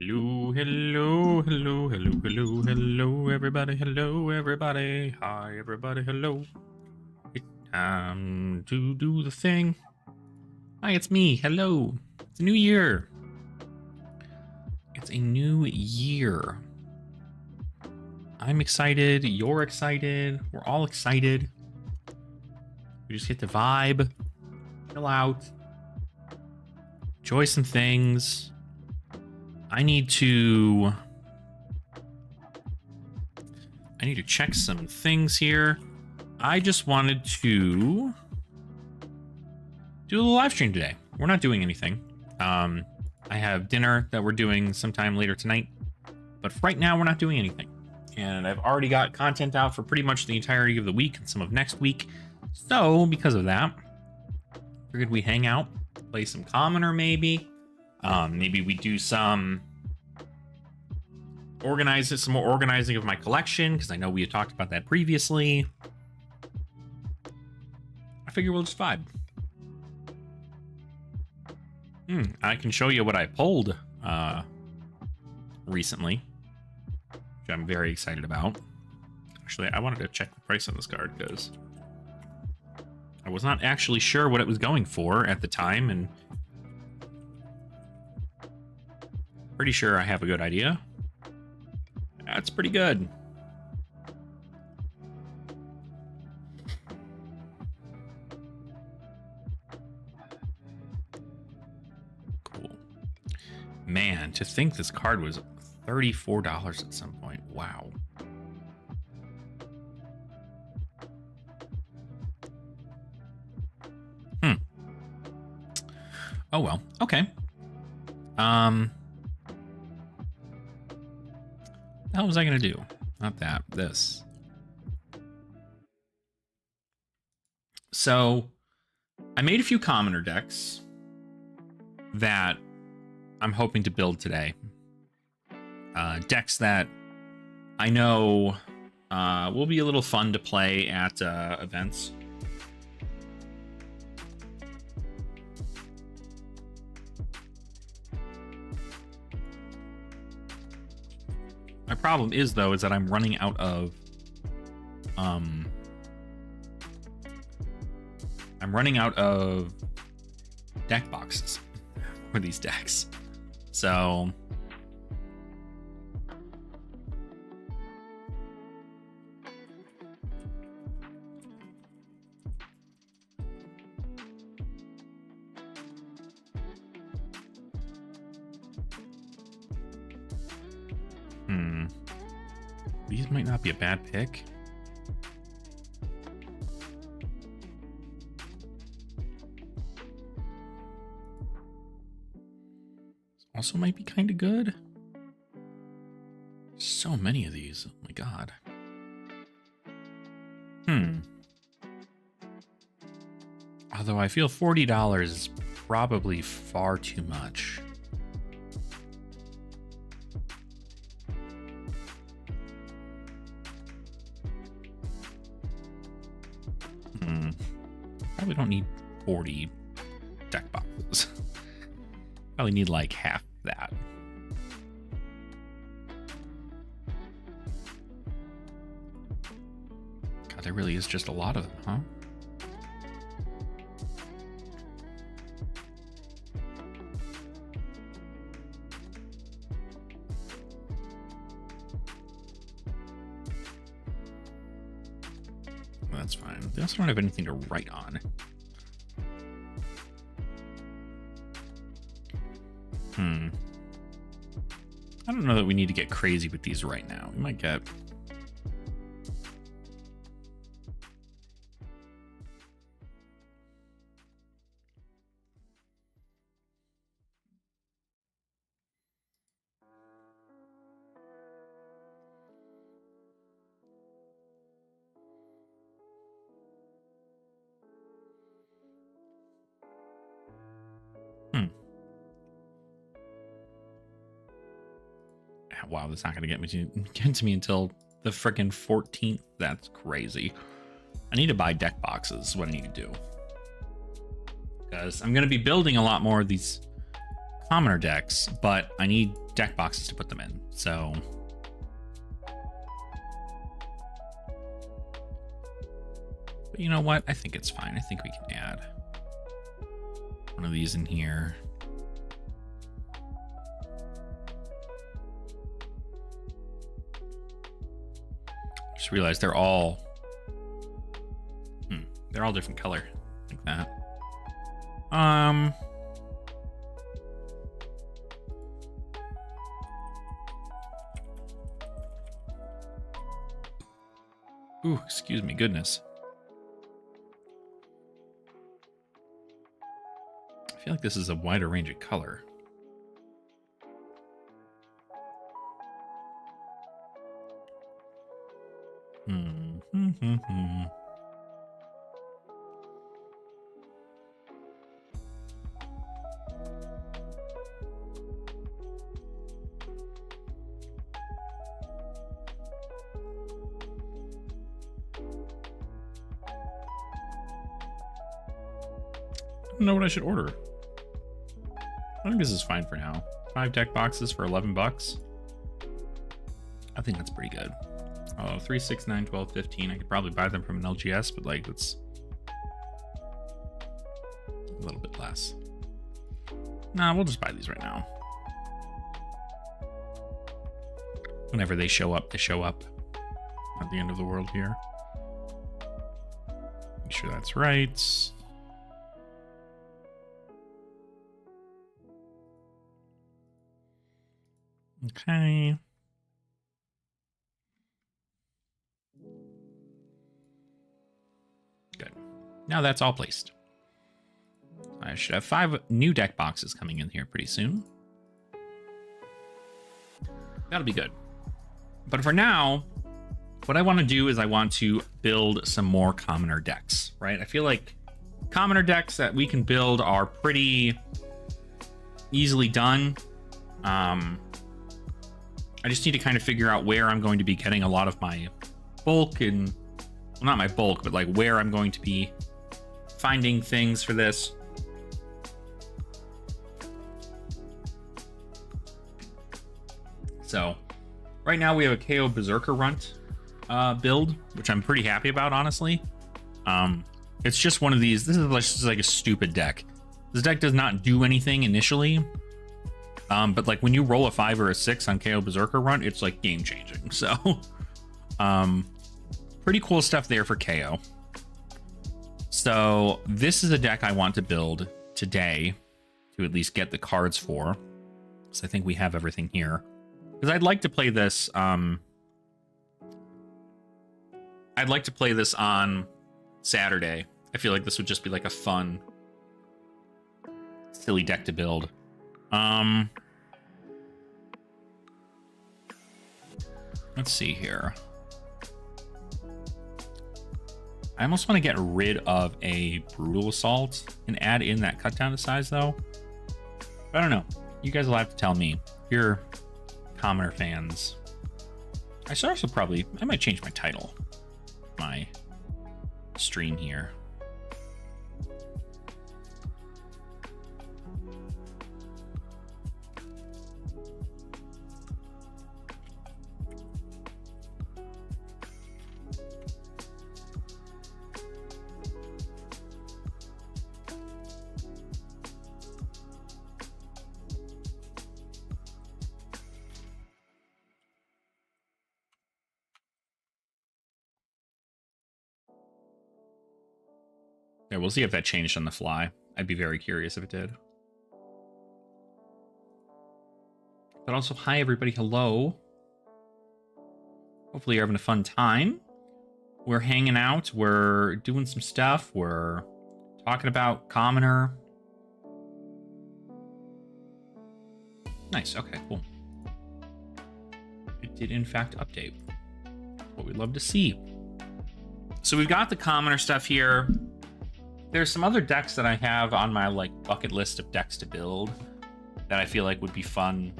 Hello, hello, hello, hello, hello, hello, everybody, hello, everybody, hi, everybody, hello. It's time to do the thing. Hi, it's me, hello. It's a new year. It's a new year. I'm excited, you're excited, we're all excited. We just get to vibe, chill out, enjoy some things. I need to check some things here. I just wanted to do a little live stream today. We're not doing anything. I have dinner that we're doing sometime later tonight, but right now we're not doing anything. And I've already got content out for pretty much the entirety of the week and some of next week. So because of that, figured we hang out, play some Commoner maybe. Maybe we do some more organizing of my collection, because I know we had talked about that previously. I figure we'll just vibe. I can show you what I pulled recently, which I'm very excited about. Actually, I wanted to check the price on this card because I was not actually sure what it was going for at the time, and pretty sure I have a good idea. That's pretty good. Cool. Man, to think this card was $34 at some point. Wow. Oh well. Okay. What was I gonna do? Not that. This. So, I made a few commoner decks that I'm hoping to build today. Decks that I know will be a little fun to play at events. My problem is, though, is that I'm running out of deck boxes for these decks. So these might not be a bad pick. Also might be kind of good. So many of these. Oh my god. Although I feel $40 is probably far too much. Probably don't need 40 deck boxes. Probably need like half that. God, there really is just a lot of them, huh? Well, that's fine. They also don't have anything to write on. I don't know that we need to get crazy with these right now. We might get... Wow, that's not going to get to me until the frickin' 14th. That's crazy. I need to buy deck boxes is what I need to do. Because I'm going to be building a lot more of these commoner decks, but I need deck boxes to put them in. So but you know what? I think it's fine. I think we can add one of these in here. Just realized they're all different color like that. Ooh, excuse me, goodness. I feel like this is a wider range of color. I don't know what I should order. I think this is fine for now. 5 deck boxes for 11 bucks. I think that's pretty good. Oh, 3, 6, 9, 12, 15. I could probably buy them from an LGS, but like it's a little bit less. Nah, we'll just buy these right now. Whenever they show up, they show up. Not the end of the world here. Make sure that's right. Okay. Good. Now that's all placed. I should have 5 new deck boxes coming in here pretty soon. That'll be good. But for now, what I want to do is I want to build some more commoner decks, right? I feel like commoner decks that we can build are pretty easily done. I just need to kind of figure out where I'm going to be getting a lot of my bulk and, well, not my bulk, but like where I'm going to be finding things for this. So right now we have a KO Berserker Runt build, which I'm pretty happy about, honestly. It's just one of these. This is just like a stupid deck. This deck does not do anything initially. But like when you roll a 5 or a 6 on KO Berserker Runt, it's like game changing. So, pretty cool stuff there for KO. So this is a deck I want to build today to at least get the cards for. So I think we have everything here. Because I'd like to play this. I'd like to play this on Saturday. I feel like this would just be like a fun, silly deck to build. Let's see here. I almost want to get rid of a Brutal Assault and add in that cut down to size, though. But I don't know. You guys will have to tell me. You're commoner fans. I should also probably... I might change my title. My stream here. Yeah, we'll see if that changed on the fly. I'd be very curious if it did. But also, hi everybody, hello. Hopefully you're having a fun time. We're hanging out, we're doing some stuff, we're talking about Commoner. Nice, okay, cool. It did in fact update. What we'd love to see. So we've got the Commoner stuff here. There's some other decks that I have on my like bucket list of decks to build that I feel like would be fun.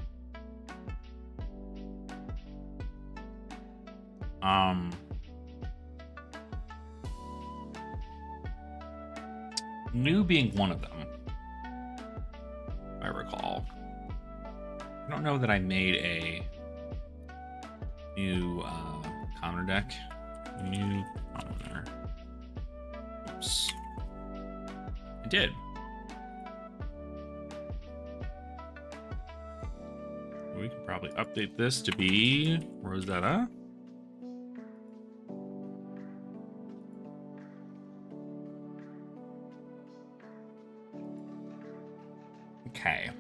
New being one of them, if I recall. I don't don't know that I made a new commoner deck. New commoner. Oops. I did. We can probably update this to be Rosetta. Okay.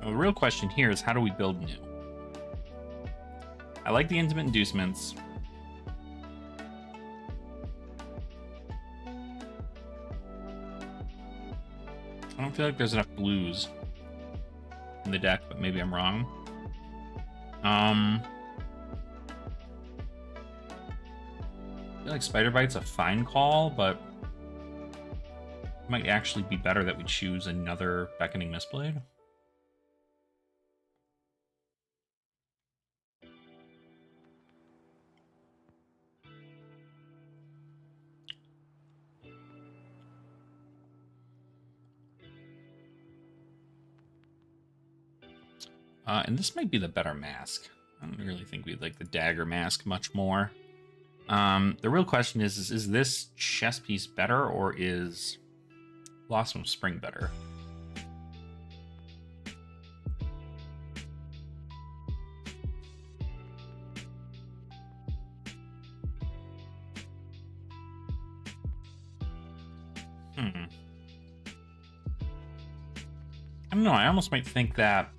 Well, the real question here is, how do we build new? I like the intimate inducements. I don't feel like there's enough blues in the deck, but maybe I'm wrong. I feel like Spider Bite's a fine call, but it might actually be better that we choose another Beckoning Mistblade. And this might be the better mask. I don't really think we'd like the dagger mask much more. The real question is this chess piece better, or is Blossom of Spring better? I don't know. I almost might think that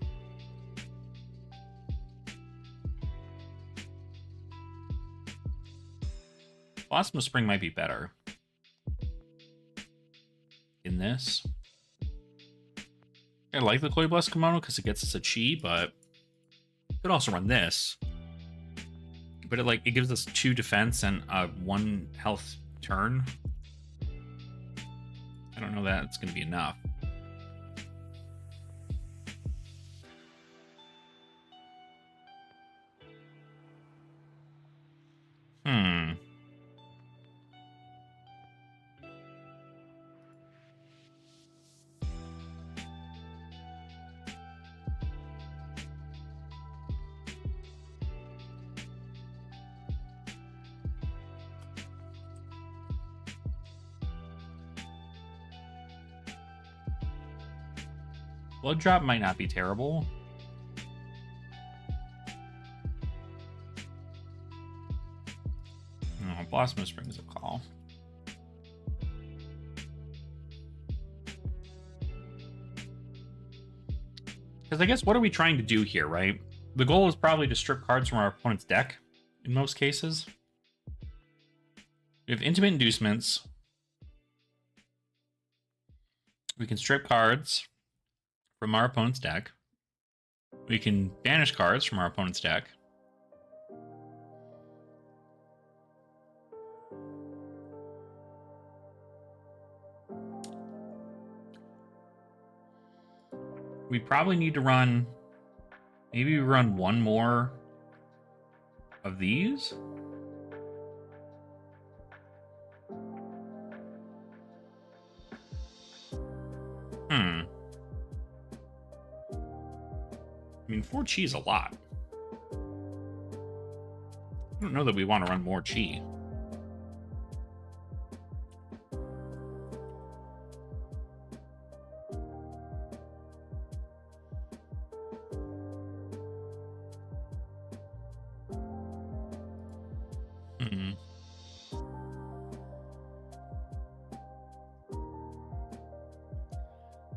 Blossom of Spring might be better in this. I like the Koi Bless Kimono because it gets us a chi, but could also run this. But it gives us 2 defense and a 1 health turn. I don't know that it's going to be enough. Blood Drop might not be terrible. Oh, Blossom of Spring is a call. Because I guess, what are we trying to do here, right? The goal is probably to strip cards from our opponent's deck, in most cases. We have Intimate Inducements. We can strip cards from our opponent's deck. We can banish cards from our opponent's deck. We probably need to run... Maybe we run 1 more of these? I mean, 4 chi is a lot. I don't know that we want to run more chi.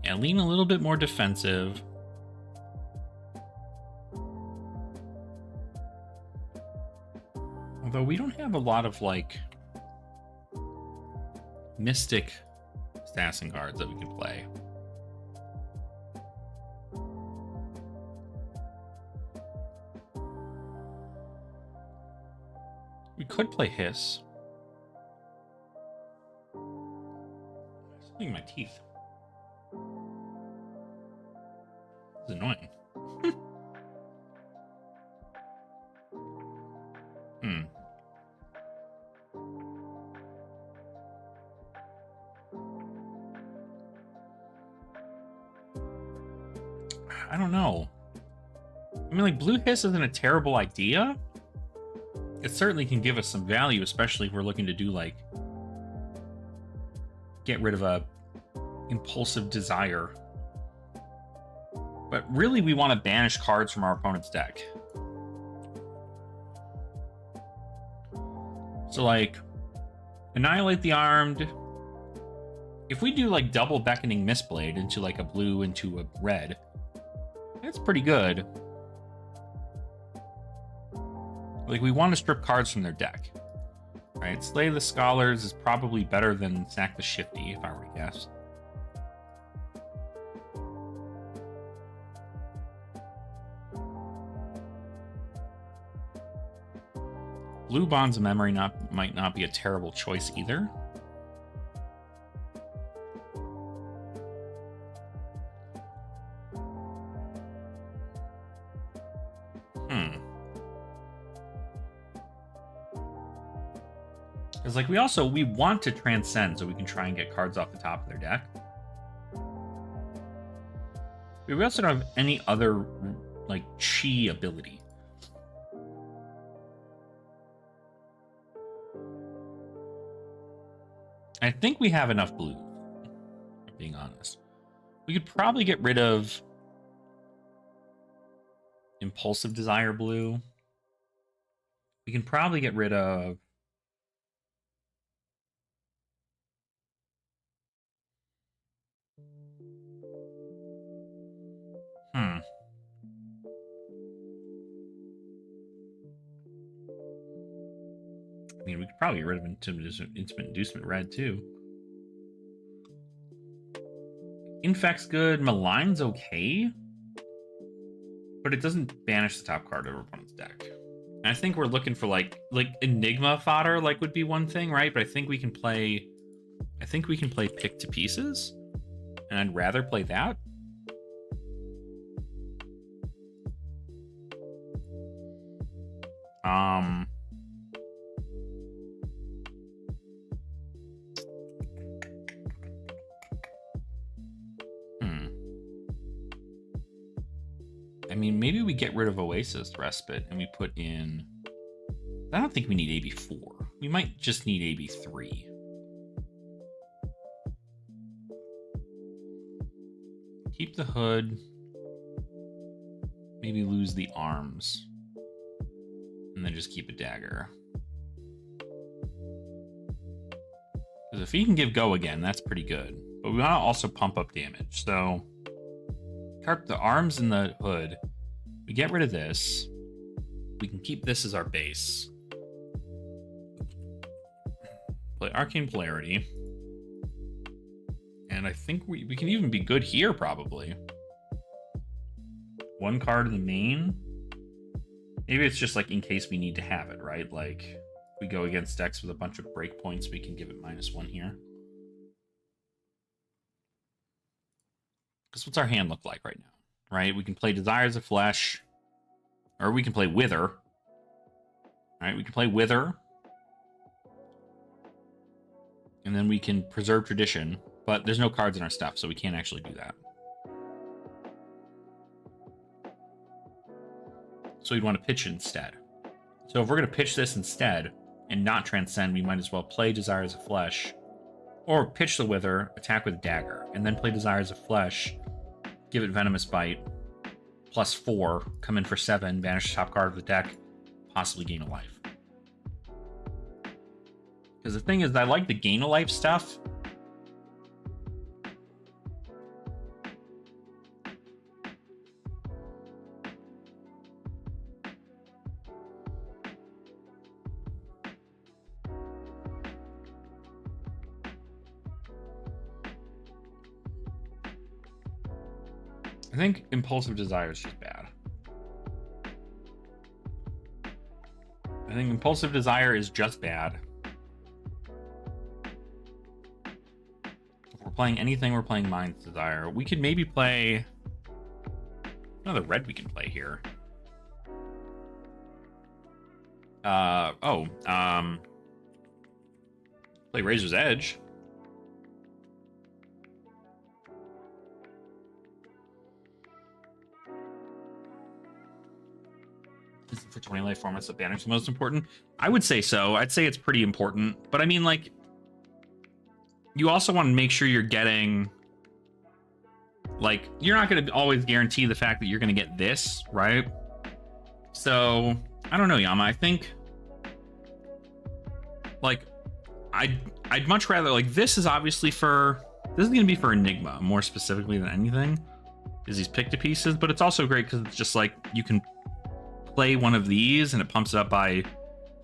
Yeah, lean a little bit more defensive. Although we don't have a lot of, like, mystic assassin cards that we can play. We could play Hiss. Something in my teeth. This is annoying. I don't know. I mean, like, Blue Hiss isn't a terrible idea. It certainly can give us some value, especially if we're looking to do, like, get rid of a impulsive desire. But really, we want to banish cards from our opponent's deck. So, like, Annihilate the Armed. If we do, like, double Beckoning Mistblade into, like, a blue into a red, that's pretty good. Like, we want to strip cards from their deck. Right? Slay the Scholars is probably better than Sack the Shifty, if I were to guess. Blue Bonds of Memory might not be a terrible choice either. Because, like, we want to transcend so we can try and get cards off the top of their deck. We also don't have any other, like, chi ability. I think we have enough blue, being honest. We could probably get rid of Impulsive Desire blue. We can probably get rid of I mean, we could probably get rid of Intimate Inducement red, too. Infect's good. Malign's okay. But it doesn't banish the top card of our opponent's deck. And I think we're looking for, like Enigma fodder, like, would be one thing, right? But I think we can play... Pick to Pieces. And I'd rather play that. I mean, maybe we get rid of Oasis Respite and we put in... I don't think we need AB4. We might just need AB3. Keep the hood. Maybe lose the arms. And then just keep a dagger. Because if he can give go again, that's pretty good. But we want to also pump up damage. So, carp the arms and the hood. We get rid of this. We can keep this as our base. Play Arcane Polarity. And I think we can even be good here, probably. One card in the main. Maybe it's just, like, in case we need to have it, right? Like, if we go against decks with a bunch of breakpoints, we can give it -1 here. Because what's our hand look like right now? Right? We can play Desires of Flesh. Or we can play Wither. Alright, we can play Wither. And then we can Preserve Tradition. But there's no cards in our stuff, so we can't actually do that. So we'd want to pitch it instead. So if we're going to pitch this instead and not transcend, we might as well play Desires of Flesh. Or pitch the Wither, attack with Dagger, and then play Desires of Flesh, give it Venomous Bite, +4, come in for 7, banish the top card of the deck, possibly gain a life. Because the thing is, I like the gain a life stuff. I think Impulsive Desire is just bad. I think Impulsive Desire is just bad. If we're playing anything, we're playing Mind's Desire. We could maybe play another red we can play here. Play Razor's Edge. For 20 life formats, the banish is the most important. I would say so. I'd say it's pretty important. But I mean, like, you also want to make sure you're getting, like, you're not going to always guarantee the fact that you're going to get this, right? So, I don't know, Yama. I think, like, I'd much rather, like, this is obviously for, this is going to be for Enigma more specifically than anything, is these pick to pieces, but it's also great because it's just like you can play one of these and it pumps it up by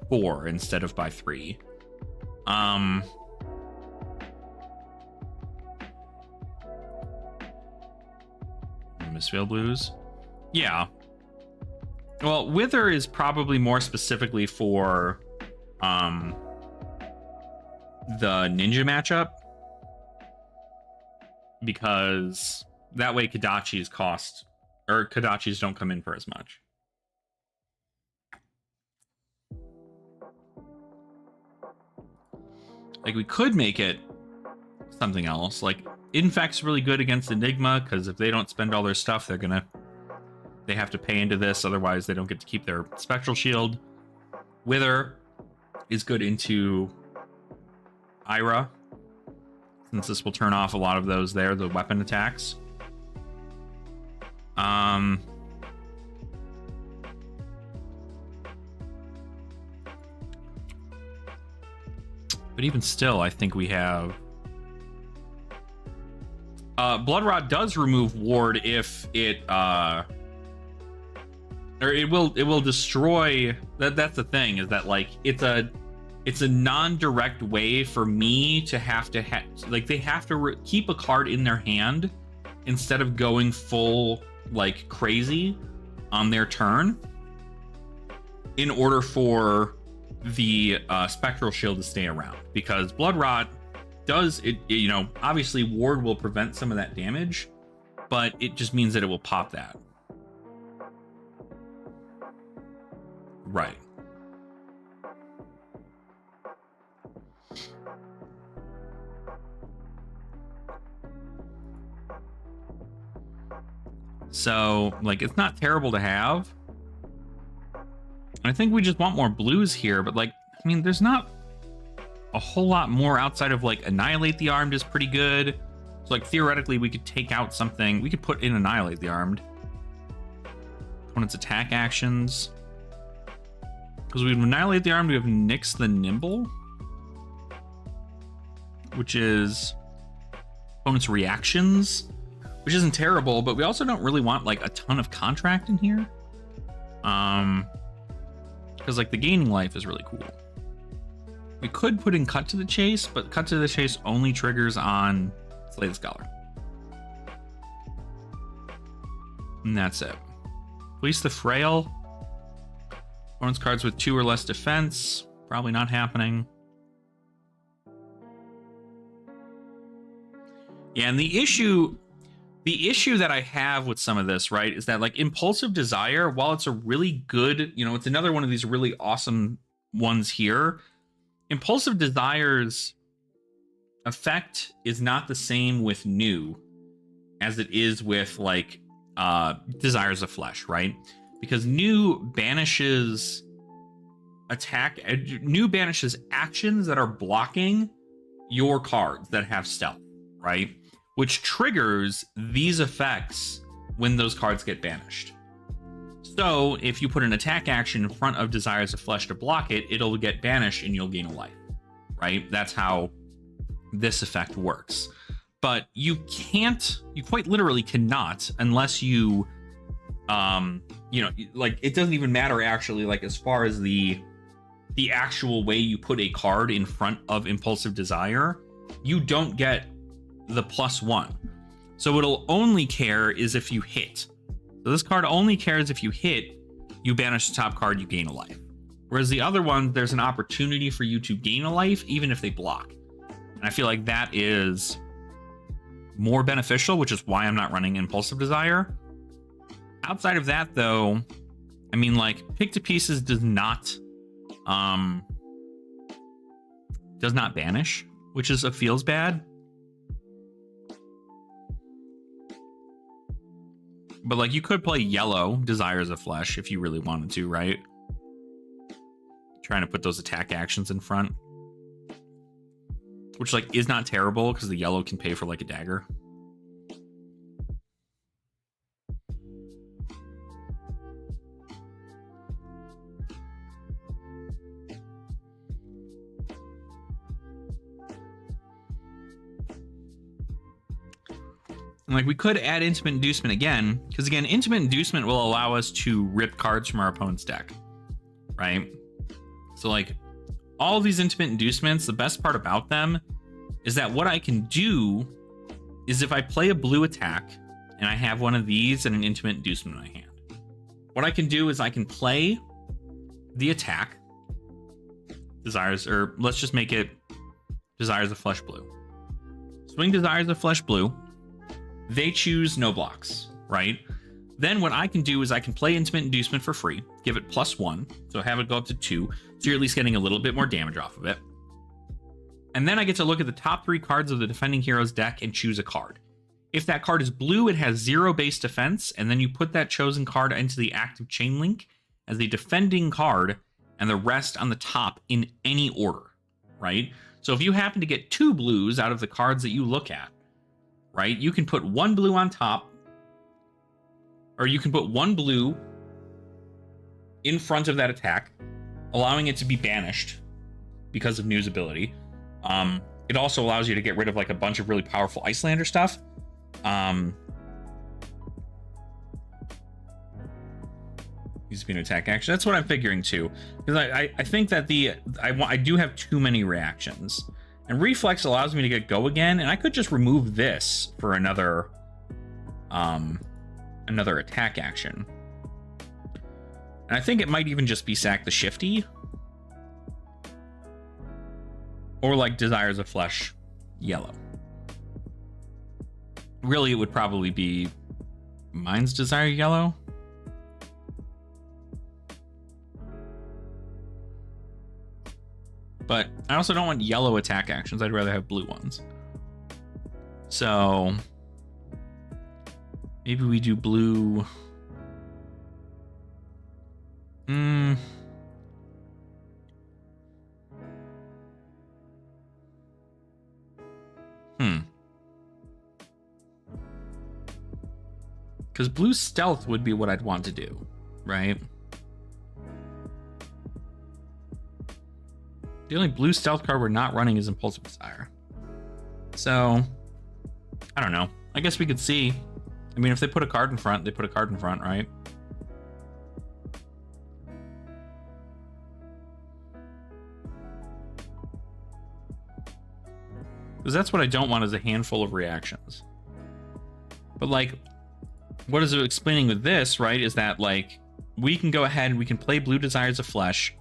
4 instead of by 3. Mistveil Blues. Yeah. Well, Wither is probably more specifically for the ninja matchup, because that way Kodachis cost, or Kodachis don't come in for as much. Like, we could make it something else. Like, Infect's really good against Enigma, because if they don't spend all their stuff, they have to pay into this, otherwise they don't get to keep their Spectral Shield. Wither is good into Ira, since this will turn off a lot of those there, the weapon attacks. But even still, I think we have... Blood Rod does remove ward if it... or it will destroy... That's the thing, is that, like, it's a non-direct way for me to have to... like, they have to keep a card in their hand instead of going full, like, crazy on their turn in order for the Spectral Shield to stay around, because Blood Rot does it, you know, obviously ward will prevent some of that damage, but it just means that it will pop that. Right. So, like, it's not terrible to have. I think we just want more blues here, but, like, I mean, there's not a whole lot more outside of, like, Annihilate the Armed is pretty good. So, like, theoretically, we could take out something. We could put in Annihilate the Armed. Opponent's attack actions. Because we have Annihilate the Armed, we have Nyx the Nimble, which is opponent's reactions, which isn't terrible, but we also don't really want, like, a ton of contract in here. Because, like, the gaining life is really cool. We could put in Cut to the Chase, but Cut to the Chase only triggers on Slay the Scholar. And that's it. Fleece the Frail. Opponent's cards with 2 or less defense. Probably not happening. Yeah, and the issue that I have with some of this, right, is that, like, Impulsive Desire, while it's a really good, you know, it's another one of these really awesome ones here, Impulsive Desire's effect is not the same with New as it is with, like, Desires of Flesh, right? Because New banishes New banishes actions that are blocking your cards that have stealth, right? Which triggers these effects when those cards get banished. So if you put an attack action in front of Desires of Flesh to block it, it'll get banished and you'll gain a life, right? That's how this effect works. But you quite literally cannot, unless you, you know, like, it doesn't even matter actually, like, as far as the actual way you put a card in front of Impulsive Desire, you don't get the +1. So it'll only care is if you hit. So this card only cares if you hit, you banish the top card, you gain a life. Whereas the other one, there's an opportunity for you to gain a life, even if they block. And I feel like that is more beneficial, which is why I'm not running Impulsive Desire. Outside of that, though, I mean, like, Pick to Pieces does not banish, which is feels bad. But, like, you could play yellow Desires of Flesh if you really wanted to, right? Trying to put those attack actions in front. Which, like, is not terrible, because the yellow can pay for, like, a dagger. And, like, we could add Intimate Inducement again, because, again, Intimate Inducement will allow us to rip cards from our opponent's deck, right? So, like, all of these Intimate Inducements, the best part about them is that what I can do is if I play a blue attack and I have one of these and an Intimate Inducement in my hand, what I can do is I can play the attack, Desires, or let's just make it Desires of Flesh Blue. Swing Desires of Flesh Blue. They choose no blocks, right? Then what I can do is I can play Intimate Inducement for free, give it +1, so have it go up to 2, so you're at least getting a little bit more damage off of it. And then I get to look at the top 3 cards of the defending hero's deck and choose a card. If that card is blue, it has 0 base defense, and then you put that chosen card into the active chain link as a defending card, and the rest on the top in any order, right? So if you happen to get 2 blues out of the cards that you look at, right, you can put 1 blue on top, or you can put 1 blue in front of that attack, allowing it to be banished because of New's ability. It also allows you to get rid of, like, a bunch of really powerful Icelander stuff. Needs to be an attack action. That's what I'm figuring too, because I think that I do have too many reactions, and Reflex allows me to get go again, and I could just remove this for another attack action. And I think it might even just be sack the Shifty, or like Desires of Flesh yellow. Really, it would probably be Mind's Desire yellow. But I also don't want yellow attack actions. I'd rather have blue ones. So maybe we do blue. Because blue stealth would be what I'd want to do, right? The only blue stealth card we're not running is Impulsive Desire. So, I don't know. I guess we could see. I mean, if they put a card in front, they put a card in front, right? Because that's what I don't want, is a handful of reactions. But, like, what is it explaining with this, right, is that, like, we can go ahead and we can play blue Desires of Flesh,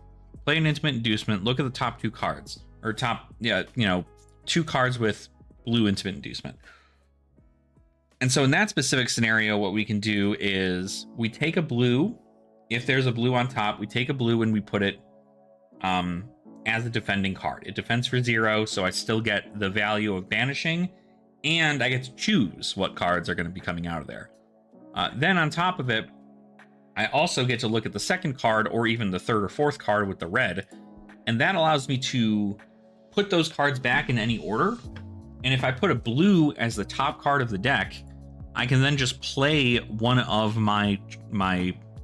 play an Intimate Inducement, look at the top 2 cards, or top, 2 cards with blue Intimate Inducement. And so in that specific scenario, what we can do is we take a blue. If there's a blue on top, we take a blue and we put it as a defending card. It defends for 0, so I still get the value of banishing, and I get to choose what cards are going to be coming out of there. Then on top of it, I also get to look at the second card, or even the third or fourth card with the red, and that allows me to put those cards back in any order. And if I put a blue as the top card of the deck, I can then just play one of my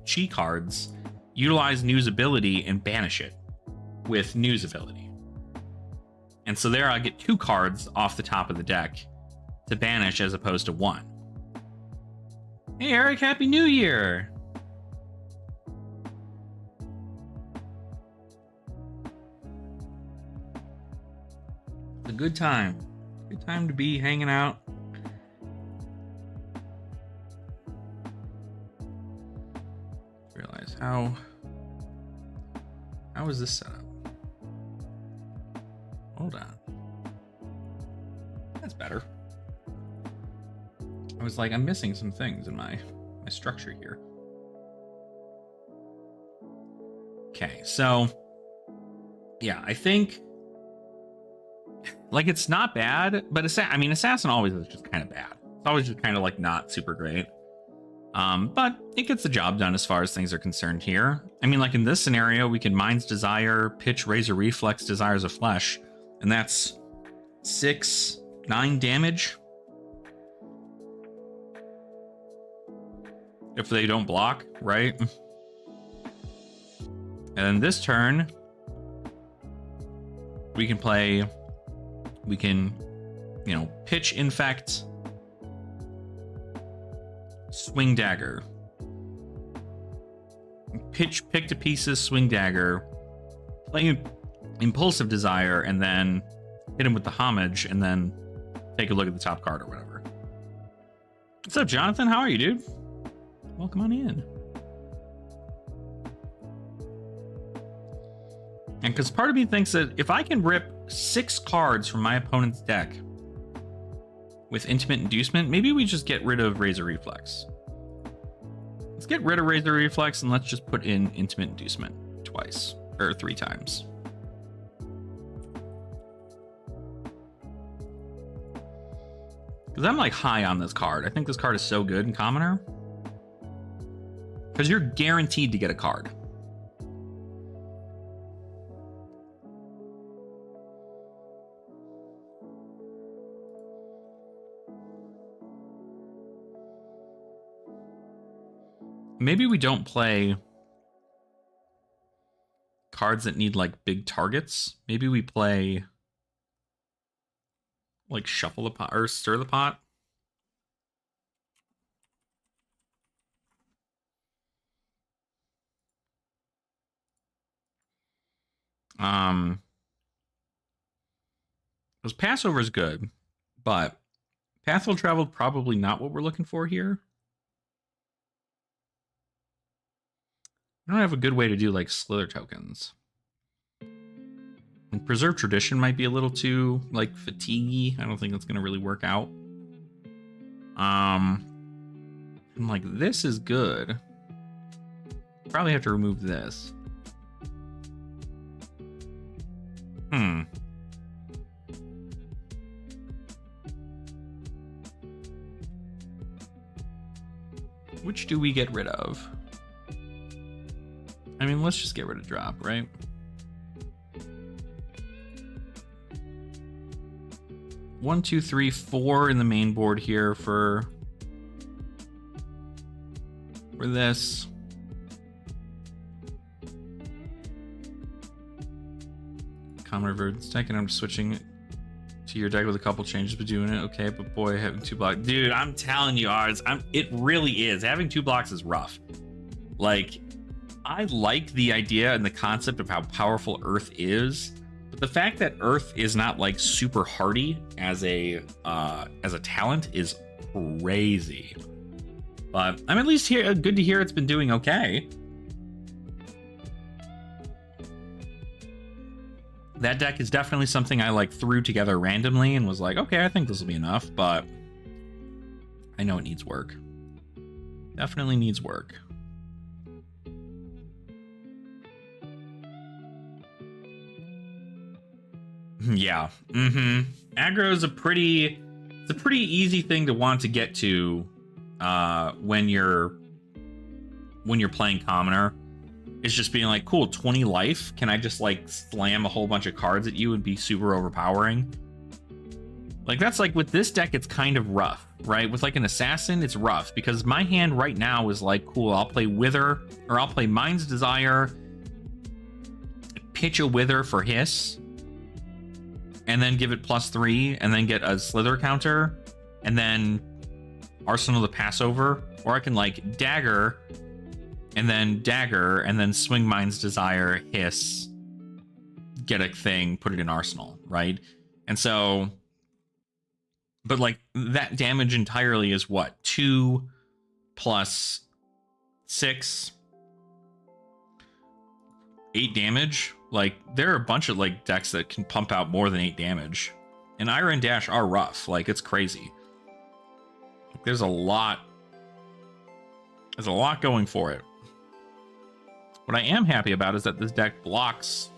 chi cards, utilize New's ability, and banish it with New's ability. And so there I get 2 cards off the top of the deck to banish as opposed to 1. Hey Eric, Happy New Year! It's a good time. Good time to be hanging out. Realize how How is this set up? Hold on. That's better. I was like, I'm missing some things in my structure here. Okay, so yeah, I think like it's not bad, but I mean, Assassin always is just kind of bad. It's always just kind of like not super great. But it gets the job done as far as things are concerned here. I mean, like in this scenario, we can Mind's Desire, pitch Razor Reflex, Desires of Flesh, and that's 6-9 damage. If they don't block, right? And then this turn, we can, you know, pitch Infect, Swing Dagger, pick to pieces, Swing Dagger, play Impulsive Desire, and then hit him with the Homage, and then take a look at the top card or whatever. What's up, Jonathan? How are you, dude? Welcome on in. And because part of me thinks that if I can rip 6 cards from my opponent's deck with Intimate Inducement, maybe we just get rid of Razor Reflex. Let's get rid of Razor Reflex and let's just put in Intimate Inducement twice, or 3 times. Because I'm like high on this card. I think this card is so good in Commoner. Because you're guaranteed to get a card. Maybe we don't play cards that need like big targets. Maybe we play like Shuffle the Pot or Stir the Pot. Because Passover is good, but Pathful Travel probably not what we're looking for here. I don't have a good way to do like Slither tokens. And Preserve Tradition might be a little too like fatiguey. I don't think that's gonna really work out. And like this is good. Probably have to remove this. Which do we get rid of? I mean, let's just get rid of drop, right? One, two, three, 4 in the main board here for this. Common Reverse deck, and I'm switching it to your deck with a couple changes, but doing it okay. But boy, having 2 blocks, dude, I'm telling you, Ars, it really is. Having 2 blocks is rough. Like, I like the idea and the concept of how powerful Earth is, but the fact that Earth is not like super hardy as a talent is crazy. But I'm at least here. Good to hear it's been doing okay. That deck is definitely something I like threw together randomly and was like, okay, I think this will be enough, but I know it needs work. Definitely needs work. Yeah. Aggro is a pretty easy thing to want to get to when you're playing Commoner. It's just being like, cool, 20 life. Can I just like slam a whole bunch of cards at you and be super overpowering? Like that's like with this deck, it's kind of rough, right? With like an Assassin, it's rough because my hand right now is like, cool, I'll play Wither, or I'll play Mind's Desire, pitch a Wither for Hiss, and then give it +3, and then get a Slither counter, and then Arsenal the Passover, or I can like Dagger, and then swing Mind's Desire, Hiss, get a thing, put it in Arsenal, right? And so, but like that damage entirely is what? 2 + 6 8 damage. Like, there are a bunch of like decks that can pump out more than 8 damage. And Ira and Dash are rough. Like, it's crazy. There's a lot going for it. What I am happy about is that this deck blocks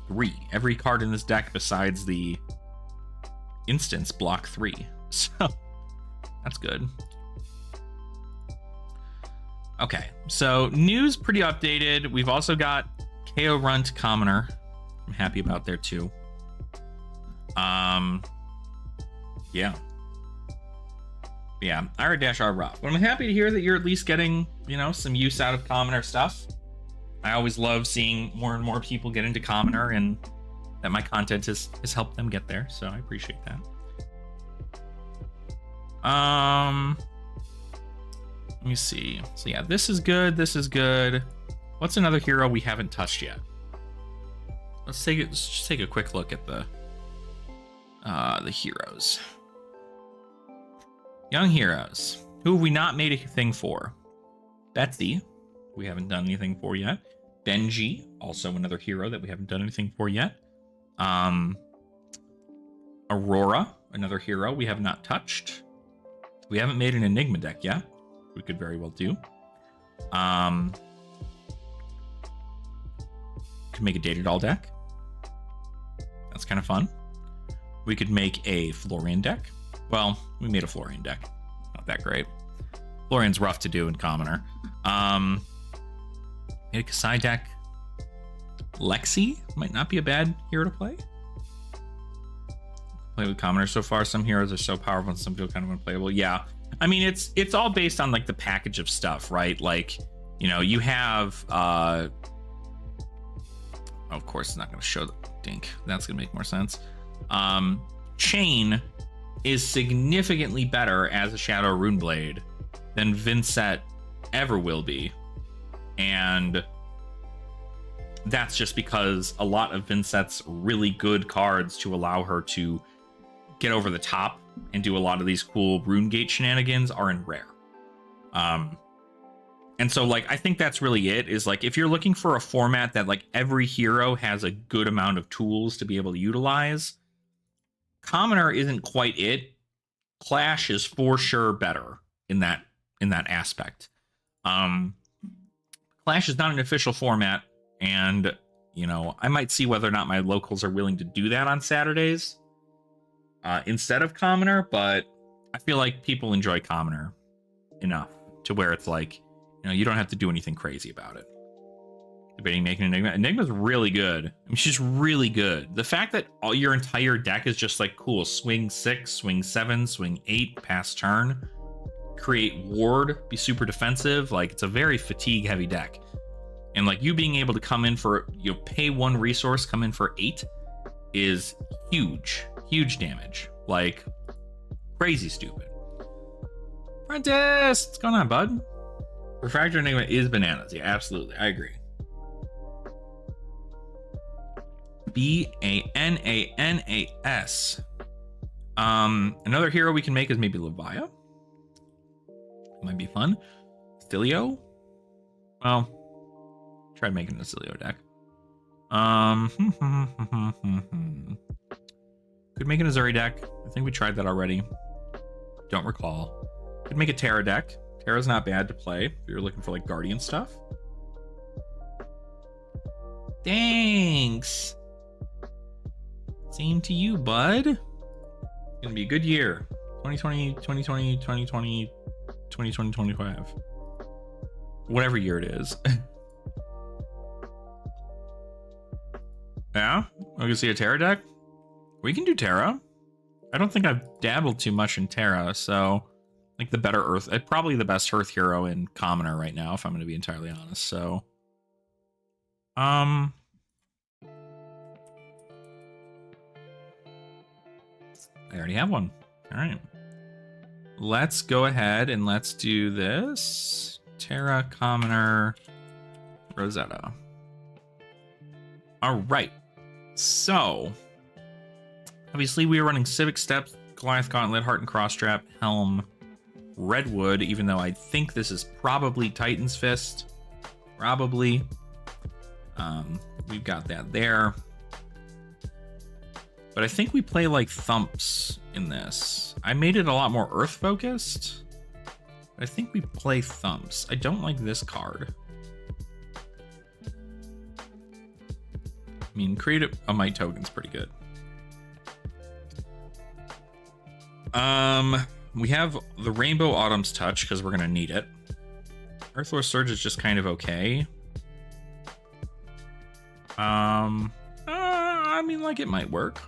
3. Every card in this deck besides the instance block 3. So that's good. Okay, so news pretty updated. We've also got KO Runt Commoner. I'm happy about there too. Yeah, Ira Dash are rough. But I'm happy to hear that you're at least getting, you know, some use out of Commoner stuff. I always love seeing more and more people get into Commoner, and that my content has helped them get there, so I appreciate that. Let me see. So yeah, this is good. This is good. What's another hero we haven't touched yet? Let's just take a quick look at the heroes. Young heroes. Who have we not made a thing for? Betsy, we haven't done anything for yet. Benji, also another hero that we haven't done anything for yet. Aurora, another hero we have not touched. We haven't made an Enigma deck yet. We could very well do. Could make a Data Doll deck. That's kind of fun. We could make a Florian deck. Well, we made a Florian deck. Not that great. Florian's rough to do in Commoner. Made a Kasai deck. Lexi might not be a bad hero to play. Play with Commoner so far. Some heroes are so powerful and some feel kind of unplayable. Yeah. I mean, it's all based on like the package of stuff, right? Like, you know, you have of course it's not going to show the dink. That's going to make more sense. Chain is significantly better as a Shadow Runeblade than Vincent ever will be. And that's just because a lot of Vincent's really good cards to allow her to get over the top and do a lot of these cool Runegate shenanigans are in rare. And so, like, I think that's really it, is like, if you're looking for a format that like every hero has a good amount of tools to be able to utilize, Commoner isn't quite it. Clash is for sure better in that aspect. Clash is not an official format, and you know, I might see whether or not my locals are willing to do that on Saturdays instead of Commoner, but I feel like people enjoy Commoner enough to where it's like, you know, you don't have to do anything crazy about it. Debating making Enigma. Enigma's really good. I mean, she's really good. The fact that all your entire deck is just like, cool, swing 6, swing 7, swing 8, pass turn, create ward, be super defensive. Like, it's a very fatigue heavy deck. And like, you being able to come in for, you know, pay 1 resource, come in for 8 is huge damage. Like, crazy stupid. Prentice, what's going on, bud? Refractor Enigma is bananas. Yeah, absolutely. I agree. Bananas. Another hero we can make is maybe Levia. Might be fun. Stilio. Well, try making a Stilio deck. Could make an Azuri deck. I think we tried that already. Don't recall. Could make a Terra deck. Terra's not bad to play if you're looking for like Guardian stuff. Thanks. Same to you, bud. It's gonna be a good year. 2020, 2020, 2020, 2020, 2025. Whatever year it is. Yeah? We can see a Terra deck? We can do Terra. I don't think I've dabbled too much in Terra, so like the better Earth, probably the best Earth hero in Commoner right now, if I'm going to be entirely honest. So, I already have one. All right. Let's go ahead and let's do this. Terra, Commoner, Rosetta. All right. So, obviously we are running Civic Steps, Goliath Gauntlet, Heart and Crosstrap, Helm, Redwood, even though I think this is probably Titan's Fist. Probably. We've got that there. But I think we play like thumps in this. I made it a lot more earth focused. But I think we play thumps. I don't like this card. I mean, create a might token's pretty good. We have the Rainbow Autumn's Touch because we're gonna need it. Earthlore Surge is just kind of okay. I mean, like, it might work.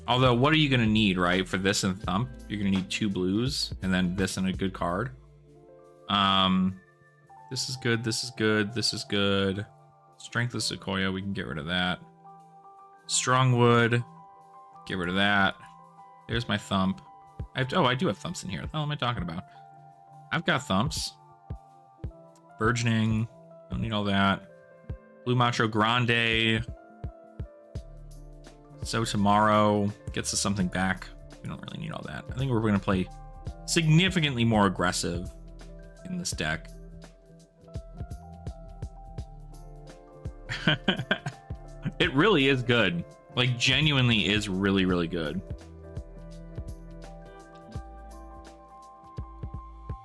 Although, what are you gonna need, right? For this and Thump, you're gonna need 2 blues, and then this and a good card. This is good, this is good, this is good. Strength of Sequoia, we can get rid of that. Strongwood, get rid of that. There's my Thump. I do have Thumps in here. What the hell am I talking about? I've got Thumps. Burgeoning, don't need all that. Blue Macho Grande. So tomorrow gets us something back. We don't really need all that. I think we're going to play significantly more aggressive in this deck. It really is good. Like, genuinely is really, really good.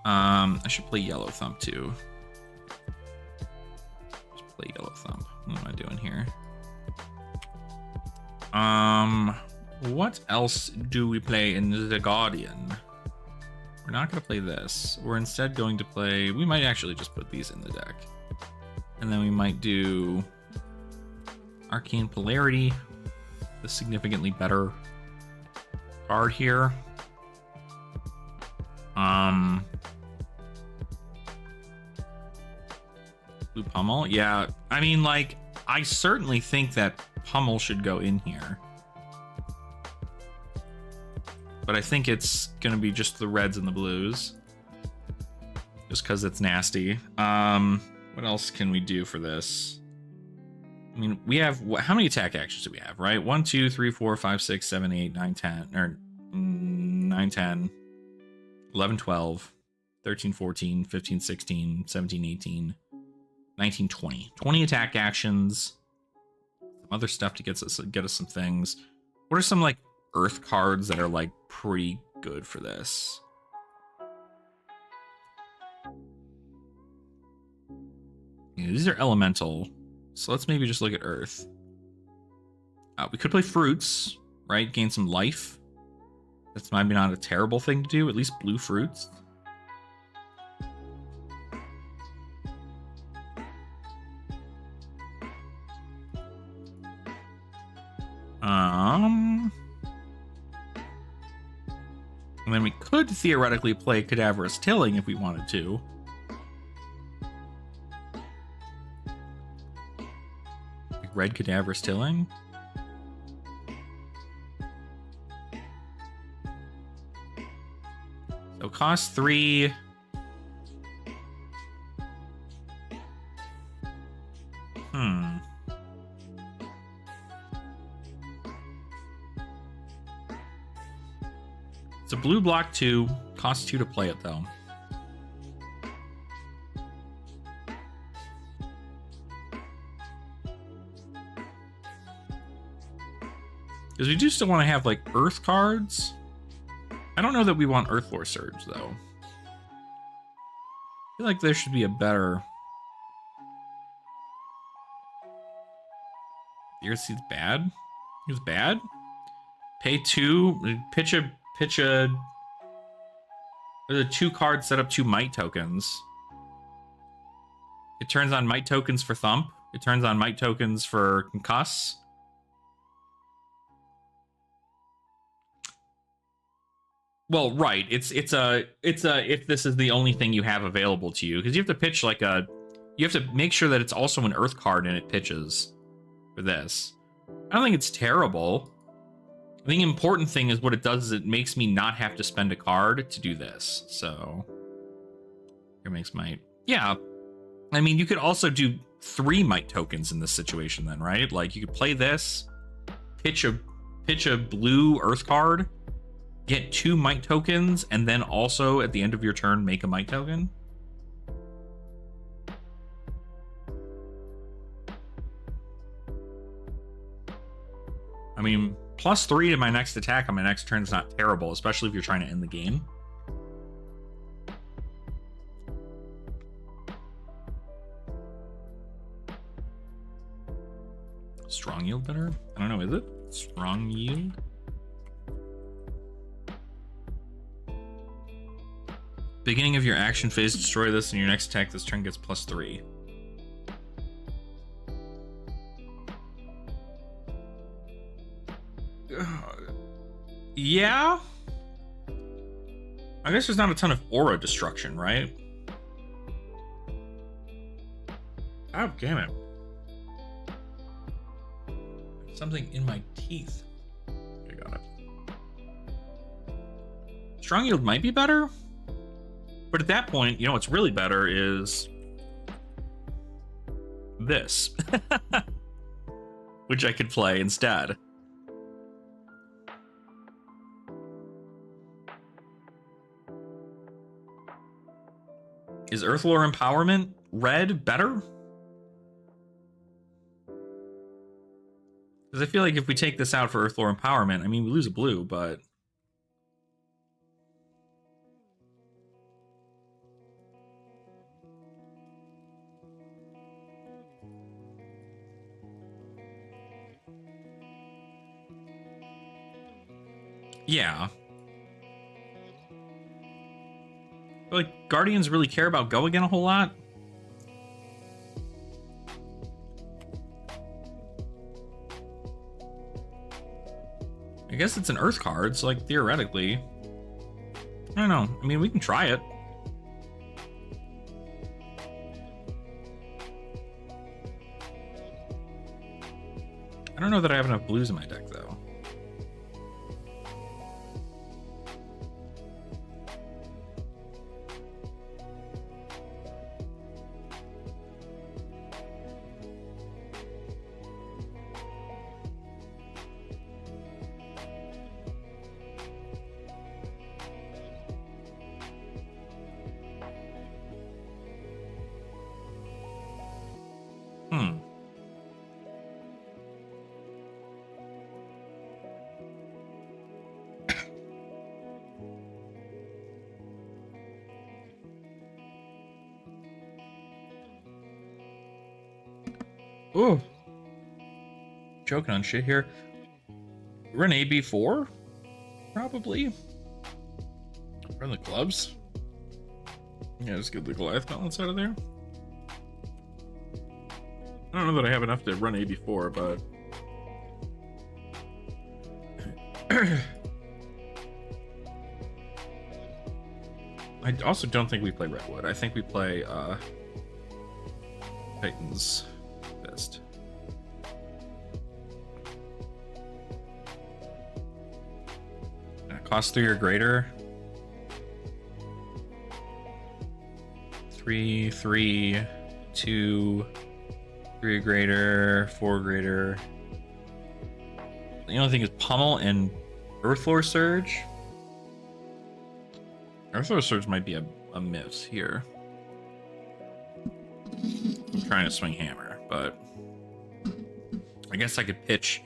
I should play Yellow Thump too. Just play Yellow Thump. What am I doing here? What else do we play in the Guardian? We're not going to play this. We're instead going to play... We might actually just put these in the deck. And then we might do Arcane Polarity, the significantly better card here. Blue Pummel? Yeah, I mean, like, I certainly think that Pummel should go in here. But I think it's going to be just the reds and the blues. Just because it's nasty. What else can we do for this? I mean, we have... How many attack actions do we have, right? 1, 2, 3, 4, 5, 6, 7, 8, 9, 10. Or 9, 10, 11, 12, 13, 14, 15, 16, 17, 18, 19, 20. 20 attack actions. Some other stuff to get us some things. What are some, like, earth cards that are, like, pretty good for this? Yeah, these are elemental, so let's maybe just look at earth. We could play fruits, right? Gain some life. That's maybe not a terrible thing to do. At least blue fruits. And then we could theoretically play Cadaverous Tilling if we wanted to. Like red Cadaverous Tilling. So cost 3. It's a blue block 2, costs 2 to play it though. Because we do still want to have like earth cards. I don't know that we want Earthlore Surge though. I feel like there should be a better... The Earth Seed's bad? It was bad? Pay 2, pitch a... There's a 2 card set up 2 might tokens. It turns on might tokens for Thump. It turns on might tokens for Concuss. Well, right. It's a if this is the only thing you have available to you, because you have to pitch like a... You have to make sure that it's also an earth card and it pitches for this. I don't think it's terrible. I think the important thing is what it does is it makes me not have to spend a card to do this. So here makes might. Yeah. I mean, you could also do 3 might tokens in this situation then, right? Like you could play this, pitch a blue earth card, get 2 might tokens, and then also at the end of your turn make a might token. +3 to my next attack on my next turn is not terrible, especially if you're trying to end the game. Strong yield better? I don't know, is it? Strong yield? Beginning of your action phase, destroy this, and your next attack this turn gets +3. Yeah? I guess there's not a ton of aura destruction, right? Oh, damn it. Something in my teeth. I got it. Strong yield might be better, but at that point, you know what's really better is this, which I could play instead. Is Earthlore Empowerment red better? Because I feel like if we take this out for Earthlore Empowerment, I mean, we lose a blue, but... yeah. I feel like Guardians really care about Go Again a whole lot. I guess it's an Earth card, so like theoretically. I don't know. I mean, we can try it. I don't know that I have enough blues in my deck, though. Ooh. Joking on shit here. Run AB4? Probably. Run the clubs. Yeah, just get the Goliath balance out of there. I don't know that I have enough to run AB4, but... I also don't think we play Redwood. I think we play, Titan's Fist. Cost 3 or greater. 3, 3, 2, 3 or greater, 4 or greater. The only thing is Pummel and Earthlore Surge. Earthlore Surge might be a miss here. I'm trying to swing Hammer, but I guess I could pitch.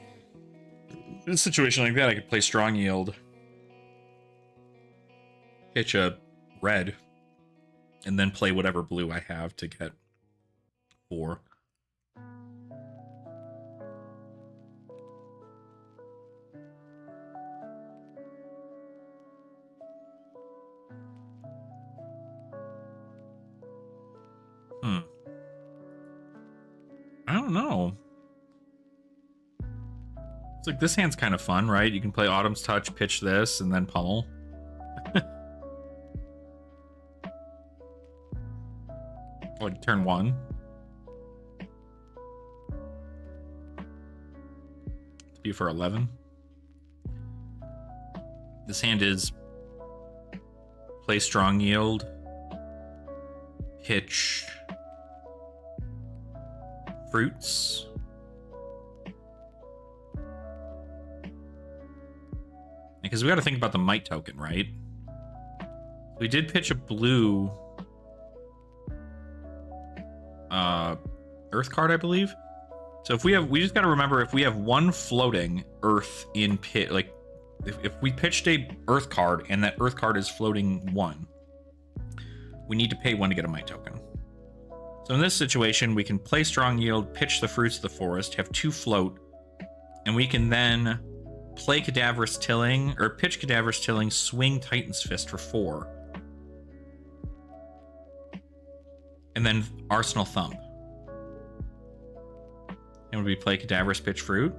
In a situation like that, I could play Strong Yield, pitch a red, and then play whatever blue I have to get 4. I don't know. It's like this hand's kind of fun, right? You can play Autumn's Touch, pitch this, and then pummel. Like turn 1. To be for 11. This hand is play Strong Yield, pitch Fruits, because we got to think about the might token, right? We did pitch a blue Earth card, I believe. So if we just got to remember, if we have one floating Earth in pit, like if we pitched a Earth card and that Earth card is floating 1, we need to pay 1 to get a might token. So in this situation, we can play Strong Yield, pitch the Fruits of the Forest, have 2 float, and we can then play Cadaverous Tilling, or pitch Cadaverous Tilling, swing Titan's Fist for 4. And then Arsenal Thump. And would we play Cadaverous Pitch Fruit?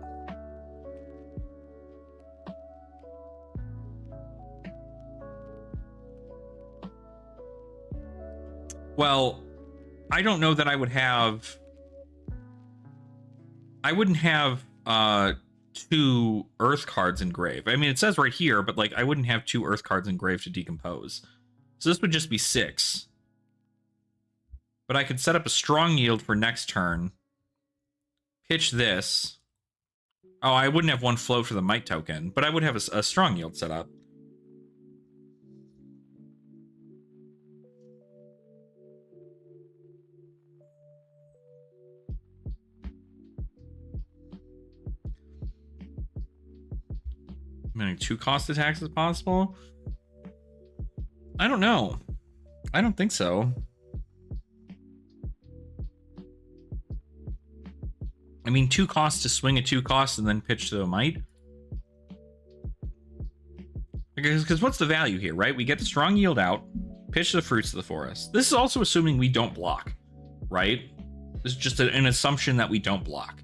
Well, I don't know that I would have... I wouldn't have 2 Earth cards in grave. I mean, it says right here, but like I wouldn't have 2 Earth cards in grave to decompose. So this would just be 6. But I could set up a Strong Yield for next turn. Pitch this. Oh, I wouldn't have 1 float for the might token, but I would have a Strong Yield set up. Many 2 cost attacks as possible? I don't know. I don't think so. I mean, 2 costs to swing a 2 cost and then pitch to a might. Because what's the value here, right? We get the Strong Yield out, pitch the Fruits of the Forest. This is also assuming we don't block, right? This is just an assumption that we don't block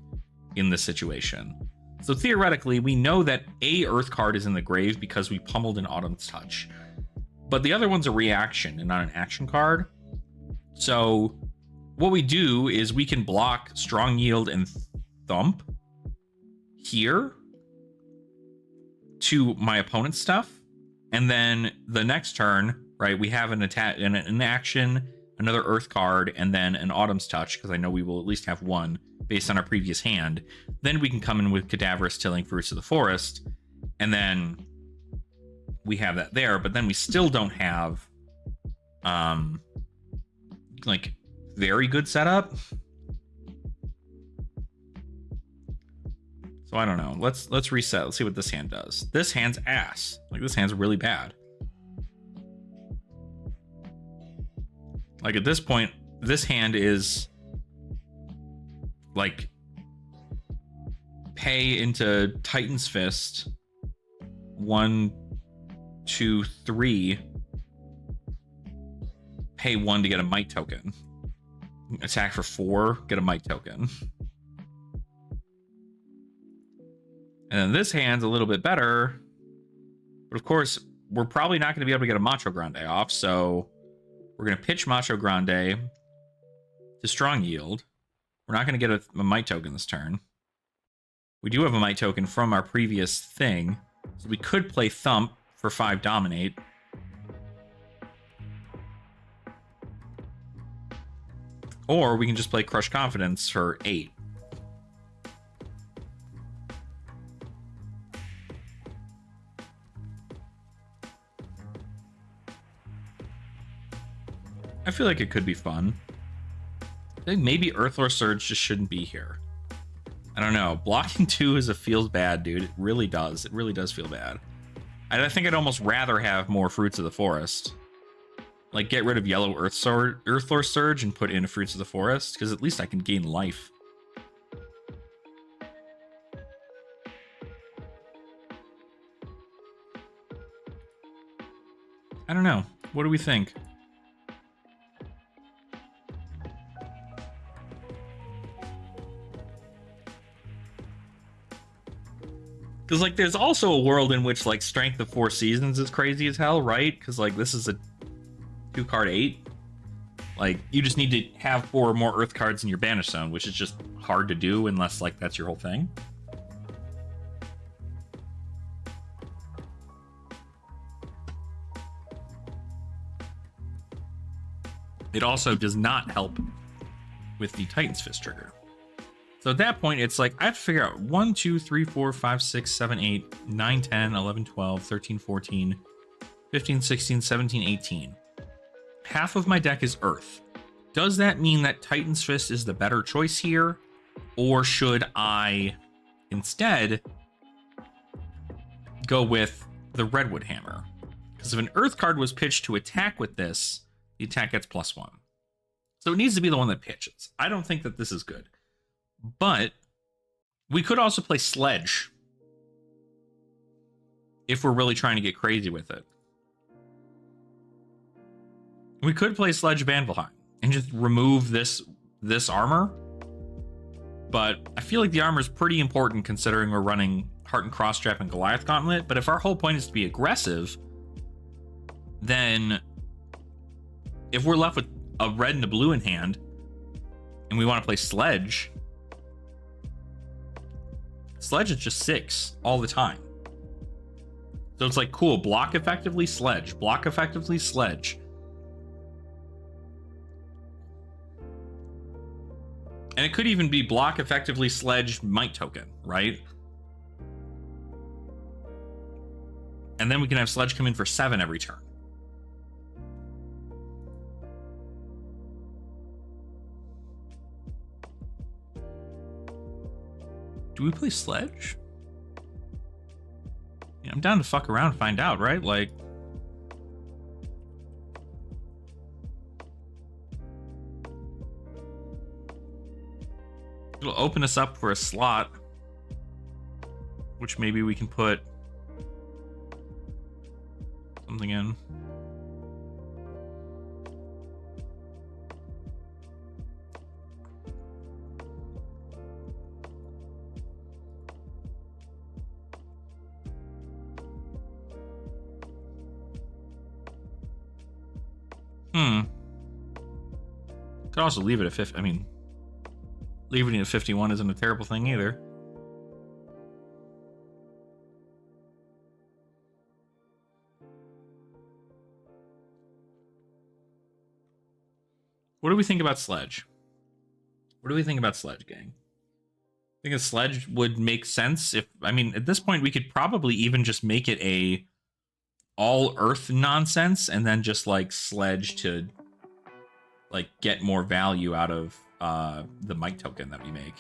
in this situation. So theoretically, we know that a Earth card is in the grave because we pummeled an Autumn's Touch. But the other one's a reaction and not an action card. So what we do is we can block Strong Yield and Thump here to my opponent's stuff. And then the next turn, right, we have an attack, an action, another Earth card, and then an Autumn's Touch, because I know we will at least have 1 based on our previous hand. Then we can come in with Cadaverous Tilling, Fruits of the Forest, and then we have that there. But then we still don't have like very good setup. So I don't know. Let's reset. Let's see what this hand does. This hand's ass. Like, this hand's really bad. Like, at this point, this hand is like pay into Titan's Fist 1, 2, 3, pay 1 to get a might token, attack for 4, get a might token. And then this hand's a little bit better, but of course we're probably not going to be able to get a Macho Grande off, so we're going to pitch Macho Grande to Strong Yield. We're not going to get a might token this turn. We do have a might token from our previous thing, so we could play Thump for 5 Dominate. Or we can just play Crush Confidence for 8. I feel like it could be fun. I think maybe Earthlore Surge just shouldn't be here. I don't know. Blocking 2 feels bad, dude. It really does. It really does feel bad. I think I'd almost rather have more Fruits of the Forest. Like, get rid of yellow Earthlore Surge and put in a Fruits of the Forest, because at least I can gain life. I don't know. What do we think? Because, like, there's also a world in which, like, Strength of 4 Seasons is crazy as hell, right? Because, like, this is a 2-card 8. Like, you just need to have 4 or more Earth cards in your Banish Zone, which is just hard to do unless, like, that's your whole thing. It also does not help with the Titan's Fist trigger. So at that point, it's like, I have to figure out 1, 2, 3, 4, 5, 6, 7, 8, 9, 10, 11, 12, 13, 14, 15, 16, 17, 18. Half of my deck is Earth. Does that mean that Titan's Fist is the better choice here? Or should I instead go with the Redwood Hammer? Because if an Earth card was pitched to attack with this, the attack gets +1. So it needs to be the one that pitches. I don't think that this is good. But we could also play Sledge if we're really trying to get crazy with it. We could play Sledge Banvalheim and just remove this armor. But I feel like the armor is pretty important considering we're running Heart and Crosstrap and Goliath Gauntlet. But if our whole point is to be aggressive, then if we're left with a red and a blue in hand and we want to play Sledge, Sledge is just 6 all the time. So it's like, cool, block effectively, Sledge. Block effectively, Sledge. And it could even be block effectively, Sledge, Might Token, right? And then we can have Sledge come in for 7 every turn. Do we play Sledge? Yeah, I'm down to fuck around and find out, right? Like, it'll open us up for a slot, which maybe we can put something in. Could also leave it at 50. I mean, leaving it at 51 isn't a terrible thing either. What do we think about Sledge? What do we think about Sledge, gang? I think a Sledge would make sense if, I mean, at this point we could probably even just make it a all Earth nonsense and then just like Sledge to like get more value out of the Might Token that we make.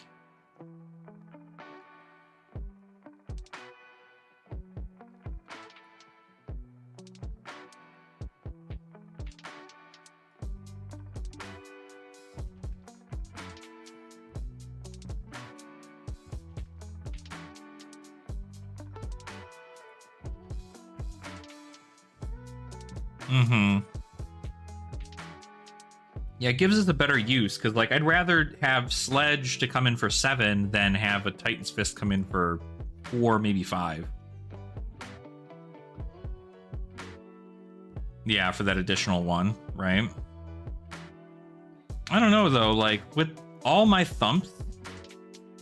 Yeah, it gives us a better use, because like I'd rather have Sledge to come in for 7 than have a Titan's Fist come in for 4, maybe 5. Yeah, for that additional 1, right? I don't know though, like with all my thumps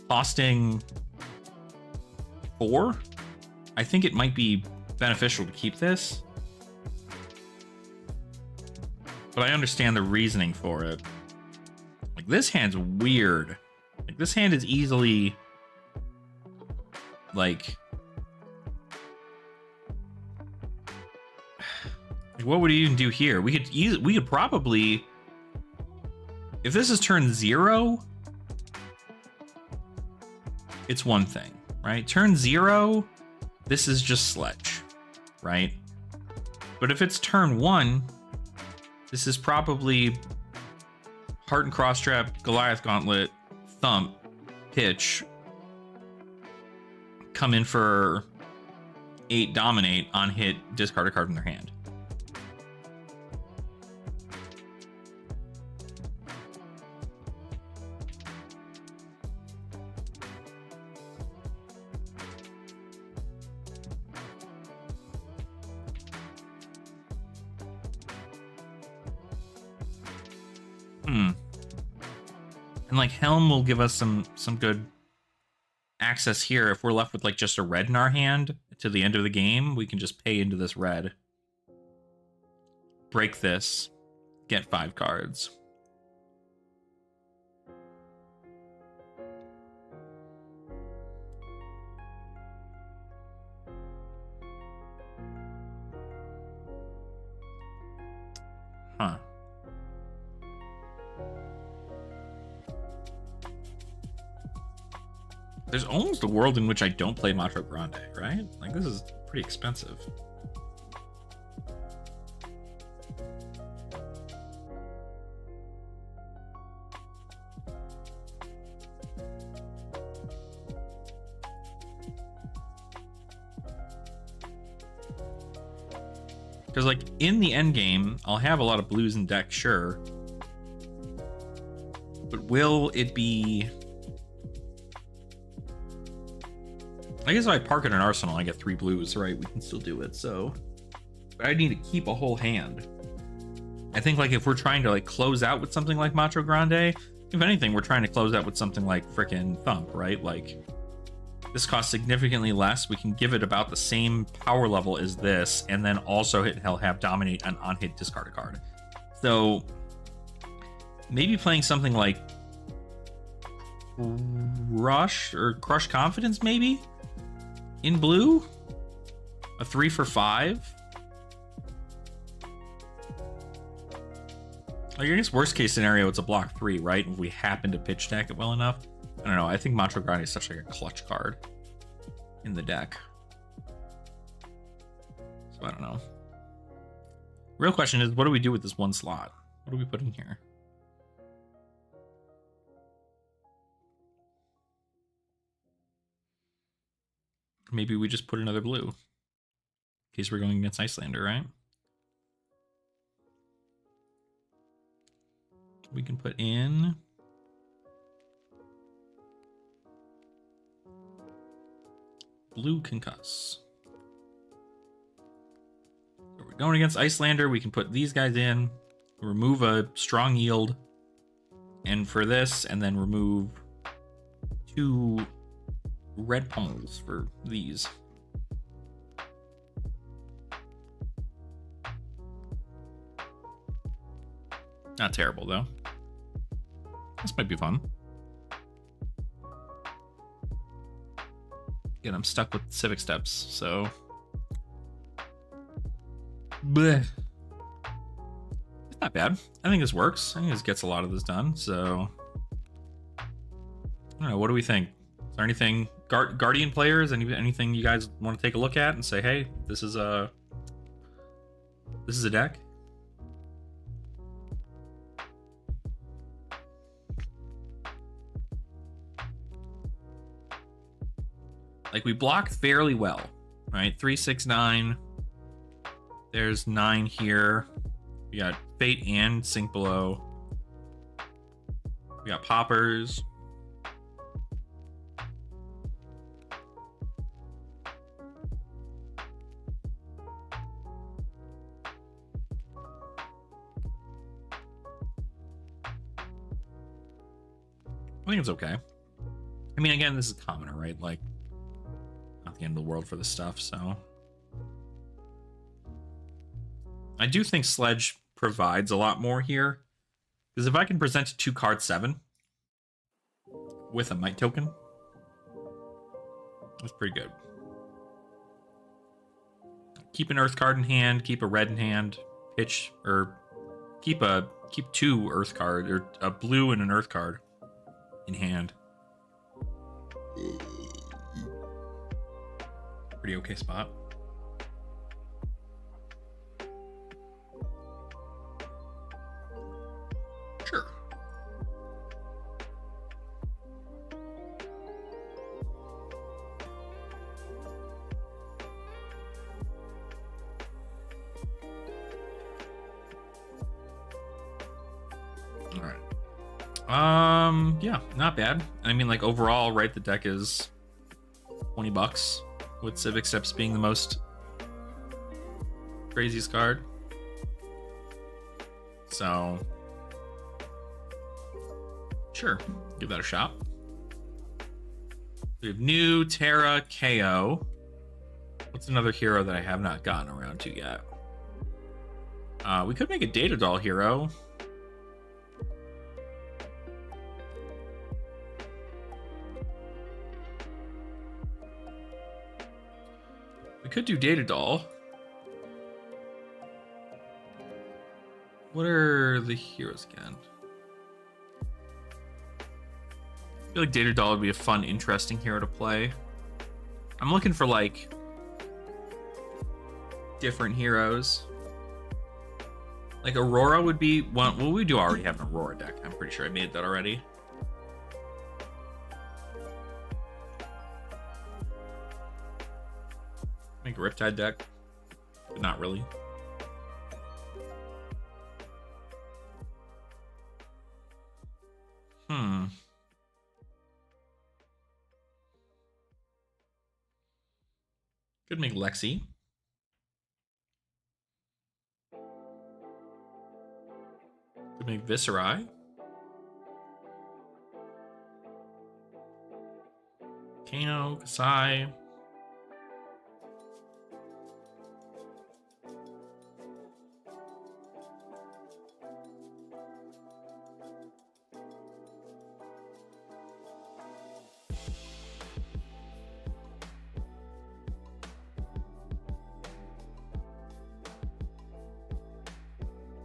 costing 4, I think it might be beneficial to keep this. But I understand the reasoning for it. Like, this hand's weird. Like, this hand is easily... Like... What would he even do here? We could probably... If this is turn 0... It's one thing, right? Turn 0, this is just Sledge, right? But if it's turn 1... This is probably Heart and Crosstrap, Goliath Gauntlet, Thump, Pitch, come in for 8 Dominate, on hit, discard a card from their hand. And like Helm will give us some good access here. If we're left with like just a red in our hand to the end of the game, we can just pay into this red. Break this. Get 5 cards. Huh. There's almost a world in which I don't play Macho Grande, right? Like, this is pretty expensive. Because, like, in the end game, I'll have a lot of blues in deck, sure. But will it be... I guess if I park in an arsenal, I get 3 blues, right? We can still do it, so... But I need to keep a whole hand. I think, like, if we're trying to, like, close out with something like Macho Grande, if anything, we're trying to close out with something like frickin' Thump, right? Like... This costs significantly less. We can give it about the same power level as this, and then also he'll have dominate an on-hit discard a card. So maybe playing something like Rush or Crush Confidence, maybe in blue, a 3 for 5. Like, I guess worst case scenario, it's a block 3, right? If we happen to pitch deck it well enough. I don't know. I think Macho Grande is such like a clutch card in the deck. So I don't know. Real question is, what do we do with this one slot? What do we put in here? Maybe we just put another blue. In case we're going against Icelander, right? We can put in... Blue Concuss. So we're going against Icelander. We can put these guys in, remove a strong yield, and for this, and then remove 2 red pummels for these. Not terrible, though. This might be fun. Again, I'm stuck with civic steps, so... Blech. It's not bad. I think this works. I think this gets a lot of this done, so... I don't know, what do we think? Is there anything... Guardian players, anything you guys want to take a look at and say, hey, this is a deck? Like, we block fairly well, right? 3, 6, 9. There's 9 here. We got Fate and Sink Below. We got Poppers. I think it's okay. I mean, again, this is commoner, right? Like, not the end of the world for this stuff, so... I do think Sledge provides a lot more here. Because if I can present a 2-card 7 with a Might token, that's pretty good. Keep an Earth card in hand, keep a red in hand, pitch, or keep 2 Earth card, or a blue and an Earth card in hand. Pretty okay spot. Sure. All right. Yeah, not bad. I mean, like, overall, right, the deck is $20, with Civic Steps being the most craziest card. So, sure, give that a shot. We have New, Terra, KO. What's another hero that I have not gotten around to yet? We could make a Data Doll hero. We could do Data Doll. What are the heroes again? I feel like Data Doll would be a fun, interesting hero to play. I'm looking for like different heroes. Like Aurora would be one. Well, we do already have an Aurora deck. I'm pretty sure I made that already. Make a Riptide deck, but not really. Could make Lexi. Could make Viscerai. Kano, Kasai.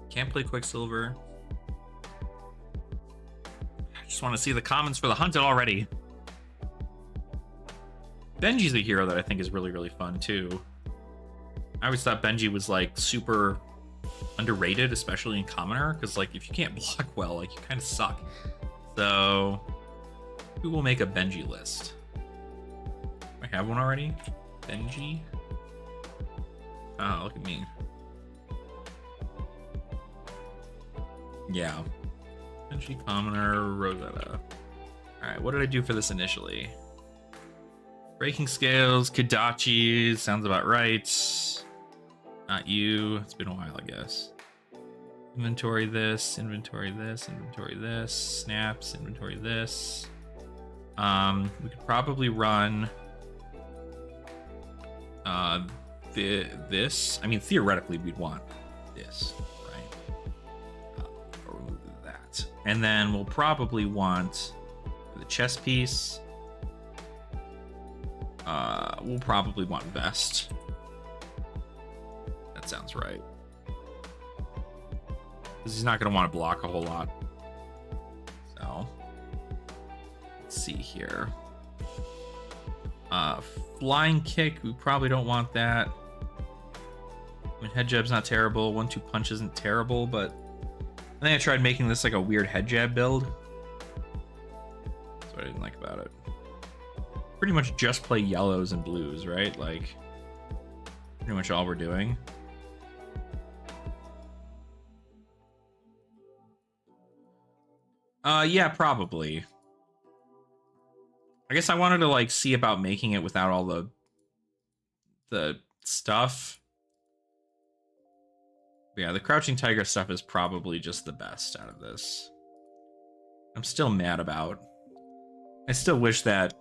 Can't play Quicksilver. I just want to see the comments for the Hunted already. Benji's a hero that I think is really, really fun too. I always thought Benji was like super underrated, especially in Commoner, because like if you can't block well, like you kind of suck. So who will make a Benji list? I have one already. Benji. Oh, look at me. Yeah. Benji, Commoner, Rosetta. Alright, what did I do for this initially? Breaking Scales, Kadachi, sounds about right. Not you. It's been a while, I guess. Inventory this, inventory this, inventory this, snaps, inventory this. We could probably run this. I mean, theoretically, we'd want this. And then we'll probably want the chess piece. We'll probably want vest. That sounds right. Because he's not going to want to block a whole lot. So, let's see here. Flying kick, we probably don't want that. I mean, head jab's not terrible. 1-2 punch isn't terrible, but I think I tried making this like a weird head jab build. That's what I didn't like about it. Pretty much just play yellows and blues, right? Like, pretty much all we're doing. Yeah, probably. I guess I wanted to like see about making it without all the stuff. But yeah, the Crouching Tiger stuff is probably just the best out of this. I'm still mad about. I still wish that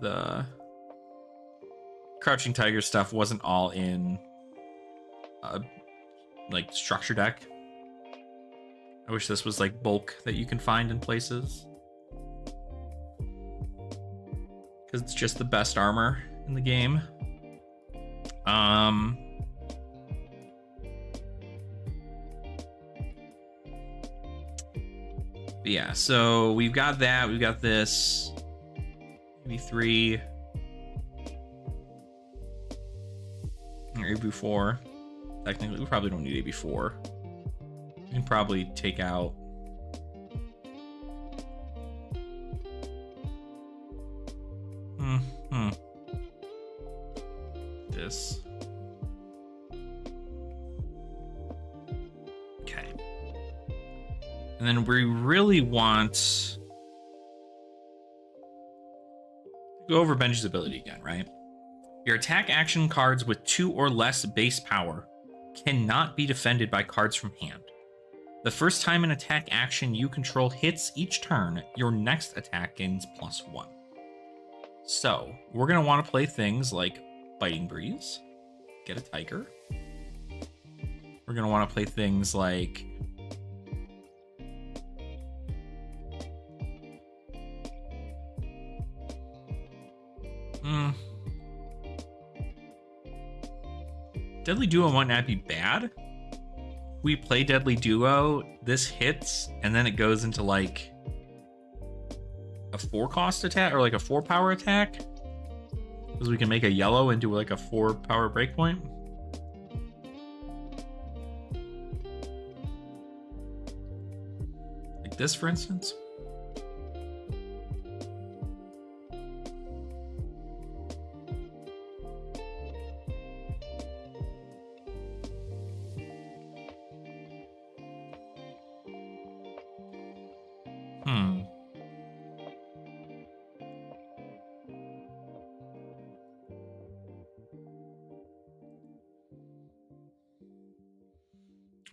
the Crouching Tiger stuff wasn't all in like structure deck. I wish this was like bulk that you can find in places. Because it's just the best armor in the game. But yeah, so we've got that. We've got this. Maybe 3. Or AB4. Technically, we probably don't need AB4. We can probably take out. This. Okay. And then we really want to go over Benji's ability again, right? Your attack action cards with 2 or less base power cannot be defended by cards from hand. The first time an attack action you control hits each turn, your next attack gains +1. So, we're going to want to play things like Biting Breeze, get a Tiger. We're going to want to play things like Deadly Duo might not be bad. We play Deadly Duo, this hits, and then it goes into like a 4-cost attack or like a 4-power attack, because we can make a yellow into like a 4-power breakpoint. Like this, for instance.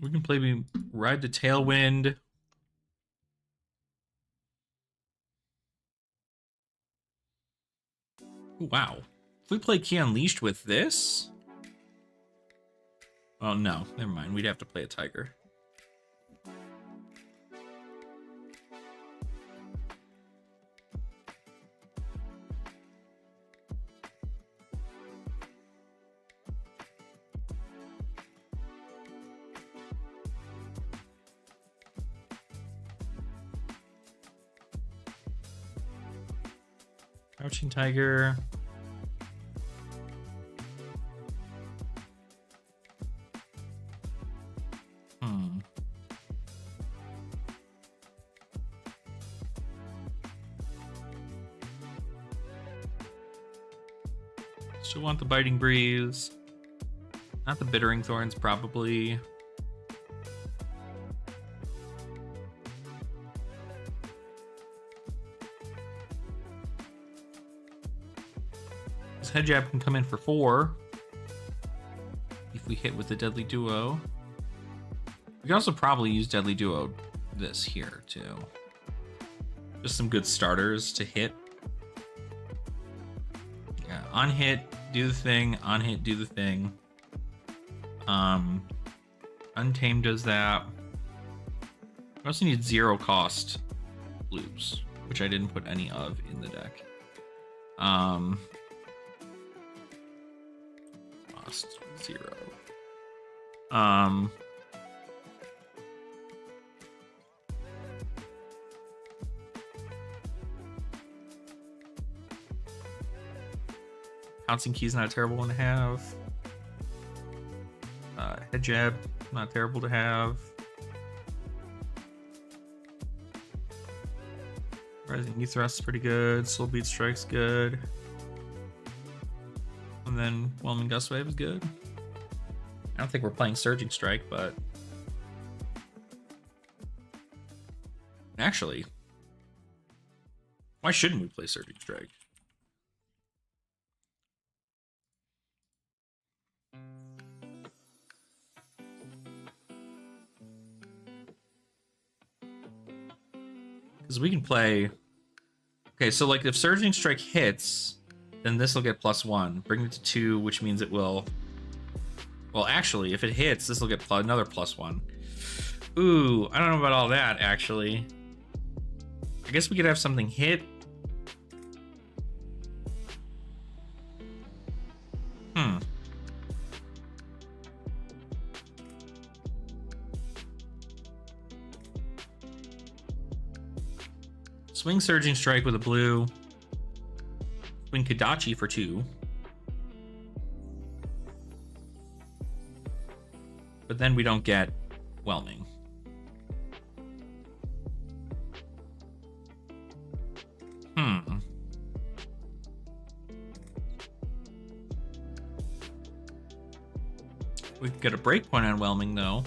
We can play Ride the Tailwind. Ooh, wow. If we play Key Unleashed with this? Oh, no. Never mind. We'd have to play a Tiger. Crouching Tiger. Still want the Biting Breeze. Not the Bittering Thorns, probably. This Head Jab can come in for 4 if we hit with the Deadly Duo. We can also probably use Deadly Duo this here too. Just some good starters to hit. Yeah, on hit, do the thing. On hit, do the thing. Untamed does that. We also need 0-cost blues, which I didn't put any of in the deck. Cost 0. Pouncing Key's not a terrible one to have. Head Jab, not terrible to have. Rising Knee Thrust's pretty good. Soul Beat Strike's good. And then Whelming Gust Wave is good. I don't think we're playing Surging Strike, but... Actually, why shouldn't we play Surging Strike? Because we can play... Okay, so like if Surging Strike hits, then this will get +1. Bring it to 2, which means it will... Well, actually, if it hits, this will get another +1. Ooh, I don't know about all that, actually. I guess we could have something hit. Swing Surging Strike with a blue. Swing Kadachi for 2. But then we don't get Whelming. We could get a breakpoint on Whelming, though.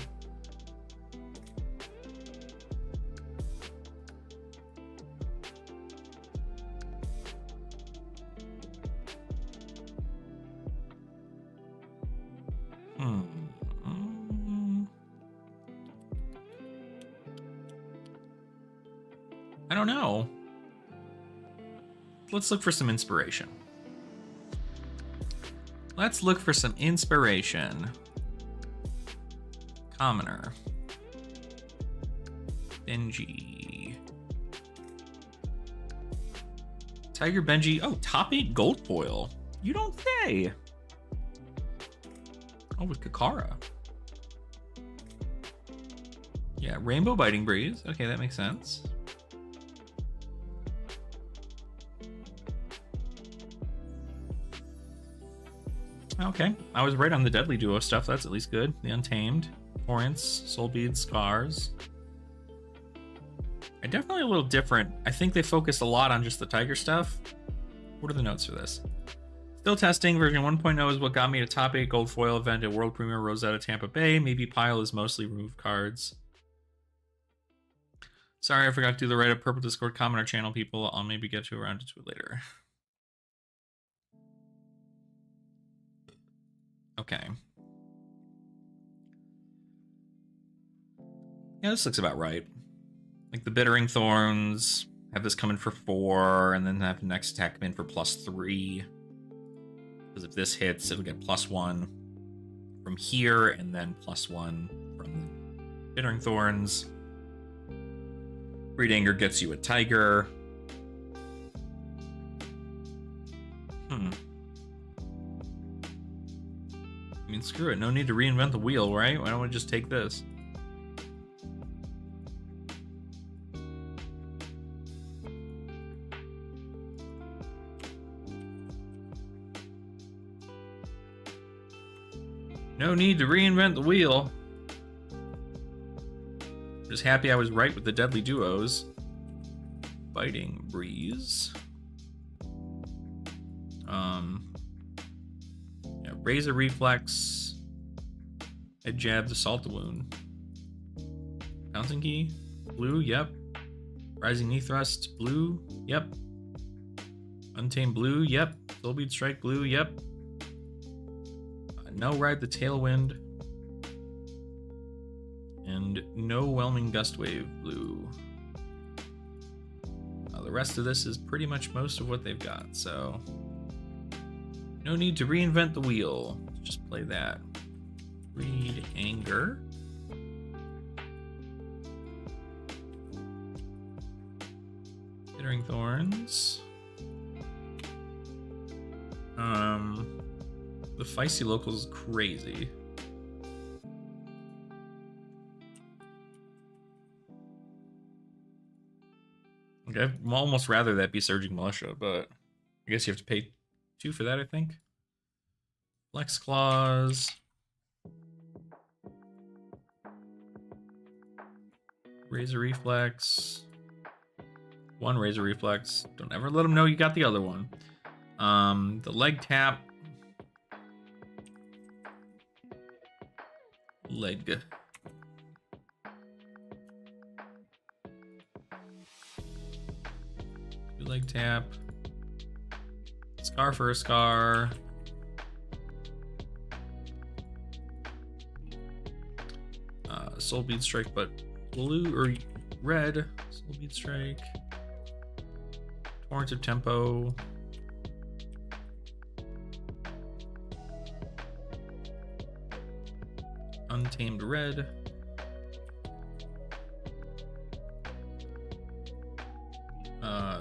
I don't know. Let's look for some inspiration. Let's look for some inspiration. Commoner. Benji. Tiger Benji. Oh, top 8 gold foil. You don't say. Oh, with Kakara. Yeah, Rainbow Biting Breeze. Okay, that makes sense. Okay, I was right on the Deadly Duo stuff. That's at least good. The Untamed, Torrents, Soul Beads, Scars. I definitely a little different. I think they focused a lot on just the Tiger stuff. What are the notes for this? Still testing. Version 1.0 is what got me to top 8 gold foil event at World Premier Rosetta Tampa Bay. Maybe pile is mostly removed cards. Sorry, I forgot to do the write-up. Purple Discord comment or channel people. I'll maybe get to around to it later. Okay. Yeah, this looks about right. Like the Bittering Thorns, have this come in for 4, and then have the next attack come in for +3. Because if this hits, it'll get +1 from here, and then +1 from the Bittering Thorns. Great Anger gets you a Tiger. I mean, screw it. No need to reinvent the wheel, right? Why don't we just take this? No need to reinvent the wheel. Just happy I was right with the Deadly Duos. Biting Breeze. Yeah, Razor Reflex. Head Jab, Assault Wound. Pouncing Key. Blue, yep. Rising Knee Thrust, blue, yep. Untamed blue, yep. Soulbead Strike, blue, yep. No Ride the Tailwind. And no Whelming Gust Wave, blue. The rest of this is pretty much most of what they've got, so no need to reinvent the wheel. Let's just play that. Great Anger. Bittering Thorns. The Feisty Local is crazy. Okay, I'd almost rather that be Surging Militia, but I guess you have to pay 2 for that, I think. Flex Claws. Razor Reflex. 1 Razor Reflex. Don't ever let them know you got the other one. The Leg Tap. Leg. Leg Tap. Scar for a Scar. Soul Bead Strike, but blue or red. Soul Bead Strike. Torrent of Tempo. Untamed red.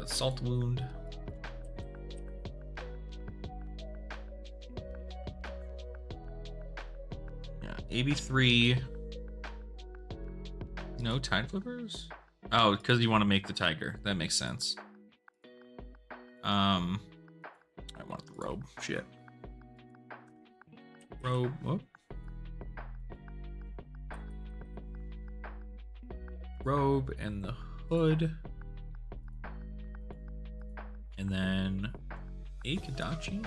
Salt Wound. Yeah, AB3. No Tide Flippers? Oh, because you want to make the Tiger. That makes sense. I want the robe. Shit. Robe. Whoop. Robe and the hood. And then a Kadachi?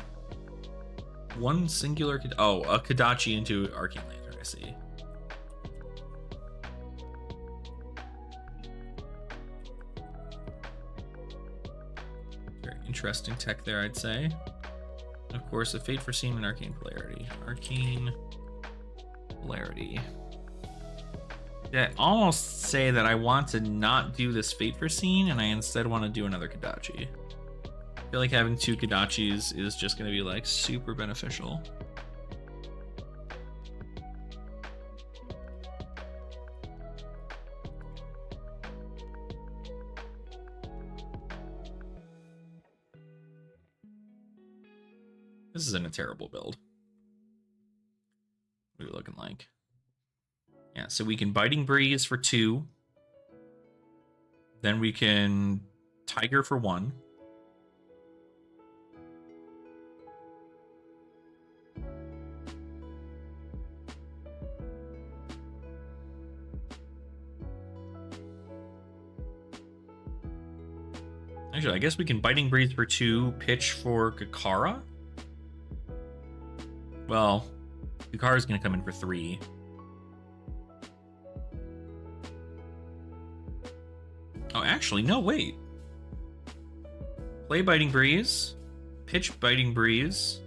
One singular a Kadachi into Arcane Lantern, I see. Very interesting tech there, I'd say. And of course, a Fate for Seam and Arcane Polarity. Arcane Polarity. I almost say that I want to not do this Fate for Scene, and I instead want to do another Kadachi. I feel like having 2 Kadachis is just going to be like super beneficial. This isn't a terrible build. What are we looking like? Yeah, so we can Biting Breeze for 2. Then we can Tiger for 1. Actually, I guess we can Biting Breeze for 2, pitch for Kakara. Well, Kakara's gonna come in for 3. Oh, actually, no, wait. Play Biting Breeze, pitch Biting Breeze,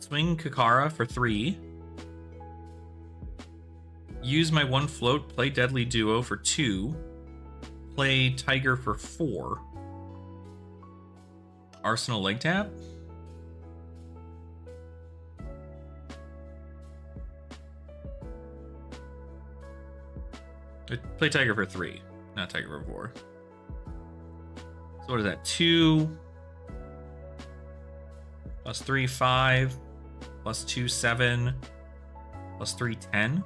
swing Kakara for 3, use my 1 float, play Deadly Duo for 2, play Tiger for 4, Arsenal leg tap. Play Tiger for 3, not Tiger for 4. So what is that? 2 plus 3, 5 plus 2, 7 plus 3, 10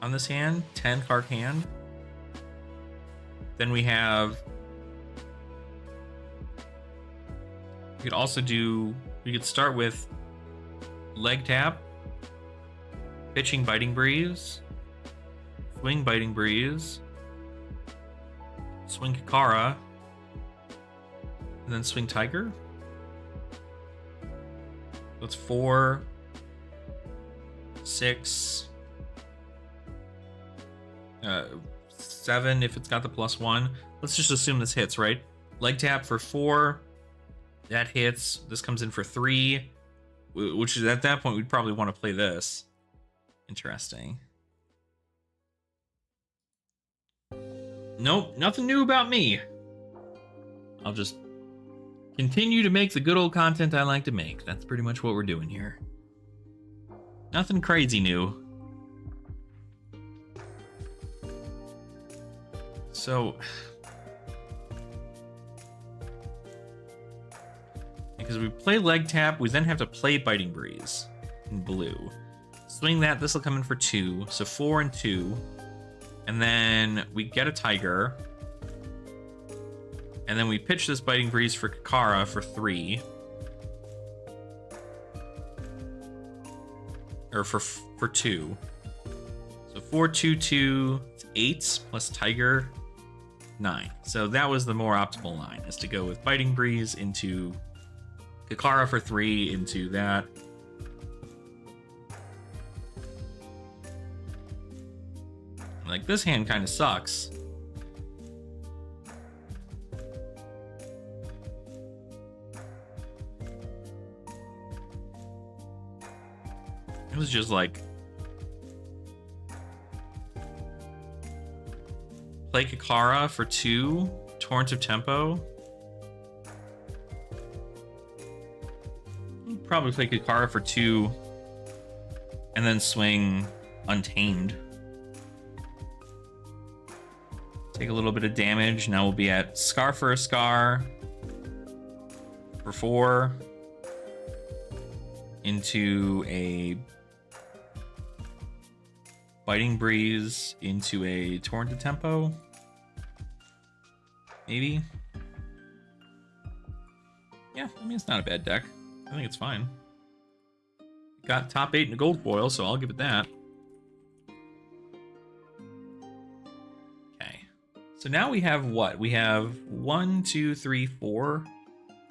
on this hand. 10 card hand. Then we have. We could also do. We could start with leg tap, pitching Biting Breeze, swing Biting Breeze, swing Kakara, and then swing Tiger. That's 4, 6, 7 if it's got the +1. Let's just assume this hits, right? Leg tap for 4. That hits. This comes in for 3, which is at that point we'd probably want to play this. Interesting. Nope, nothing new about me. I'll just continue to make the good old content I like to make. That's pretty much what we're doing here. Nothing crazy new. So, because we play leg tap, we then have to play Biting Breeze in blue. Swing that, this will come in for 2, so 4 and 2. And then we get a Tiger. And then we pitch this Biting Breeze for Kakara for 3. Or for 2. So 4, 2, 2, 8 plus Tiger, 9. So that was the more optimal line, is to go with Biting Breeze into Kakara for 3 into that. Like, this hand kind of sucks. It was just like, play Kakara for 2, Torrent of Tempo. Probably play Kakara for 2, and then swing Untamed. Take a little bit of damage. Now we'll be at Scar for a Scar for 4 into a Biting Breeze into a Torrent of Tempo. Maybe. Yeah, I mean, it's not a bad deck. I think it's fine. Got top 8 in a gold foil, so I'll give it that. Okay. So now we have what? We have 1, 2, 3, 4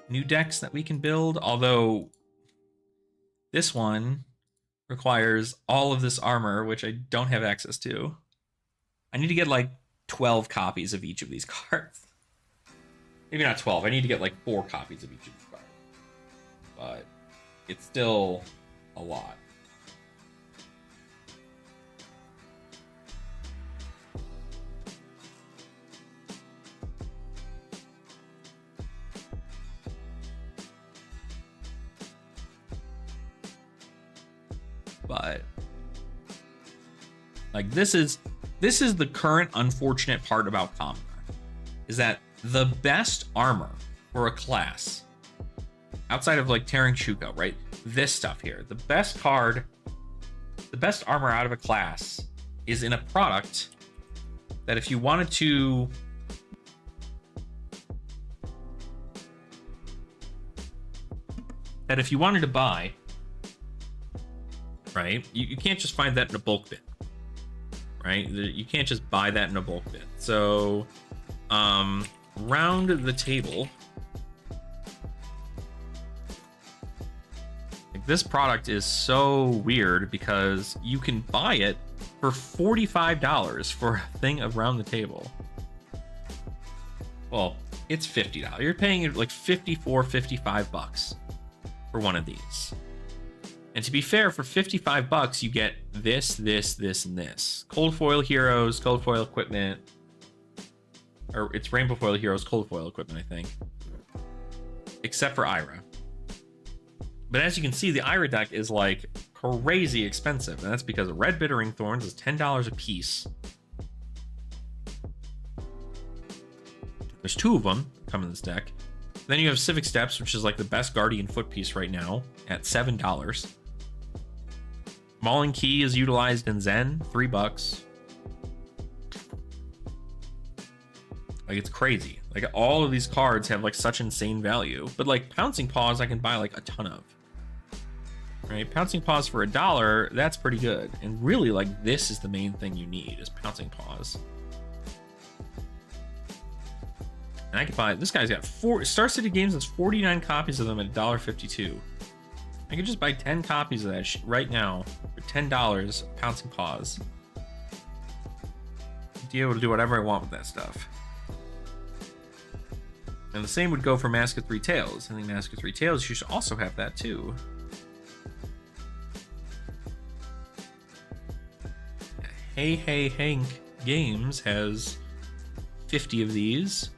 new decks that we can build, although this one requires all of this armor, which I don't have access to. I need to get like 12 copies of each of these cards. Maybe not 12. I need to get like 4 copies of each of these cards. But it's still a lot. But like, this is the current unfortunate part about Commoner, is that the best armor for a class outside of like Tearing Shuko, right? This stuff here, the best card, the best armor out of a class is in a product that if you wanted to buy, right? You can't just find that in a bulk bin, right? You can't just buy that in a bulk bin. So Round the table. Like, this product is so weird because you can buy it for $45 for a thing around the table. Well, it's $50. You're paying like 54, 55 bucks for one of these. And to be fair, for 55 bucks, you get this, this, this, and this. Cold foil heroes, cold foil equipment. Or it's rainbow foil heroes, cold foil equipment, I think. Except for Ira. But as you can see, the Ira deck is like crazy expensive. And that's because red bittering thorns is $10 a piece. There's 2 of them come in this deck. Then you have Civic Steps, which is like the best Guardian foot piece right now at $7. Mauling Key is utilized in Zen, $3. Like, it's crazy. Like, all of these cards have like such insane value. But like Pouncing Paws, I can buy like a ton of. Right? Pouncing Paws for $1, that's pretty good. And really, like, this is the main thing you need, is Pouncing Paws. And I could buy, this guy's got Star City Games has 49 copies of them at $1.52. I could just buy 10 copies of that right now for $10, Pouncing Paws. Be able to do whatever I want with that stuff. And the same would go for Mask of Three Tails. I think Mask of Three Tails, you should also have that too. Hey Hey Hank Games has 50 of these.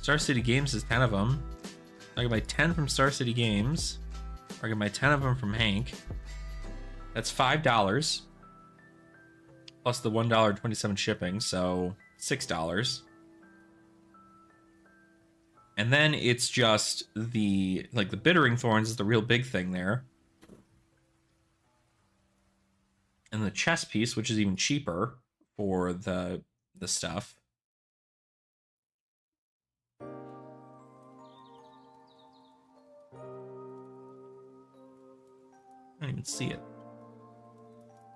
Star City Games has 10 of them. I can buy 10 from Star City Games. Or I can buy 10 of them from Hank. That's $5. Plus the $1.27 shipping, so $6. And then it's just the, like, the Bittering Thorns is the real big thing there. And the chess piece, which is even cheaper for the stuff. I don't even see it.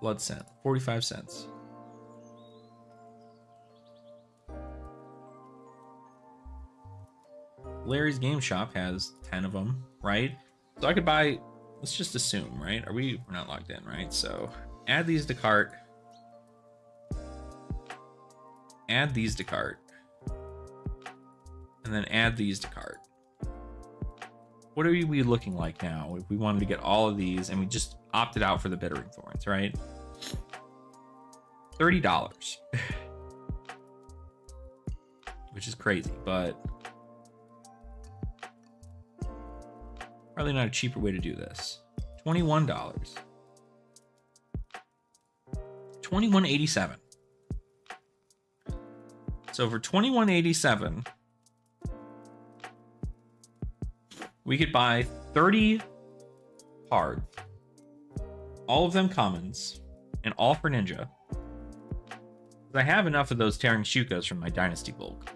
Blood Scent, 45 cents. Larry's Game Shop has 10 of them, right? So I could buy, let's just assume, right? We're not logged in, right? So add these to cart. Add these to cart. And then add these to cart. What are we looking like now if we wanted to get all of these and we just opted out for the Bittering Thorns, right? $30. Which is crazy, but probably not a cheaper way to do this. $21. $21.87. So for $21.87, we could buy 30 cards, all of them commons, and all for Ninja. I have enough of those Tearing Shukas from my Dynasty bulk.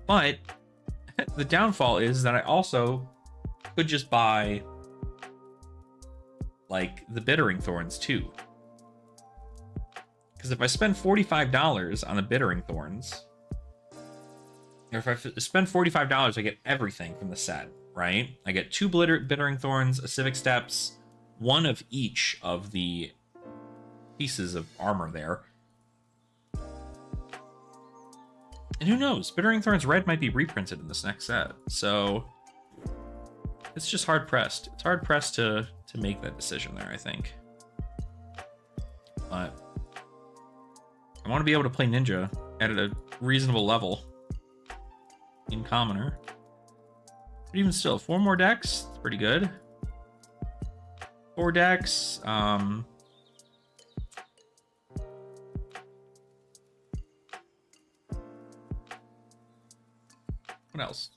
But the downfall is that I also could just buy, like, the Bittering Thorns too. Because if I spend $45 on the Bittering Thorns, or if I spend $45, I get everything from the set, right? I get 2 Bittering Thorns, a Civic Steps, 1 of each of the pieces of armor there. And who knows? Bittering Thorns Red might be reprinted in this next set. So it's just hard pressed. It's hard pressed to make that decision there, I think. But I want to be able to play Ninja at a reasonable level in Commoner. But even still, 4 more decks. It's pretty good. 4 decks. What else?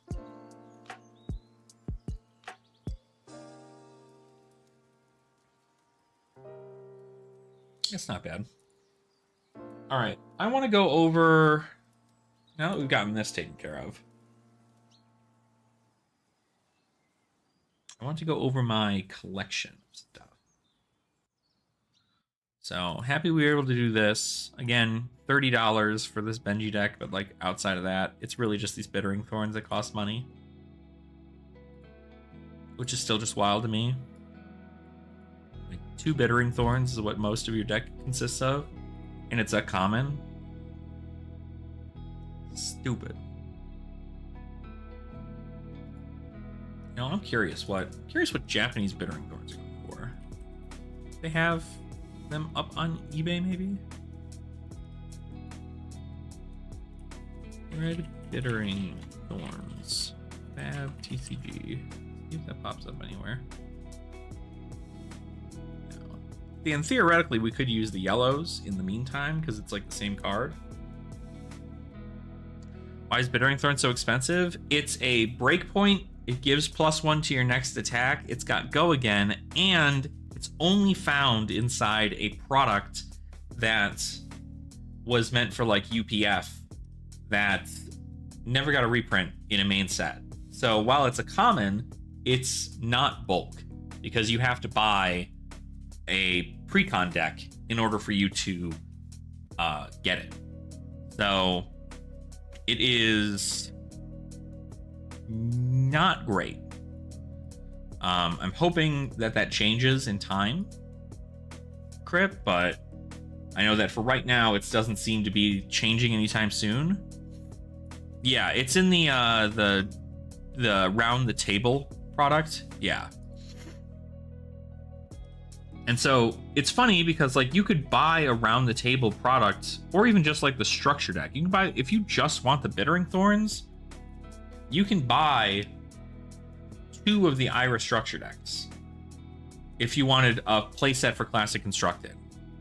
It's not bad. All right, I want to go over, now that we've gotten this taken care of, I want to go over my collection of stuff. So happy we were able to do this. Again, $30 for this Benji deck, but like outside of that, it's really just these Bittering Thorns that cost money. Which is still just wild to me. Like 2 Bittering Thorns is what most of your deck consists of. And it's a common. Stupid. You know, I'm curious what Japanese Bittering Thorns are going for. They have them up on eBay, maybe? Red Bittering Thorns. Fab TCG. See if that pops up anywhere. No. And theoretically, we could use the yellows in the meantime, because it's like the same card. Why is Bittering Thorn so expensive? It's a breakpoint. It gives +1 to your next attack. It's got go again, and it's only found inside a product that was meant for like UPF that never got a reprint in a main set. So while it's a common, it's not bulk because you have to buy a precon deck in order for you to get it. So it is not great. I'm hoping that changes in time, Crip, but I know that for right now, it doesn't seem to be changing anytime soon. Yeah, it's in the round the table product. Yeah. And so it's funny because like you could buy a round the table product or even just like the structure deck. You can buy, if you just want the Bittering Thorns, you can buy 2 of the Ira structure decks if you wanted a playset for Classic Constructed,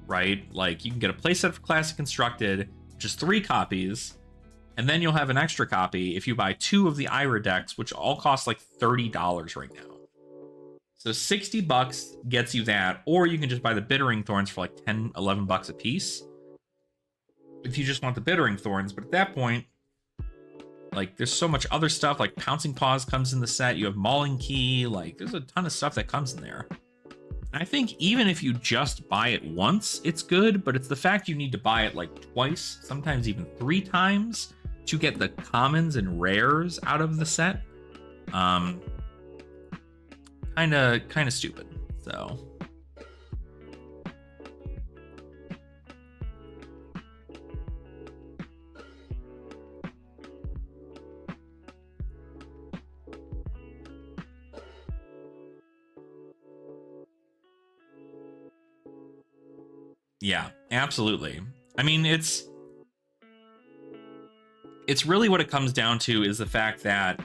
right? Like you can get a playset for Classic Constructed, just 3 copies, and then you'll have an extra copy if you buy 2 of the Ira decks, which all cost like $30 right now. So $60 gets you that, or you can just buy the Bittering Thorns for like 10, 11 bucks a piece if you just want the Bittering Thorns. But at that point, like there's so much other stuff, like Pouncing Paws comes in the set, you have Mauling Key, like there's a ton of stuff that comes in there. I think even if you just buy it once, it's good, but it's the fact you need to buy it like twice, sometimes even 3 times to get the commons and rares out of the set. Kind of stupid. So yeah, absolutely. I mean, it's really what it comes down to is the fact that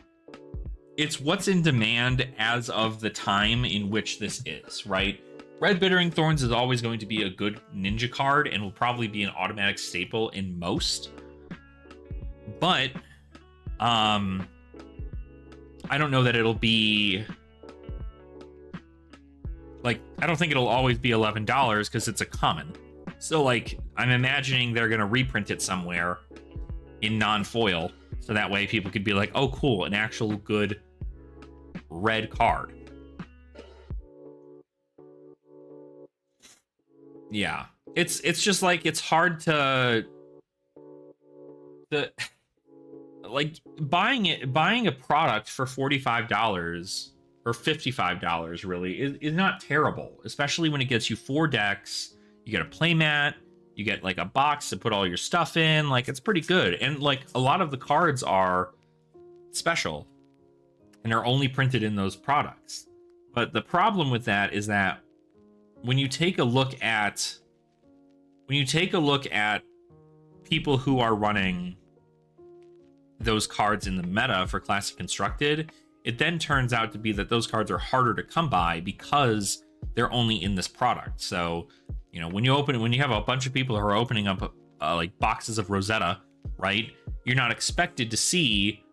it's what's in demand as of the time in which this is, right? Red Bittering Thorns is always going to be a good ninja card and will probably be an automatic staple in most. But I don't know that it'll be like, I don't think it'll always be $11 because it's a common. So like, I'm imagining they're going to reprint it somewhere in non-foil. So that way people could be like, oh, cool, an actual good red card. Yeah. It's just like, it's hard to like buying a product for $45 or $55 really is not terrible, especially when it gets you 4 decks, you get a playmat, you get like a box to put all your stuff in. Like it's pretty good. And like a lot of the cards are special and are only printed in those products. But the problem with that is that when you take a look at people who are running those cards in the meta for Classic Constructed, it then turns out to be that those cards are harder to come by because they're only in this product. So you know, when you have a bunch of people who are opening up like boxes of Rosetta, right? You're not expected to see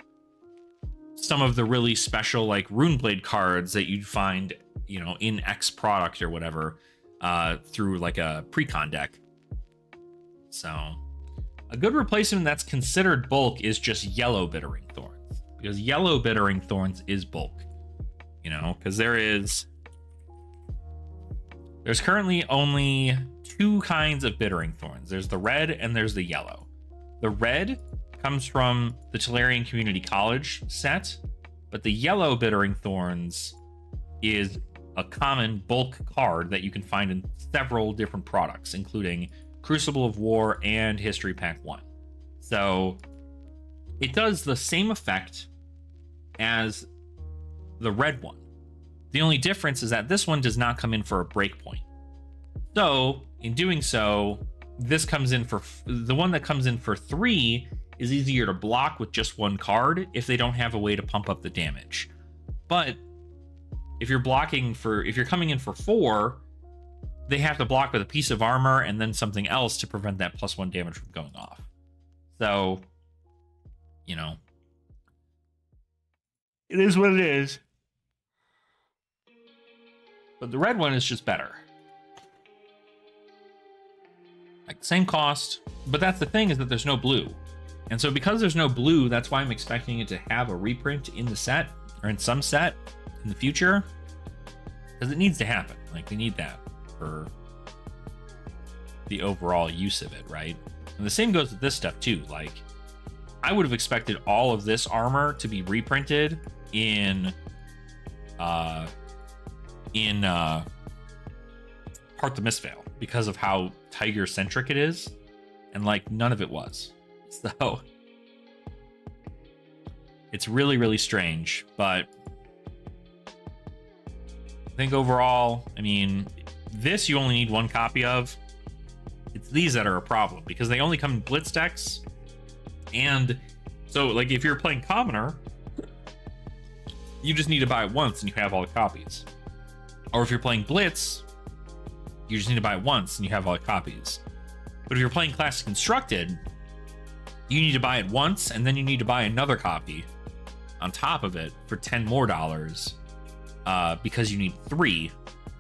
some of the really special like Runeblade cards that you'd find, you know, in X product or whatever, through like a precon deck. So a good replacement that's considered bulk is just yellow Bittering Thorns, because yellow Bittering Thorns is bulk, you know, because there is There's currently only 2 kinds of Bittering Thorns. There's the red and there's the yellow. The red comes from the Tolarian Community College set, but the yellow Bittering Thorns is a common bulk card that you can find in several different products, including Crucible of War and History Pack 1. So it does the same effect as the red one. The only difference is that this one does not come in for a breakpoint. So in doing so, this comes in for the one that comes in for 3 is easier to block with just 1 card if they don't have a way to pump up the damage. But if you're coming in for 4, they have to block with a piece of armor and then something else to prevent that +1 damage from going off. So, you know, it is what it is. But the red one is just better. Like, same cost, but that's the thing, is that there's no blue. And so because there's no blue, that's why I'm expecting it to have a reprint in the set, or in some set in the future, because it needs to happen. Like, we need that for the overall use of it, right? And the same goes with this stuff too. Like, I would have expected all of this armor to be reprinted in Part the Mistveil because of how tiger centric it is, and like none of it was. So it's really, really strange, but I think overall, I mean, this you only need 1 copy of. It's these that are a problem because they only come in Blitz decks. And so, like, if you're playing Commoner, you just need to buy it once and you have all the copies. Or if you're playing Blitz, you just need to buy it once and you have all the copies. But if you're playing Classic Constructed, you need to buy it once and then you need to buy another copy on top of it for $10 more, because you need 3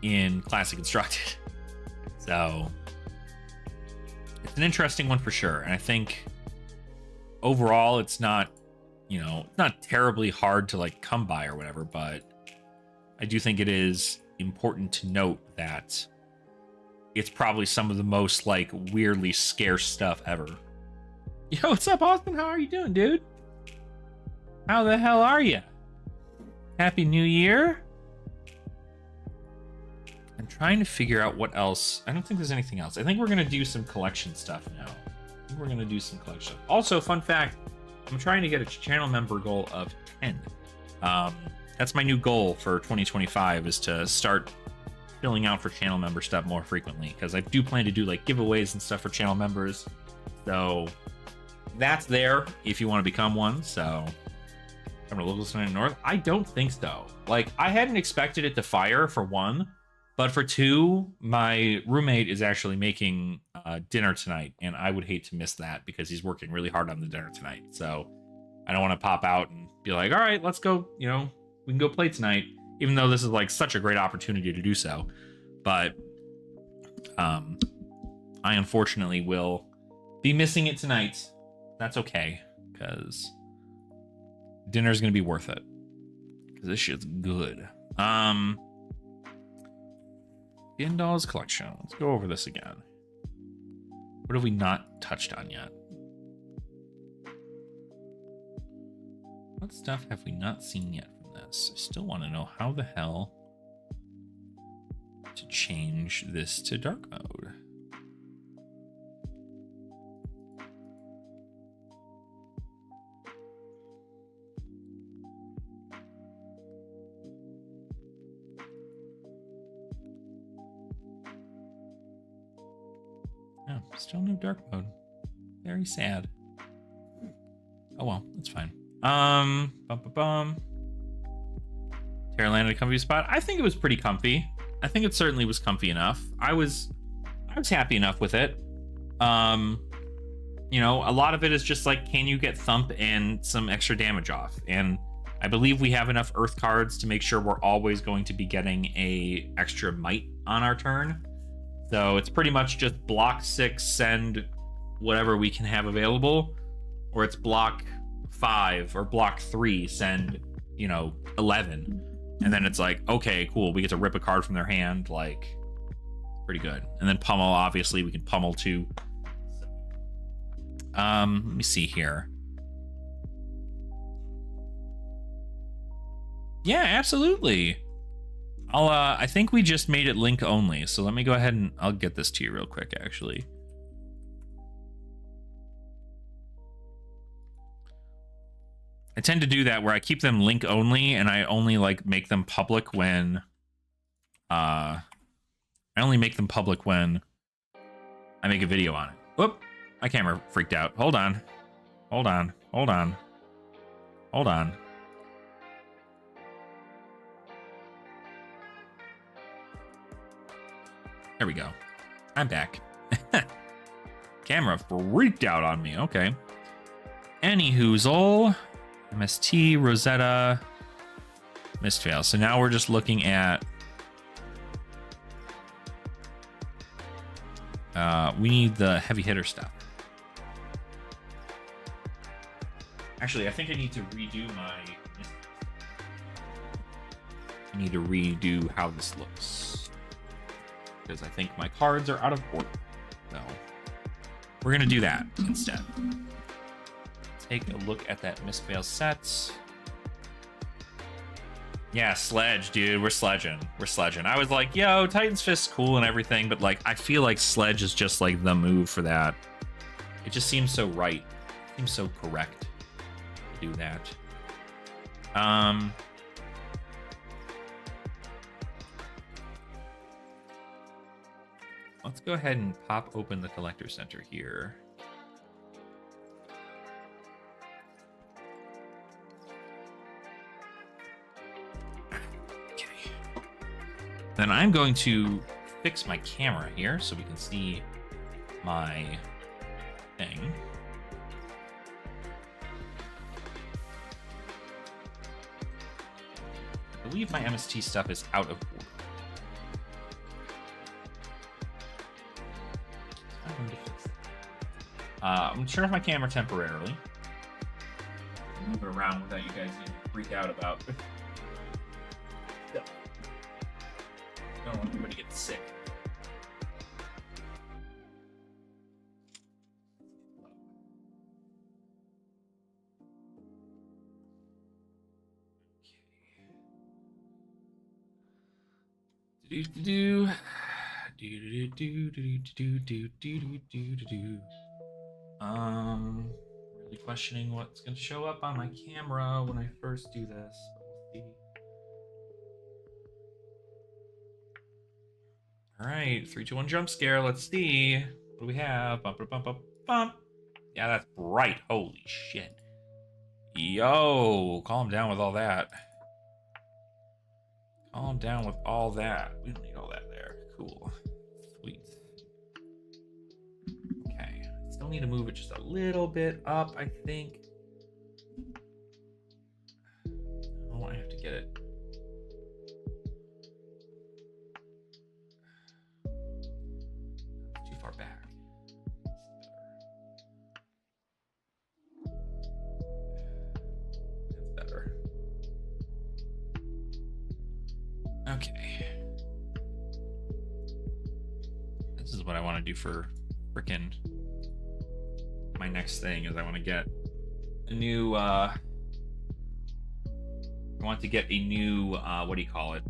in Classic Constructed. So it's an interesting one for sure. And I think overall it's not, you know, it's not terribly hard to like come by or whatever, but I do think it is important to note that it's probably some of the most like weirdly scarce stuff ever. Yo, what's up, Austin? How are you doing, dude? How the hell are you? Happy New Year. I'm trying to figure out what else. I don't think there's anything else. I think we're going to do some collection stuff now. I think we're going to do some collection. Also, fun fact, I'm trying to get a channel member goal of 10. That's my new goal for 2025, is to start filling out for channel member stuff more frequently, because I do plan to do like giveaways and stuff for channel members. So that's there if you want to become one. So I'm a local tonight in North. I don't think so. Like, I hadn't expected it to fire for 1, but for 2, my roommate is actually making dinner tonight, and I would hate to miss that because he's working really hard on the dinner tonight. So I don't want to pop out and be like, all right, let's go, you know, we can go play tonight, even though this is like such a great opportunity to do so. But I unfortunately will be missing it tonight. That's okay, because dinner's gonna be worth it, because this shit's good. Indall's collection. Let's go over this again. What have we not touched on yet? What stuff have we not seen yet from this? I still want to know how the hell to change this to dark mode. Oh, still no dark mode. Very sad. Oh well, that's fine. Terra landed a comfy spot. I think it was pretty comfy. I think it certainly was comfy enough. I was happy enough with it. You know, a lot of it is just like, can you get thump and some extra damage off? And I believe we have enough earth cards to make sure we're always going to be getting a extra might on our turn. So it's pretty much just block 6, send whatever we can have available, or it's block 5 or block 3, send, you know, 11. And then it's like, okay, cool, we get to rip a card from their hand. Like, pretty good. And then pummel, obviously, we can pummel too. Let me see here. Yeah, absolutely. I think we just made it link only. So let me go ahead and I'll get this to you real quick, actually. I tend to do that where I keep them link only and I only like make them public when I only make them public when I make a video on it. Whoop, my camera freaked out. Hold on. Hold on. Hold on. Hold on. There we go. I'm back. Camera freaked out on me. Okay. Anyhoozle. MST, Rosetta, missed fail. So now we're just looking at... we need the heavy hitter stuff. Actually, I think I need to redo my... I need to redo how this looks. Because I think my cards are out of order. No. We're going to do that instead. Take a look at that missed fail sets. Yeah, sledge, dude. We're sledging. We're sledging. I was like, yo, Titan's Fist's cool and everything, but like, I feel like sledge is just like the move for that. It just seems so right. It seems so correct to do that. Let's go ahead and pop open the collector center here. Then I'm going to fix my camera here so we can see my thing. I believe my MST stuff is out of order. I'm going to fix that. I'm going to turn off my camera temporarily. Move it around without you guys getting freaked out about it. I don't want anybody to get sick. Really questioning what's going to show up on my camera when I first do this. We'll see. All right, 3, 2, 1, jump scare. Let's see. What do we have? Bump, bump, bump, bump. Yeah, that's bright. Holy shit. Yo, calm down with all that. Calm down with all that. We don't need all that there. Cool. Sweet. Okay. Still need to move it just a little bit up, I think. Oh, I have to get it. Too far back. That's better. Okay. This is what I want to do for frickin' my next thing is I want to get a new I want to get a new what do you call it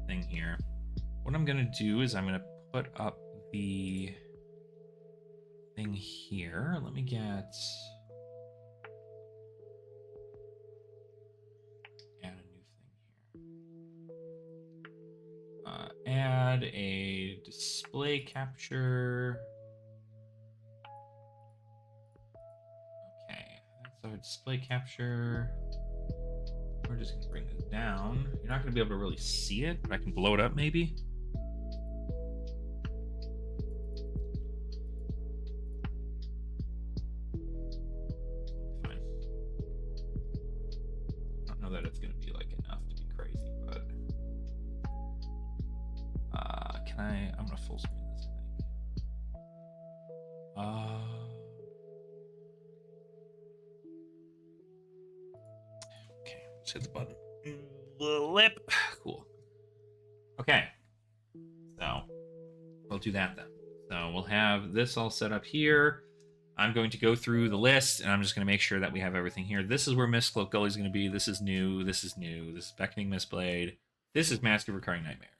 thing here. What I'm gonna do is I'm gonna put up the thing here. Let me get add a new thing here. Add a display capture. Okay, that's our display capture. We're just gonna bring this down. You're not gonna be able to really see it, but I can blow it up maybe. Fine. I don't know that it's gonna be like enough to be crazy, but can I'm gonna full screen this, I think. Okay, let's hit the button. Lip. Cool. Okay. So we'll do that then. So we'll have this all set up here. I'm going to go through the list, and I'm just going to make sure that we have everything here. This is where Mistcloak Gully is going to be. This is new. This is new. This is Beckoning Mistblade. This is Mask of Recurring Nightmares.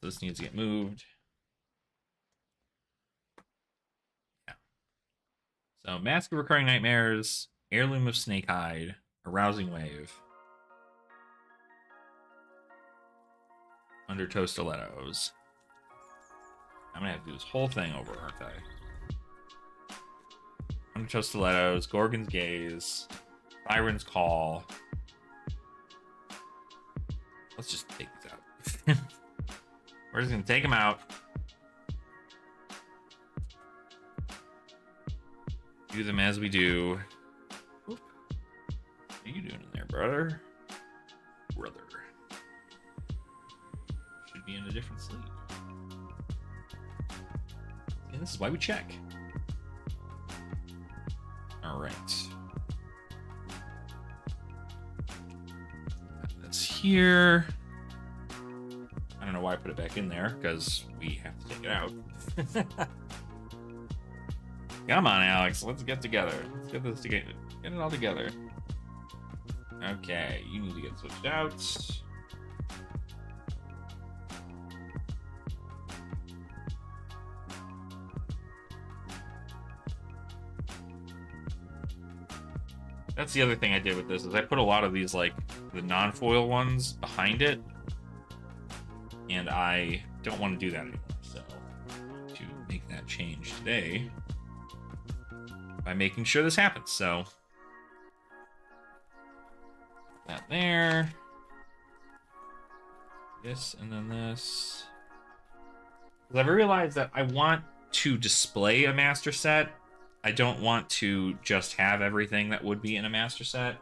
So this needs to get moved. Yeah. So Mask of Recurring Nightmares, Heirloom of Snakehide, Arousing Wave, Undertow Stilettos. I'm going to have to do this whole thing over, aren't I? Undertow Stilettos, Gorgon's Gaze, Siren's Call. Let's just take these out. We're just going to take them out. Do them as we do. Oop. What are you doing in there, brother? Brother. Should be in a different sleeve. And this is why we check. All right. Put this here. I don't know why I put it back in there, because we have to take it out. Come on, Alex. Let's get together. Let's get this together. Get it all together. Okay, you need to get switched out. That's the other thing I did with this, is I put a lot of these, like, the non-foil ones behind it. And I don't want to do that anymore. So, to make that change today, by making sure this happens. So, that there. This, and then this. Because I've realized that I want to display a master set. I don't want to just have everything that would be in a master set.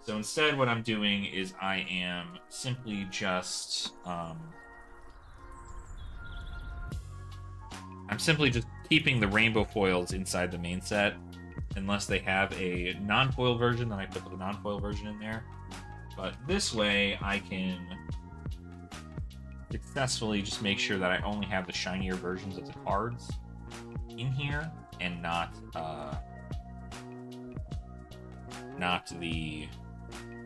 So instead, what I'm doing is I am simply just keeping the rainbow foils inside the main set, unless they have a non-foil version. Then I put the non-foil version in there. But this way, I can successfully just make sure that I only have the shinier versions of the cards in here, and not the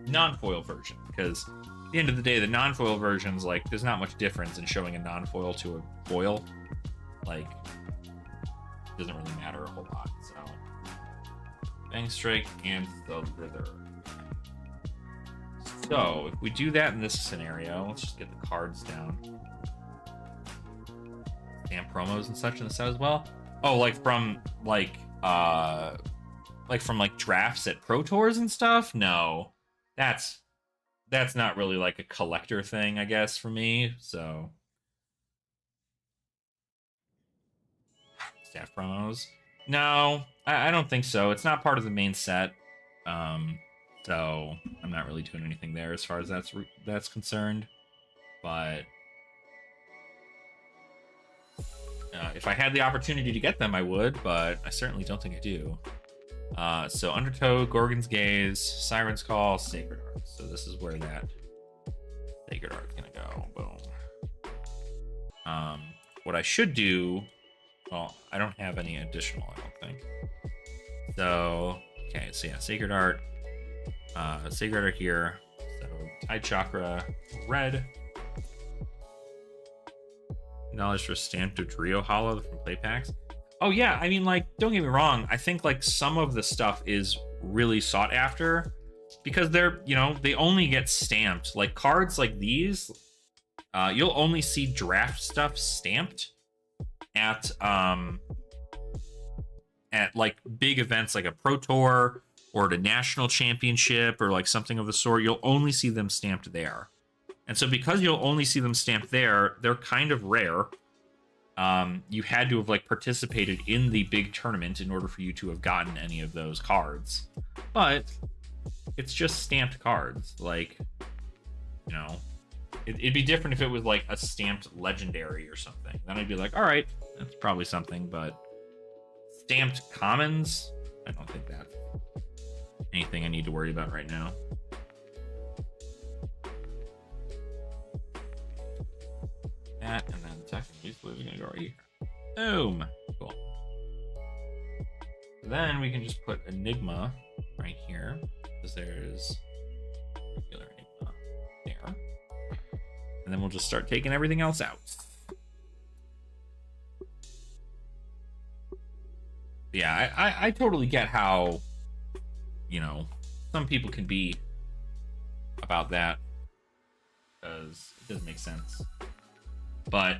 non-foil version, because at the end of the day, the non-foil versions, like, there's not much difference in showing a non-foil to a foil. Like, it doesn't really matter a whole lot. So, Bang Strike and the Wither. So, if we do that in this scenario, let's just get the cards down. Stamp promos and such in the set as well. Oh, from drafts at Pro Tours and stuff? No. That's not really like a collector thing, I guess, for me. So, staff promos. No, I don't think so. It's not part of the main set. So I'm not really doing anything there as far as that's concerned. But if I had the opportunity to get them, I would, but I certainly don't think I do. So Undertow, Gorgon's Gaze, Siren's Call, Sacred Art. So this is where that Sacred Art's gonna go. Boom. What I should do, well, I don't have any additional, I don't think. So, okay, so yeah, Sacred Art. Sacred Art here. So Tide Chakra, red. $10 for stamped Dodrio Hollow from play packs. Oh yeah, I mean, like, don't get me wrong. I think like some of the stuff is really sought after because they're, they only get stamped. Like cards like these, you'll only see draft stuff stamped at like big events like a Pro Tour or the National Championship or like something of the sort. You'll only see them stamped there. And so because you'll only see them stamped there, they're kind of rare. You had to have like participated in the big tournament in order for you to have gotten any of those cards. But it's just stamped cards. Like, it'd be different if it was like a stamped legendary or something. Then I'd be like, all right, that's probably something. But stamped commons, I don't think that's anything I need to worry about right now. That, and then technically, so we're gonna go right here. Boom. Cool. Then we can just put Enigma right here, because there's regular Enigma there. And then we'll just start taking everything else out. Yeah, I totally get how, you know, some people can be about that, because it doesn't make sense. But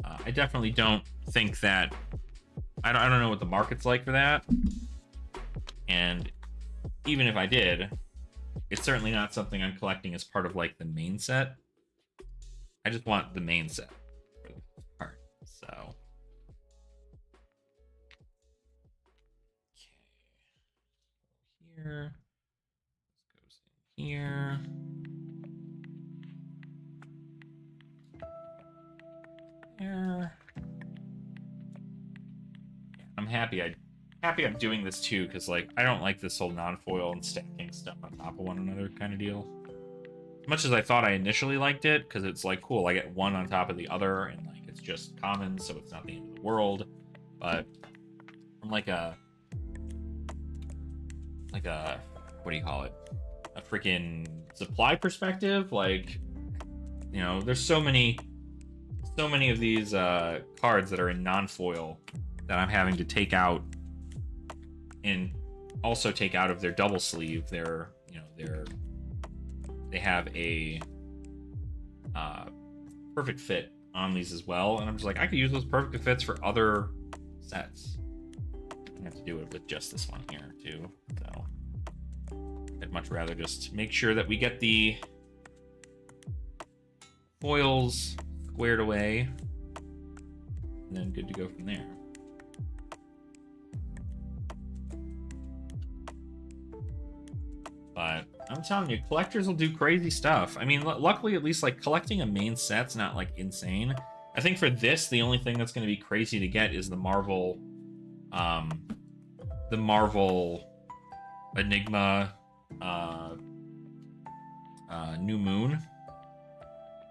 I definitely don't think that, I don't know what the market's like for that. And even if I did, it's certainly not something I'm collecting as part of like the main set. I just want the main set for the part. So okay. Here. This goes in here. Here. I'm happy I'm doing this too, because like I don't like this whole non-foil and stacking stuff on top of one another kind of deal. As much as I thought I initially liked it, because it's like cool, I get one on top of the other, and like it's just common, so it's not the end of the world. But from like a what do you call it? A freaking supply perspective, like, you know, there's so many of these cards that are in non-foil that I'm having to take out, and also take out of their double sleeve. They're, you know, they have a perfect fit on these as well, and I'm just like, I could use those perfect fits for other sets. I have to do it with just this one here too, so I'd much rather just make sure that we get the foils squared away, and then good to go from there. But I'm telling you, collectors will do crazy stuff. I mean, luckily, at least like collecting a main set's not like insane. I think for this, the only thing that's going to be crazy to get is the Marvel Enigma New Moon,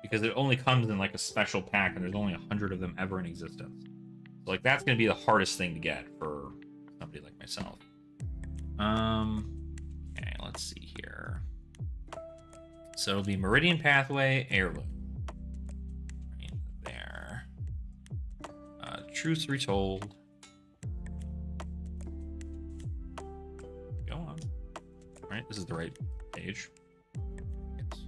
because it only comes in like a special pack, and there's only 100 of them ever in existence. So like that's going to be the hardest thing to get for somebody like myself. Okay, let's see here. So it'll be Meridian Pathway, Heirloom. Right there. Truth Retold. Go on. All right, this is the right page. Yes.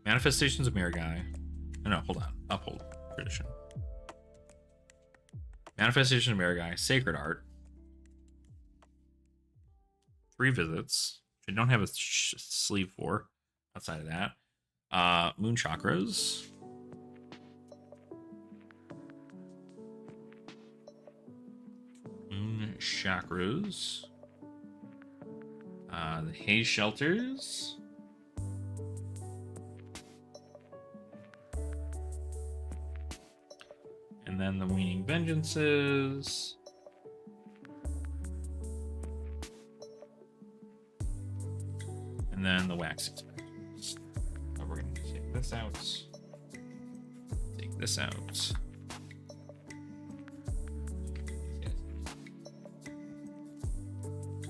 Manifestations of Miragai. Oh, no, hold on. Uphold Tradition. Manifestation of Miragai, Sacred Art. 3 visits, which I don't have a sleeve for outside of that. Moon Chakras. Moon Chakras. The Haze Shelters. And then the Waning Vengeances. And then the Wax Inspectors. So we're going to take this out. Take this out.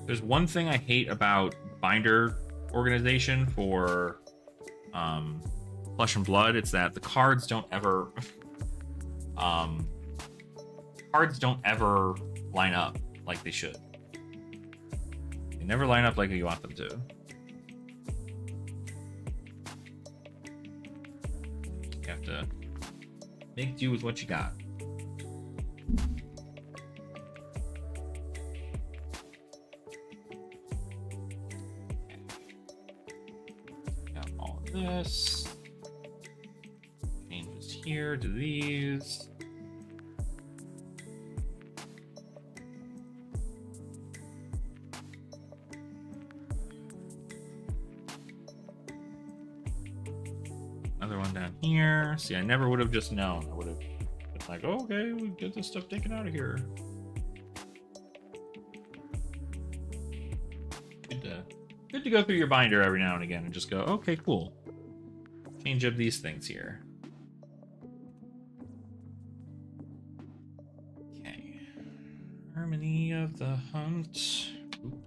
There's one thing I hate about binder organization for Flesh and Blood. It's that the cards don't ever... cards don't ever line up like they should. They never line up like you want them to. You have to make do with what you got. Got all of this. Changes here to these. Another one down here. See, I never would have just known. I would have been like, oh, okay, we'll get this stuff taken out of here. Good to go through your binder every now and again and just go, okay, cool. Change up these things here. Okay. Harmony of the Hunt. Oop.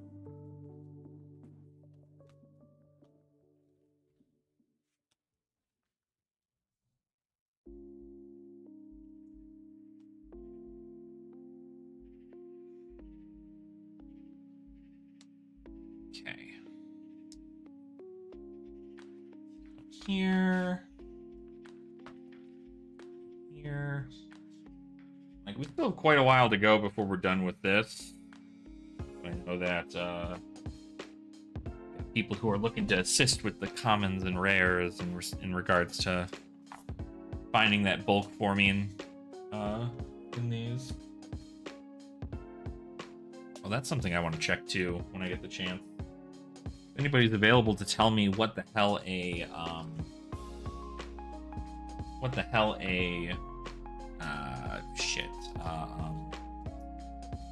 Okay. Here. Here. Like, we still have quite a while to go before we're done with this. I know that people who are looking to assist with the commons and rares in regards to finding that bulk forming in these. Well, that's something I want to check too when I get the chance. If anybody's available to tell me what the hell a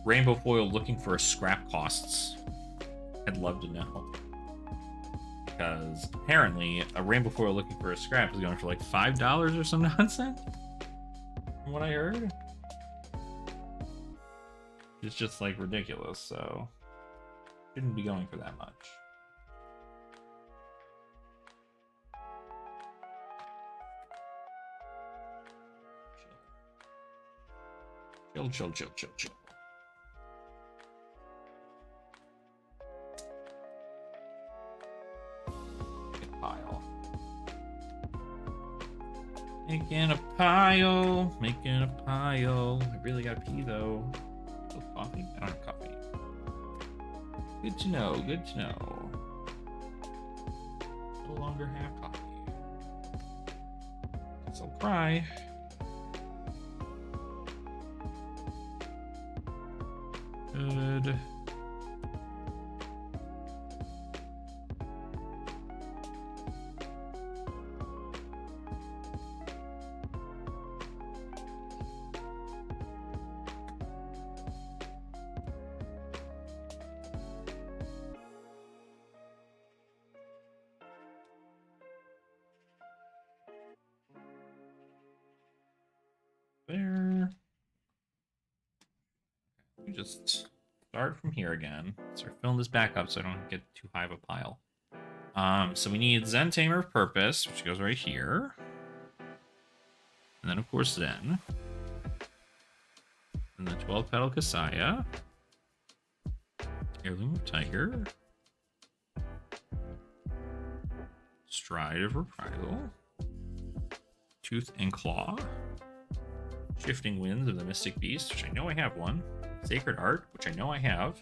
rainbow foil looking for a scrap costs, I'd love to know. Because apparently a rainbow foil looking for a scrap is going for like $5 or some nonsense, from what I heard. It's just like ridiculous, so shouldn't be going for that much. Chill. Making a pile. I really gotta pee though. Oh, coffee? I don't have coffee. Good to know. No longer have coffee. Guess I'll cry. Good. There. We just start from here again. Start filling this back up so I don't get too high of a pile. So we need Zen Tamer of Purpose, which goes right here. And then, of course, Zen. And the 12-petal Kasaya. Heirloom of Tiger. Stride of Reprisal. Tooth and Claw. Shifting Winds of the Mystic Beast, which I know I have one. Sacred Art, which I know I have.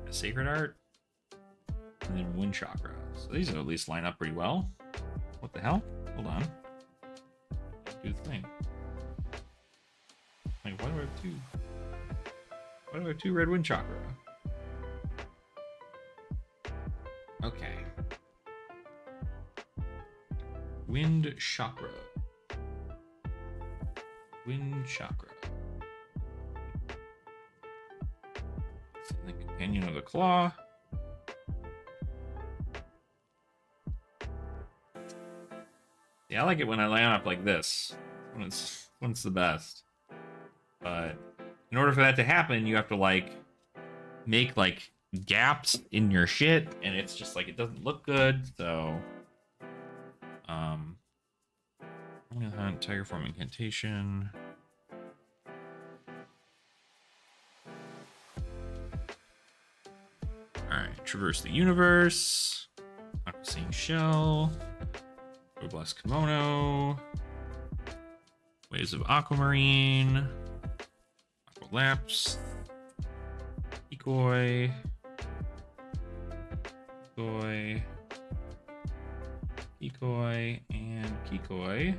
Sacred Art. And then Wind Chakra. So these will at least line up pretty well. What the hell? Hold on. Do the thing. Like, why do I have two? Why do I have two red Wind Chakra? Okay. Wind Chakra. Wind Chakra. And the Companion of the Claw. Yeah, I like it when I line up like this. When it's the best. But in order for that to happen, you have to like make like gaps in your shit, and it's just like it doesn't look good. So I'm gonna hunt Tiger Form Incantation. Alright, Traverse the Universe. Aquasine Shell. Bless Kimono. Waves of Aquamarine. Aqualapse. Decoy. And Kikoi.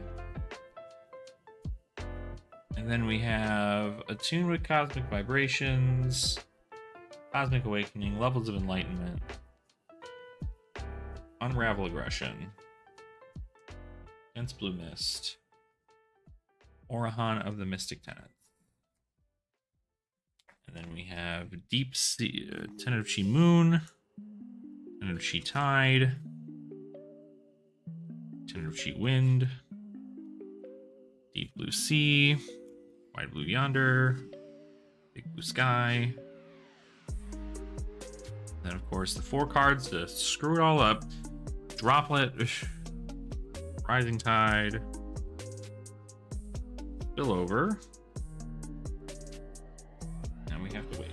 And then we have Attune with Cosmic Vibrations, Cosmic Awakening, Levels of Enlightenment, Unravel Aggression, Against Blue Mist, Orahan of the Mystic Tenets. And then we have Deep Sea, Tenerife Moon, Tenerife Tide, Tenerife Wind, Deep Blue Sea, Wide Blue Yonder, Big Blue Sky. Then, of course, the 4 cards to screw it all up. Droplet, Rising Tide, Spillover. And we have to wait.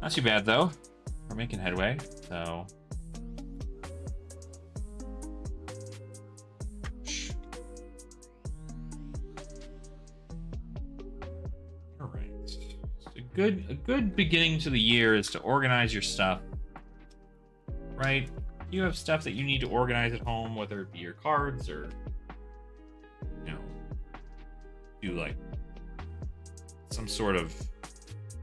Not too bad, though. We're making headway, so... A good beginning to the year is to organize your stuff, right? You have stuff that you need to organize at home, whether it be your cards or, you know, do like some sort of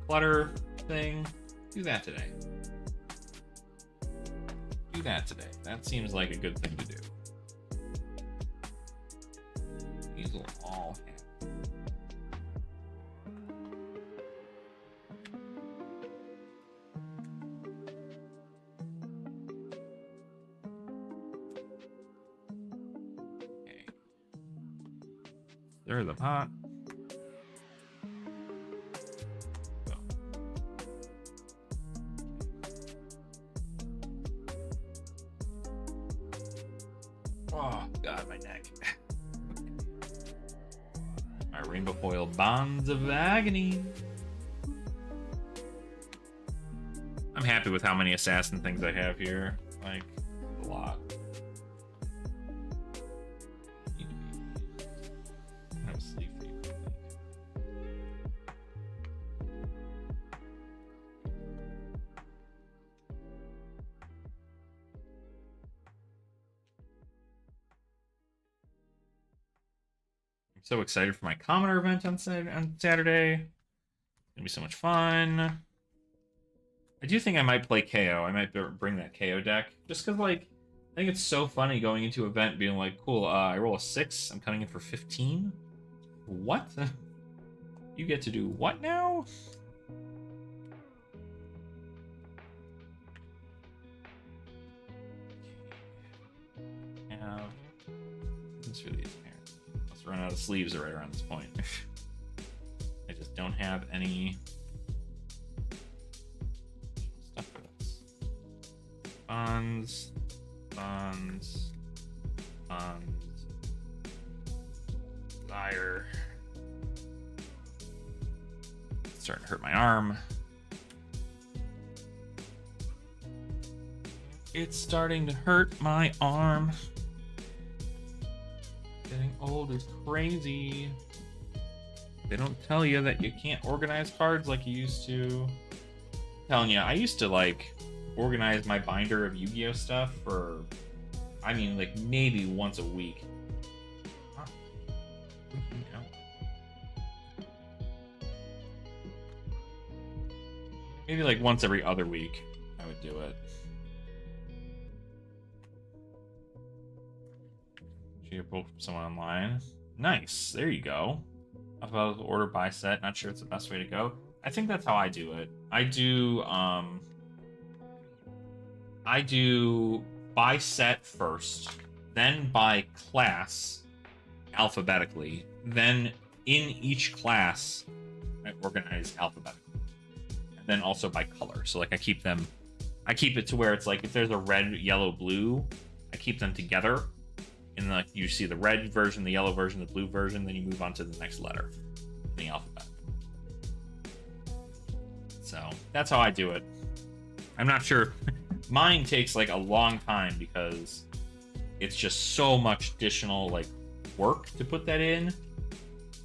clutter thing. Do that today. Do that today. That seems like a good thing to do. These will all happen. Stir the pot. Go. Oh, God, my neck. My rainbow foil bonds of agony. I'm happy with how many assassin things I have here. Like, a lot. So excited for my commoner event on Saturday. It's gonna be so much fun. I do think I might play KO. I might bring that KO deck just because, like, I think it's so funny going into an event being like, cool, I roll a 6, I'm coming in for 15. What? You get to do what now? Yeah, it's really apparent. Let's run out of sleeves right around this point. I just don't have any stuff for this. Bonds, bonds, bonds, desire. It's starting to hurt my arm. It's starting to hurt my arm. Getting old is crazy. They don't tell you that you can't organize cards like you used to. I'm telling you, I used to like organize my binder of Yu-Gi-Oh stuff for, I mean, like maybe once a week. Huh. Maybe like once every other week I would do it. You both from someone online. Nice. There you go. Alphabetical order by set. Not sure it's the best way to go. I think that's how I do it. I do by set first, then by class alphabetically, then in each class I organize alphabetically, and then also by color. So like I keep it to where it's like if there's a red, yellow, blue, I keep them together. And like you see the red version, the yellow version, the blue version, then you move on to the next letter in the alphabet. So that's how I do it. I'm not sure. Mine takes like a long time because it's just so much additional like work to put that in,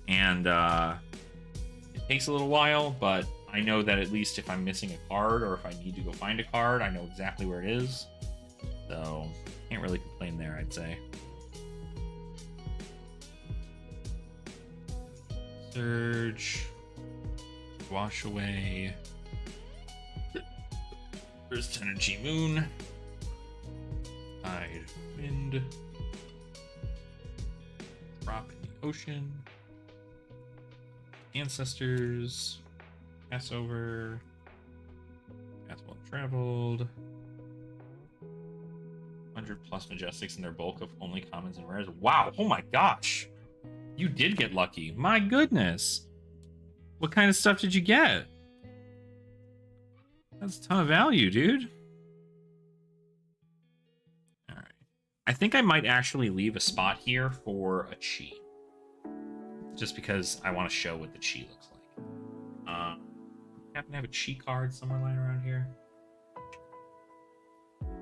and it takes a little while. But I know that at least if I'm missing a card or if I need to go find a card, I know exactly where it is. So can't really complain there, I'd say. Surge, wash away. There's Tenerife Moon, Tide, Wind, drop in the ocean, Ancestors, Passover, Path Well Traveled, 100 plus Majestics in their bulk of only commons and rares. Wow, oh my gosh. You did get lucky. My goodness. What kind of stuff did you get? That's a ton of value, dude. All right. I think I might actually leave a spot here for a chi. Just because I want to show what the chi looks like. Happen to have a chi card somewhere lying around here?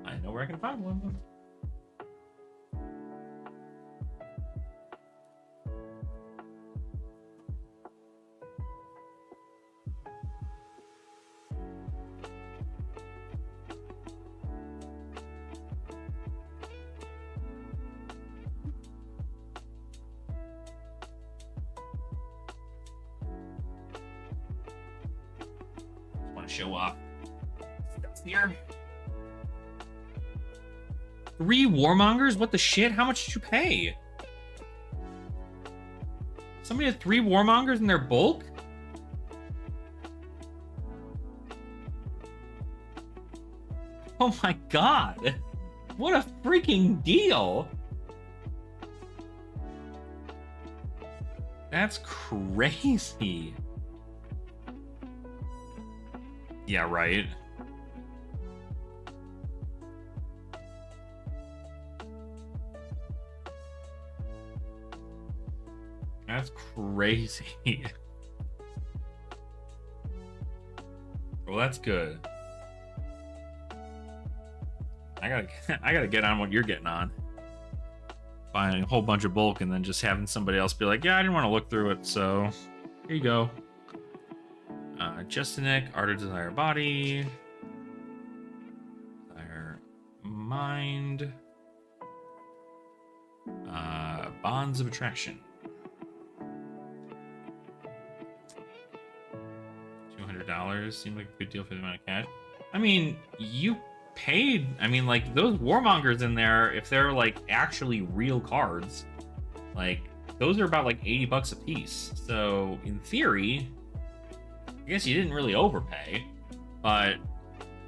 I know where I can find one. Show off stuff here. 3 Warmongers? What the shit? How much did you pay? Somebody had 3 Warmongers in their bulk? Oh my god. What a freaking deal. That's crazy. Yeah, right. That's crazy. Well, that's good. I gotta get on what you're getting on. Buying a whole bunch of bulk and then just having somebody else be like, yeah, I didn't want to look through it, so here you go. Justinic, Art of Desire Body, Desire Mind, Bonds of Attraction. $200 seemed like a good deal for the amount of cash. I mean, you paid. I mean, like those Warmongers in there, if they're like actually real cards, like those are about like $80 a piece. So in theory, I guess you didn't really overpay, but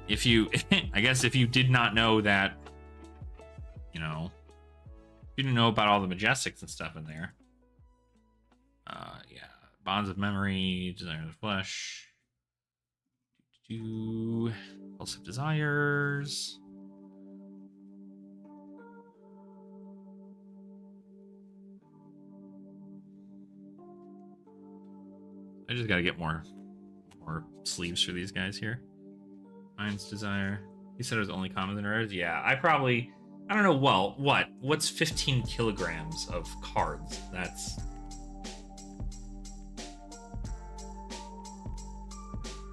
if you, I guess if you did not know that, you know, you didn't know about all the Majestics and stuff in there. Yeah, Bonds of Memory, Desire of the Flesh, Pulse of Desires. I just gotta get more sleeves for these guys here. Mind's Desire. He said it was only commons and rares. Yeah, I don't know. Well, what's 15 kilograms of cards? That's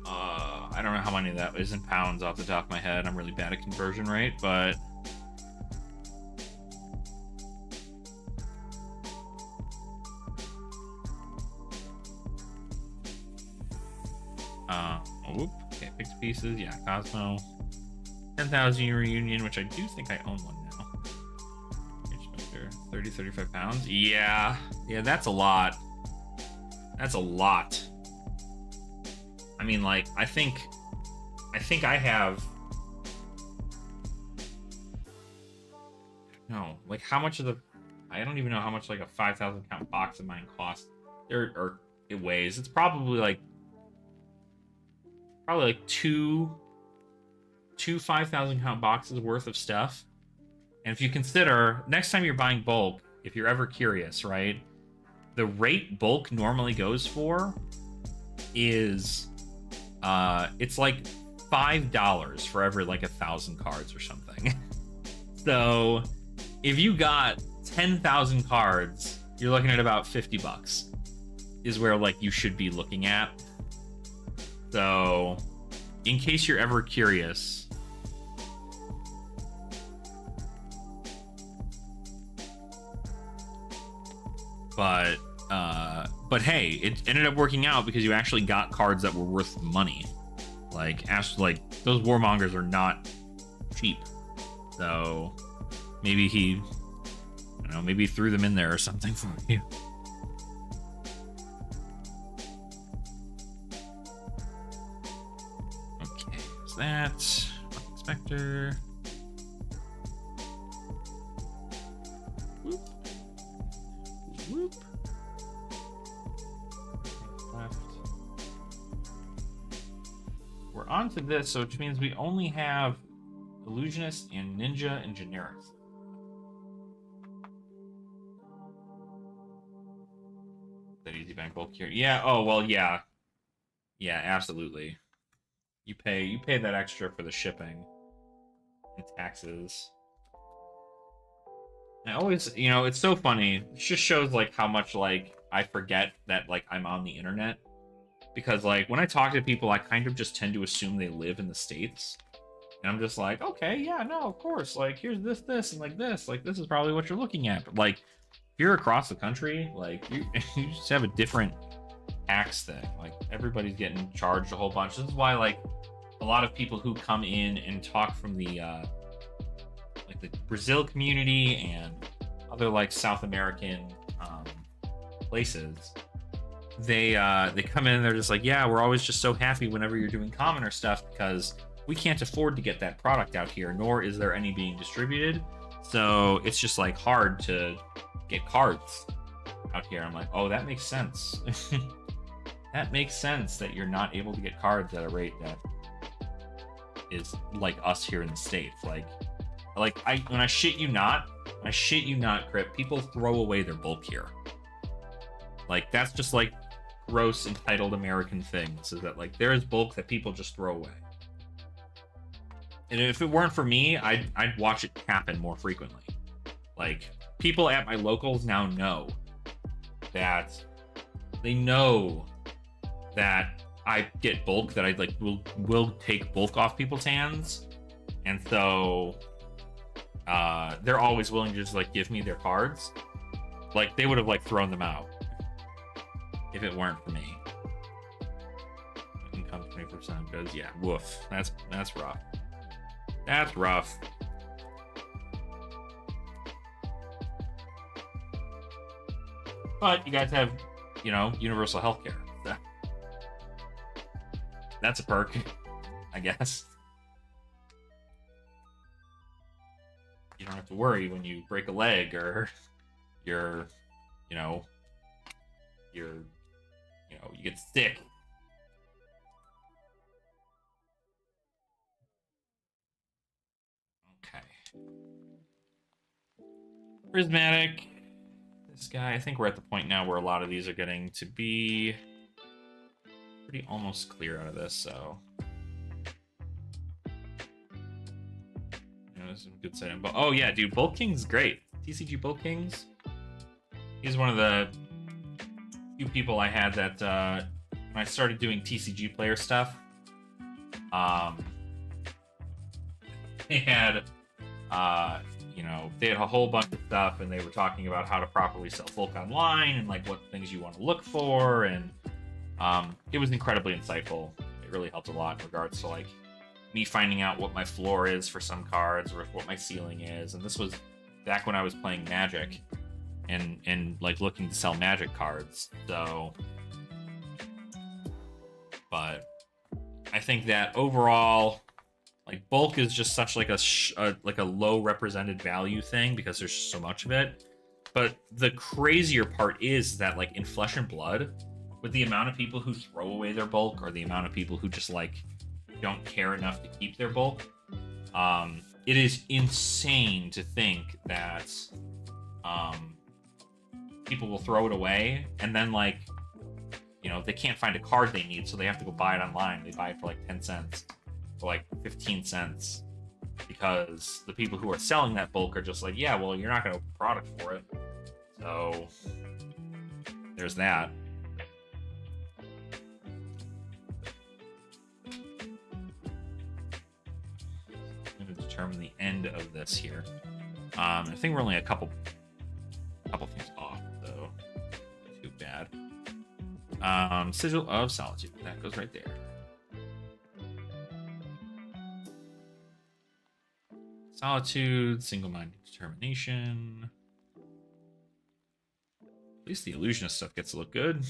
I don't know how many of that is in pounds off the top of my head. I'm really bad at conversion rate, but okay, fixed pieces. Yeah, Cosmo. 10,000 reunion, which I do think I own one now. 30, 35 pounds. Yeah, that's a lot. That's a lot. I mean, like, I think I have. No, like, how much of the? I don't even know how much like a 5,000 count box of mine costs. Or it weighs. It's probably like two 5,000 count boxes worth of stuff. And if you consider next time you're buying bulk, if you're ever curious, right, the rate bulk normally goes for is it's like $5 for every like 1,000 cards or something. So if you got 10,000 cards, you're looking at about $50 is where like you should be looking at. So in case you're ever curious, but hey, it ended up working out because you actually got cards that were worth money. Like those Warmongers are not cheap. So maybe he threw them in there or something for you. That's that. Inspector. Whoop. Whoop. Left. We're on to this, so which means we only have Illusionist and Ninja and Generics. That easy bank bulk here. Yeah, oh well, yeah. Yeah, absolutely. You pay that extra for the shipping and taxes. I always, it's so funny. It just shows like how much like I forget that like I'm on the internet. Because like when I talk to people, I kind of just tend to assume they live in the States. And I'm just like, okay, yeah, no, of course. Like here's this, and like this. Like this is probably what you're looking at. But like if you're across the country, like you just have a different tax thing. Like everybody's getting charged a whole bunch. This is why like a lot of people who come in and talk from the like the Brazil community and other like South American places, they come in and they're just like, yeah, we're always just so happy whenever you're doing commoner stuff because we can't afford to get that product out here, nor is there any being distributed. So it's just like hard to get cards out here. I'm like, oh, that makes sense. That makes sense that you're not able to get cards at a rate that is like us here in the States. Like when I shit you not, Crip, people throw away their bulk here. Like that's just like gross entitled American things, is that like there is bulk that people just throw away. And if it weren't for me, I'd watch it happen more frequently. Like people at my locals now know that I get bulk, that I like will take bulk off people's hands, and so they're always willing to just like give me their cards. Like they would have like thrown them out if it weren't for me. Income 20% goes, yeah, woof. That's rough. That's rough. But you guys have, universal health care. That's a perk, I guess. You don't have to worry when you break a leg or you get sick. Okay. Prismatic. This guy, I think we're at the point now where a lot of these are getting to be pretty almost clear out of this, so this is a good setting. But oh yeah, dude, Bulk King's great. TCG Bulk Kings. He's one of the few people I had that when I started doing TCG player stuff, they had they had a whole bunch of stuff, and they were talking about how to properly sell bulk online and like what things you want to look for, and it was incredibly insightful. It really helped a lot in regards to like me finding out what my floor is for some cards or what my ceiling is. And this was back when I was playing Magic and like looking to sell Magic cards. So, but I think that overall, like bulk is just such like a low represented value thing because there's so much of it. But the crazier part is that like in Flesh and Blood, with the amount of people who throw away their bulk or the amount of people who just like don't care enough to keep their bulk, it is insane to think that people will throw it away and then like they can't find a card they need, so they have to go buy it online. They buy it for like 10 cents or like 15 cents because the people who are selling that bulk are just like, yeah, well, you're not going to open product for it. So there's that. Determine the end of this here. I think we're only a couple things off, though. Too bad. Sigil of Solitude. That goes right there. Solitude, single-minded determination. At least the illusionist stuff gets to look good.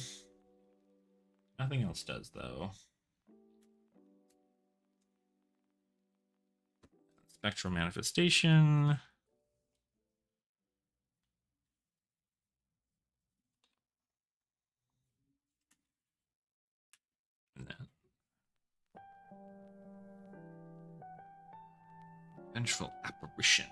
Nothing else does, though. Spectral Manifestation. And then Vengeful Apparition.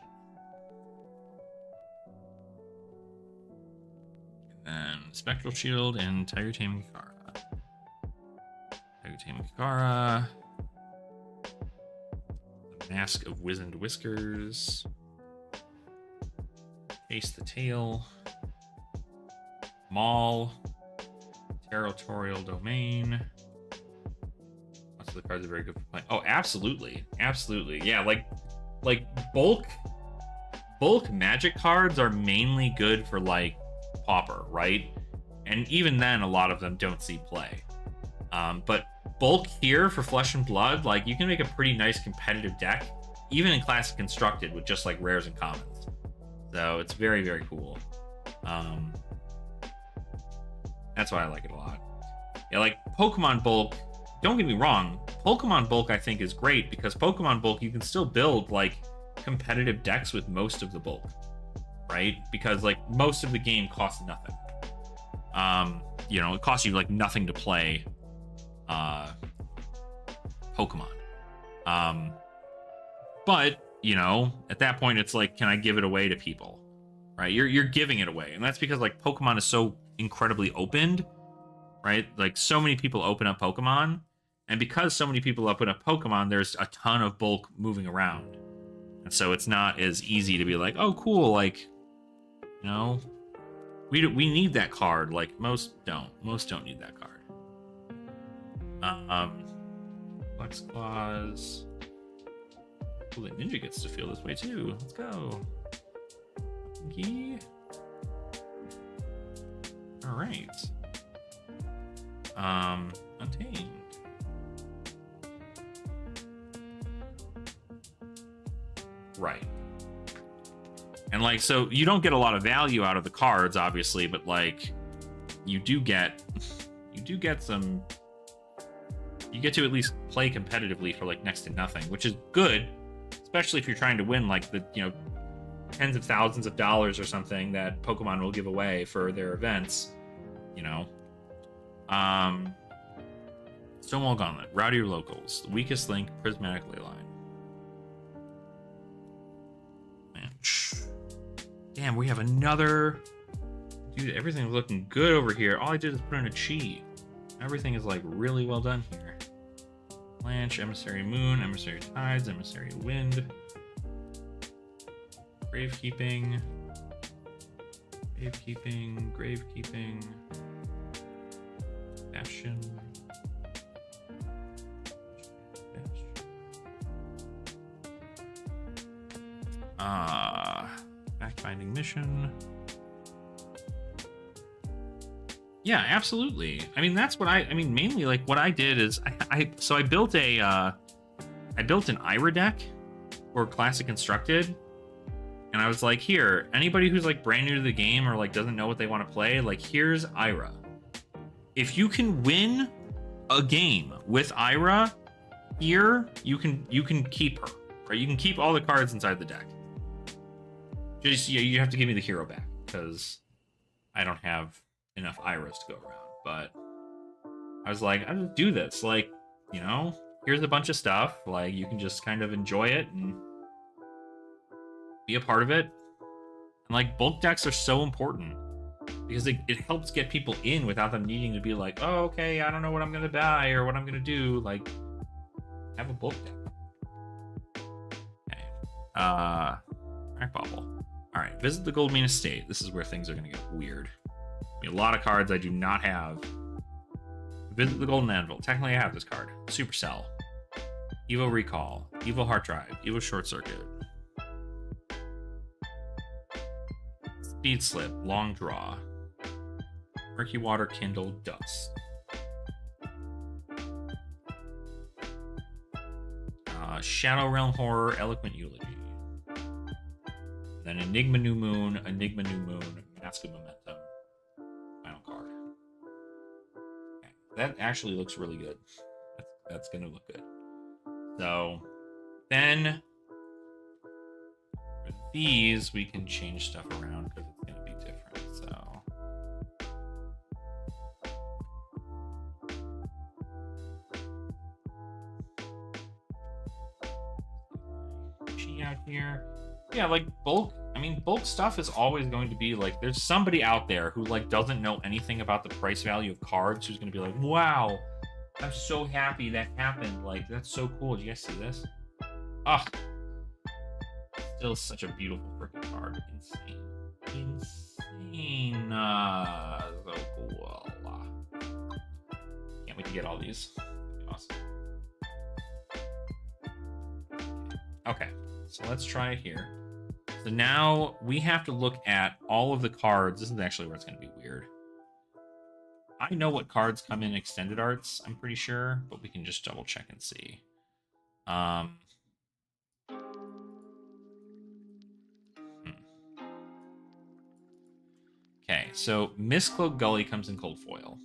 And then Spectral Shield and Tiger Taming Kikara. Tiger Taming Kikara. The Mask of Wizened Whiskers. Chase the Tail. Maul. Territorial Domain. Lots of the cards are very good for playing. Oh, absolutely. Absolutely. Yeah, like bulk magic cards are mainly good for like Pauper, right? And even then a lot of them don't see play. But bulk here for Flesh and Blood, like you can make a pretty nice competitive deck, even in Classic Constructed with just like rares and commons. So it's very, very cool. That's why I like it a lot. Yeah, like Pokemon Bulk, don't get me wrong, Pokemon Bulk I think is great because Pokemon Bulk you can still build like competitive decks with most of the bulk, right? Because like most of the game costs nothing. You know, it costs you like nothing to play Pokemon. But, you know, at that point it's like, can I give it away to people? Right? You're giving it away. And that's because like Pokemon is so incredibly opened, right? Like so many people open up Pokemon, and because so many people open up Pokemon, there's a ton of bulk moving around. And so it's not as easy to be like, oh cool, like, you know, we need that card. Like most don't need that card. Flex Claws. Cool that Ninja gets to feel this way too. Let's go. Key. All right. Untamed. Right. And like, so you don't get a lot of value out of the cards, obviously, but like, you do get some. You get to at least play competitively for like next to nothing, which is good, especially if you're trying to win like the, you know, tens of thousands of dollars or something that Pokemon will give away for their events, you know. Stonewall Gauntlet, Rowdy Locals, the Weakest Link, Prismatic Leyline. Man, damn, we have another. Dude, everything's looking good over here. All I did is put in a cheat. Everything is like really well done here. Blanche, Emissary Moon, Emissary Tides, Emissary Wind. Gravekeeping. Gravekeeping. Bastion. Fact-finding mission. Yeah, absolutely. I mean, that's what I mean, mainly like what I did is I built an Ira deck for Classic Constructed. And I was like, here, anybody who's like brand new to the game or like doesn't know what they want to play, like here's Ira. If you can win a game with Ira, here you can keep her, right? You can keep all the cards inside the deck. Just you have to give me the hero back because I don't have enough Iras to go around. But I was like, I'll just do this. Like, you know, here's a bunch of stuff. Like you can just kind of enjoy it and be a part of it. And like bulk decks are so important because it helps get people in without them needing to be like, oh, okay, I don't know what I'm gonna buy or what I'm gonna do. Like, have a bulk deck. Okay. Crack Bobble. All right, visit the Goldmine Estate. This is where things are gonna get weird. I mean, a lot of cards I do not have. Visit the Golden Anvil. Technically, I have this card. Supercell. Evo Recall. Evo Heart Drive. Evo Short Circuit. Speed Slip, Long Draw, Murky Water Kindle, Dust. Shadow Realm Horror, Eloquent Eulogy. Then Enigma New Moon, Mask of Momentum. Final card. Okay. That actually looks really good. That's gonna look good. So then these, we can change stuff around because it's going to be different. So out here, yeah, like bulk. I mean, bulk stuff is always going to be like, there's somebody out there who like doesn't know anything about the price value of cards who's going to be like, wow, I'm so happy that happened. Like, that's so cool. Did you guys see this? Ah, still such a beautiful freaking card. Insane. Insane. So cool. Can't wait to get all these. That'd be awesome. Okay, so let's try it here. So now we have to look at all of the cards. This is actually where it's going to be weird. I know what cards come in extended arts, I'm pretty sure, but we can just double check and see. Okay, so Mistcloak Gully comes in cold foil.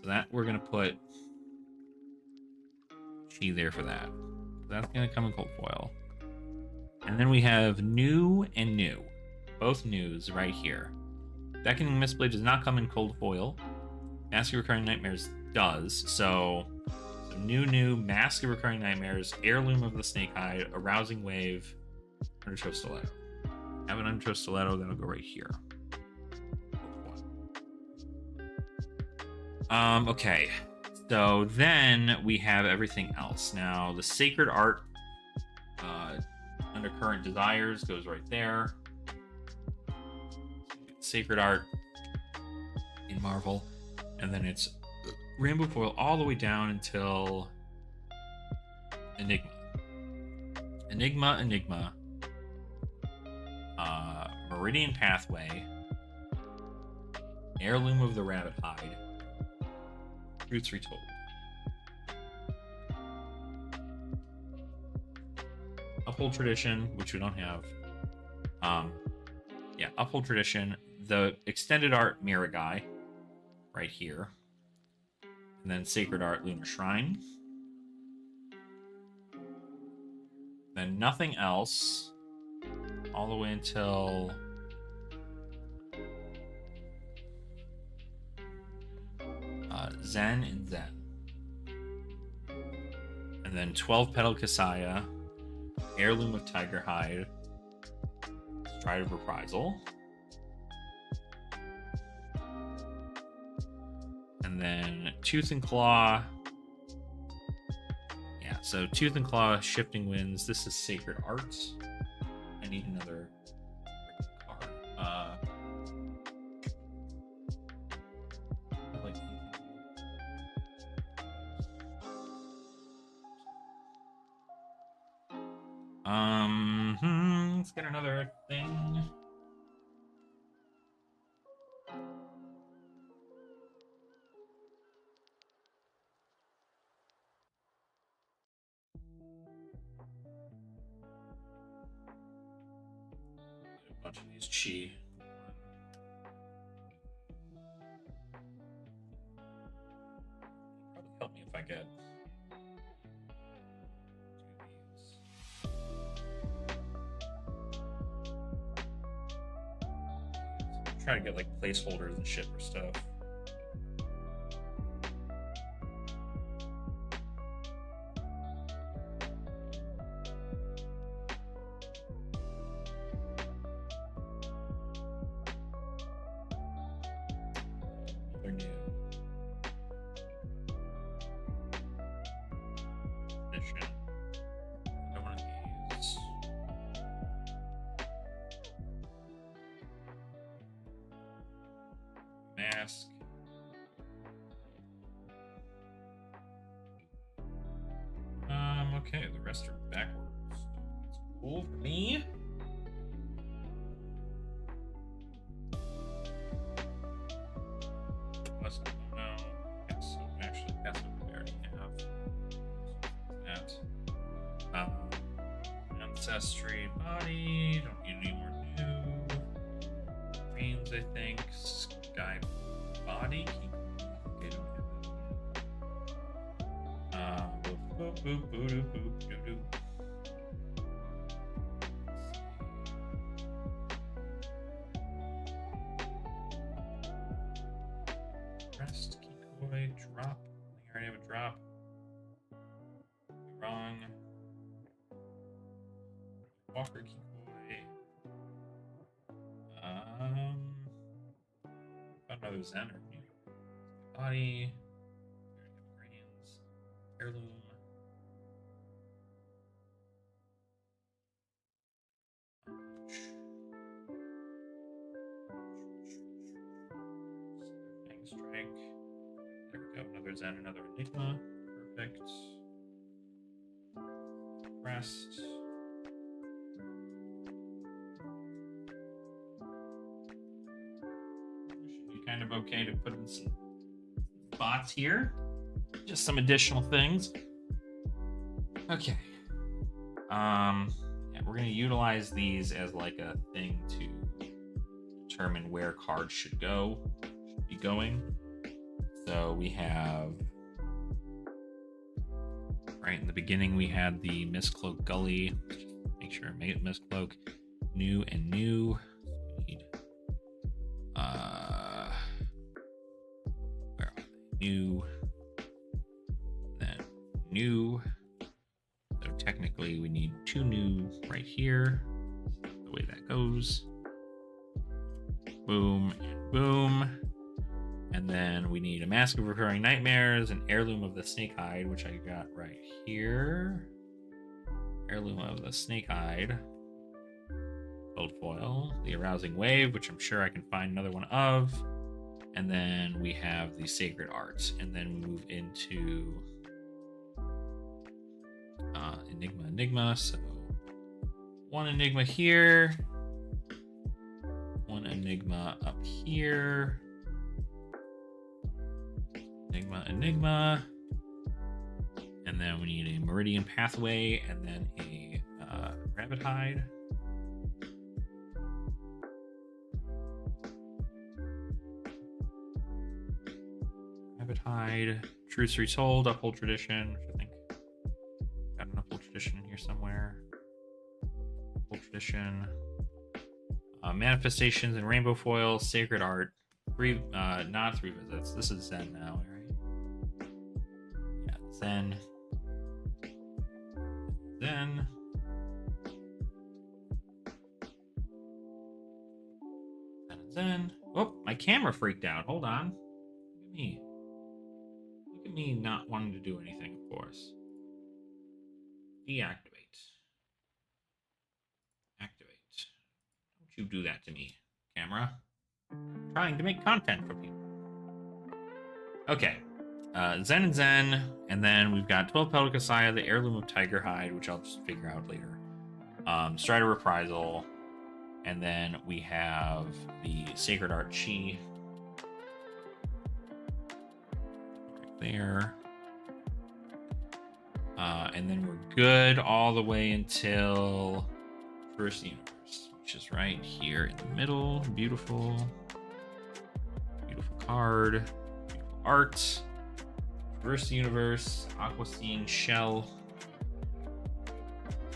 So that we're going to put Chi there for that. That's going to come in cold foil. And then we have new and new. Both news right here. Beckoning Mistblade does not come in cold foil. Mask of Recurring Nightmares does. So new, Mask of Recurring Nightmares, Heirloom of the Snakehide, Arousing Wave, Undertow Stiletto. Have an Undertow Stiletto, that'll go right here. Okay. So then we have everything else. Now, the Sacred Art under Current Desires goes right there. Sacred Art in Marvel. And then it's Rainbow Foil all the way down until Enigma. Enigma. Meridian Pathway. Heirloom of the Rabbit Hide. Roots Retold. Uphold Tradition, which we don't have. Yeah, Uphold Tradition. The extended art Mirror Guy, right here. And then Sacred Art Lunar Shrine. Then nothing else. All the way until Zen and Zen. And then 12 Petal Kasaya, Heirloom of Tiger Hide, Stride of Reprisal. And then Tooth and Claw. Yeah, so Tooth and Claw, Shifting Winds. This is Sacred Arts. I need another card. Let's get another thing. A bunch of these Chi. Probably help me if I get try to get like placeholders and shit for stuff. They're new. Edition. I want these. Mask. Okay, the rest are backwards. That's cool for me. Plus, no. Yes, actually, that's what we already have. That. Ancestry Body. Don't need any more new. Dreams, I think. Sky Body. Okay, don't have that. Boop, boop, boop, boop, boop, boop, boop. already have a drop. Wrong. Walker Kikoi. Another Zen or new body. Grains. Heirloom. Strike. There we go. Another Zen, another Enigma. Perfect. Rest. Should be kind of okay to put in some spots here. Just some additional things. Okay. Yeah, we're gonna utilize these as like a thing to determine where cards should be going. So we have, right in the beginning, we had the Mistcloak Gully. Make sure I made it Mistcloak. New and new. We need, where are they? New, then new. So technically we need 2 new right here. The way that goes. Boom and boom. And then we need a Mask of Recurring Nightmares, an Heirloom of the Snakehide, which I got right here. Heirloom of the Snakehide. Gold foil. The Arousing Wave, which I'm sure I can find another one of. And then we have the Sacred Art. And then we move into Enigma. So 1 Enigma here. 1 Enigma up here. Enigma. And then we need a Meridian Pathway and then a Rabbit Hide. Rabbit Hide. Truth Retold, Uphold Tradition, which I think got an Uphold Tradition in here somewhere. Uphold Tradition. Manifestations and Rainbow Foil, Sacred Art. Not 3 visits. This is Zen now, right? Yeah, Zen. Zen. Oh, my camera freaked out. Hold on. Look at me. Look at me not wanting to do anything, of course. Deactivate. Activate. Don't you do that to me, camera. I'm trying to make content for people. Okay. Zen and Zen, and then we've got 12 Pelvic Kasaya, the Heirloom of Tiger Hide, which I'll just figure out later. Strider Reprisal, and then we have the Sacred Art Chi. Right there. And then we're good all the way until First Universe, which is right here in the middle. Beautiful. Beautiful card. Beautiful art. First Universe. Aqua Seeing Shell.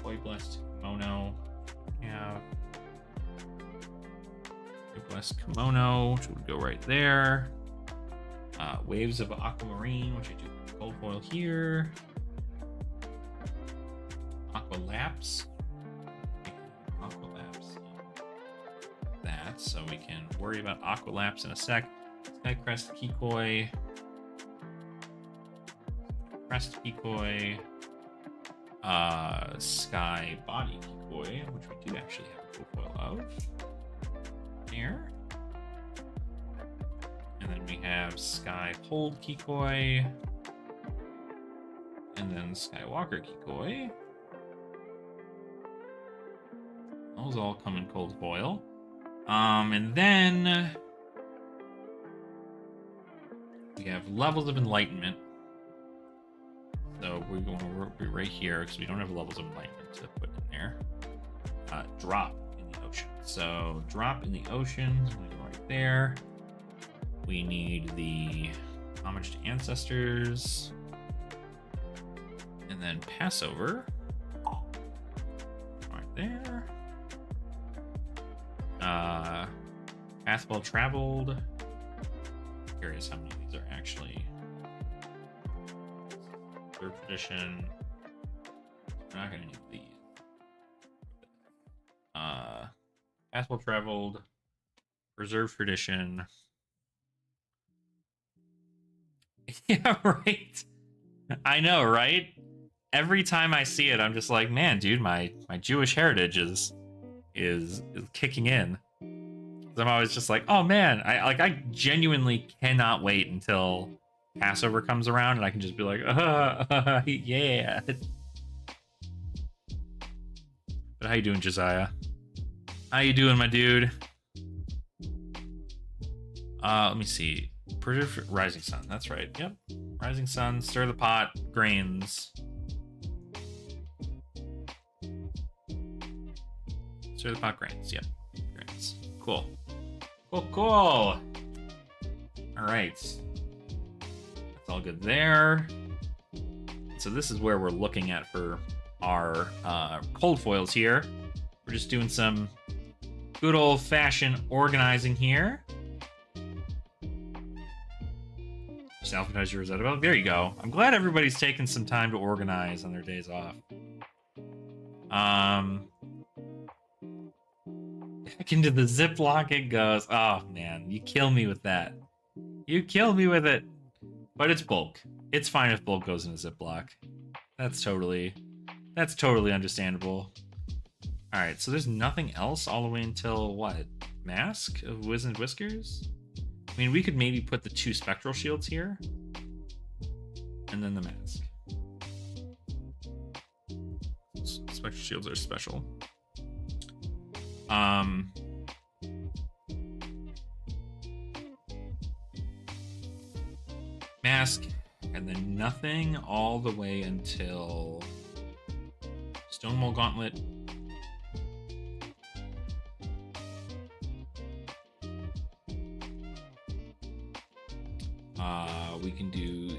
Koi Blessed Kimono. Yeah. Koi Blessed Kimono, which would go right there. Waves of Aquamarine, which I do have gold foil here. Aqua Lapse. That, so we can worry about Aqua Lapse in a sec. Skycrest Kikoi. Crest Kikoi. Sky Body Kikoi, which we do actually have a gold foil of. Here. And then we have Sky Hold Kikoi. And then Skywalker Kikoi. Those all come in cold foil. And then we have Levels of Enlightenment. So we're going to be right here because we don't have Levels of Enlightenment to put in there. Drop in the ocean. So drop in the ocean. I'm going to go right there. We need the Homage to Ancestors. And then Passover. Right there. Path Well Traveled. Curious how many of these are actually Third tradition. We're not gonna do these. Passport traveled. Reserve tradition. Yeah, right. I know, right? Every time I see it, I'm just like, man, dude, my Jewish heritage is kicking in. I'm always just like, oh man, I genuinely cannot wait until Passover comes around and I can just be like, yeah. But how you doing, Josiah? How you doing, my dude? Let me see. Rising Sun. That's right. Yep. Rising Sun. Stir the pot. Grains. Stir the pot. Grains. Yep. Grains. Cool. Cool. All right. That's all good there. So this is where we're looking at for our cold foils here. We're just doing some good old-fashioned organizing here. Just alphabetize your Rosetta Bell. There you go. I'm glad everybody's taking some time to organize on their days off. Back into the Ziploc it goes. Oh, man. You kill me with that. You kill me with it. But it's bulk. It's fine if bulk goes in a Ziploc. That's totally understandable. Alright, so there's nothing else all the way until, what? Mask of Wiz and Whiskers? I mean, we could maybe put the 2 spectral shields here. And then the mask. Spectral shields are special. Mask. And then nothing all the way until Stonewall Gauntlet. We can do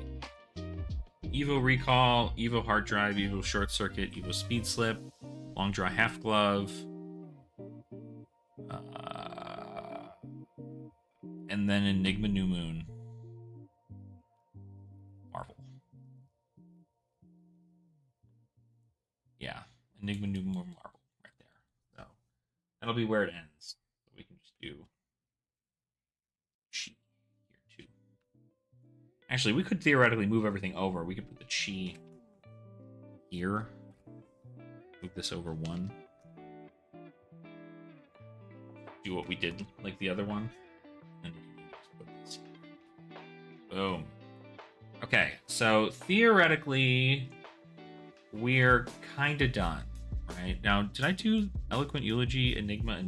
Evo Recall, Evo Hard Drive, Evo Short Circuit, Evo Speed Slip, Long Draw Half Glove, and then Enigma New Moon. Marvel. Yeah, Enigma New Moon Marvel right there. So that'll be where it ends. So we can just do Chi here too. Actually, we could theoretically move everything over. We could put the Chi here. Move this over 1. Do what we did like the other one. And just put this here. Boom. Okay, so theoretically, we're kind of done, right? Now, did I do Eloquent Eulogy, Enigma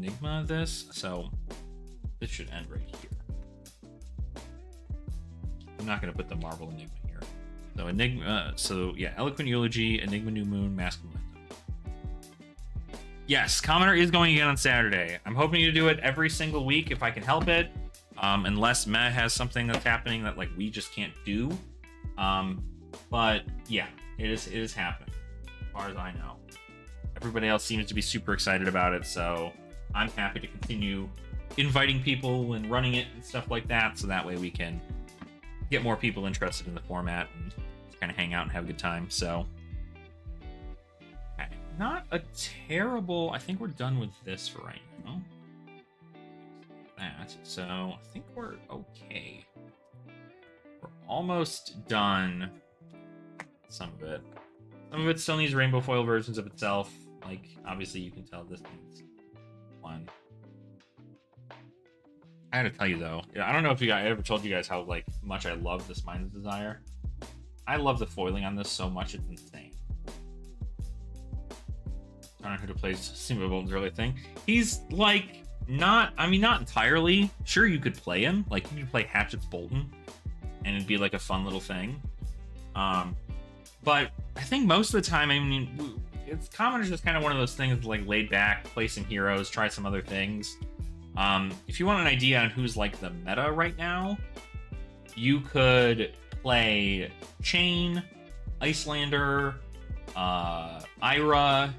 this? So this should end right here. I'm not going to put the Marvel Enigma here. So Enigma, yeah, Eloquent Eulogy, Enigma New Moon, Mask Momentum. Yes, Commenter is going again on Saturday. I'm hoping to do it every single week if I can help it, unless Meh has something that's happening that like we just can't do. But yeah, it is happening, as far as I know. Everybody else seems to be super excited about it, so I'm happy to continue inviting people and running it and stuff like that, so that way we can get more people interested in the format and just kind of hang out and have a good time. So okay. Not a terrible, I think we're done with this for right now. That, so I think we're okay. We're almost done. Some of it. Some of it still needs rainbow foil versions of itself. Like, obviously you can tell this needs one. I gotta tell you though, I don't know if I ever told you guys how like much I love this Mind's Desire. I love the foiling on this so much, it's insane. I don't know who to play Steamboat Bolton's early thing. He's like not entirely. Sure, you could play him. Like you could play Hatchet's Bolton and it'd be like a fun little thing. But I think most of the time, I mean, it's Commonder's just kind of one of those things like laid back, play some heroes, try some other things. If you want an idea on who's like the meta right now, you could play Chain, Icelander, Ira,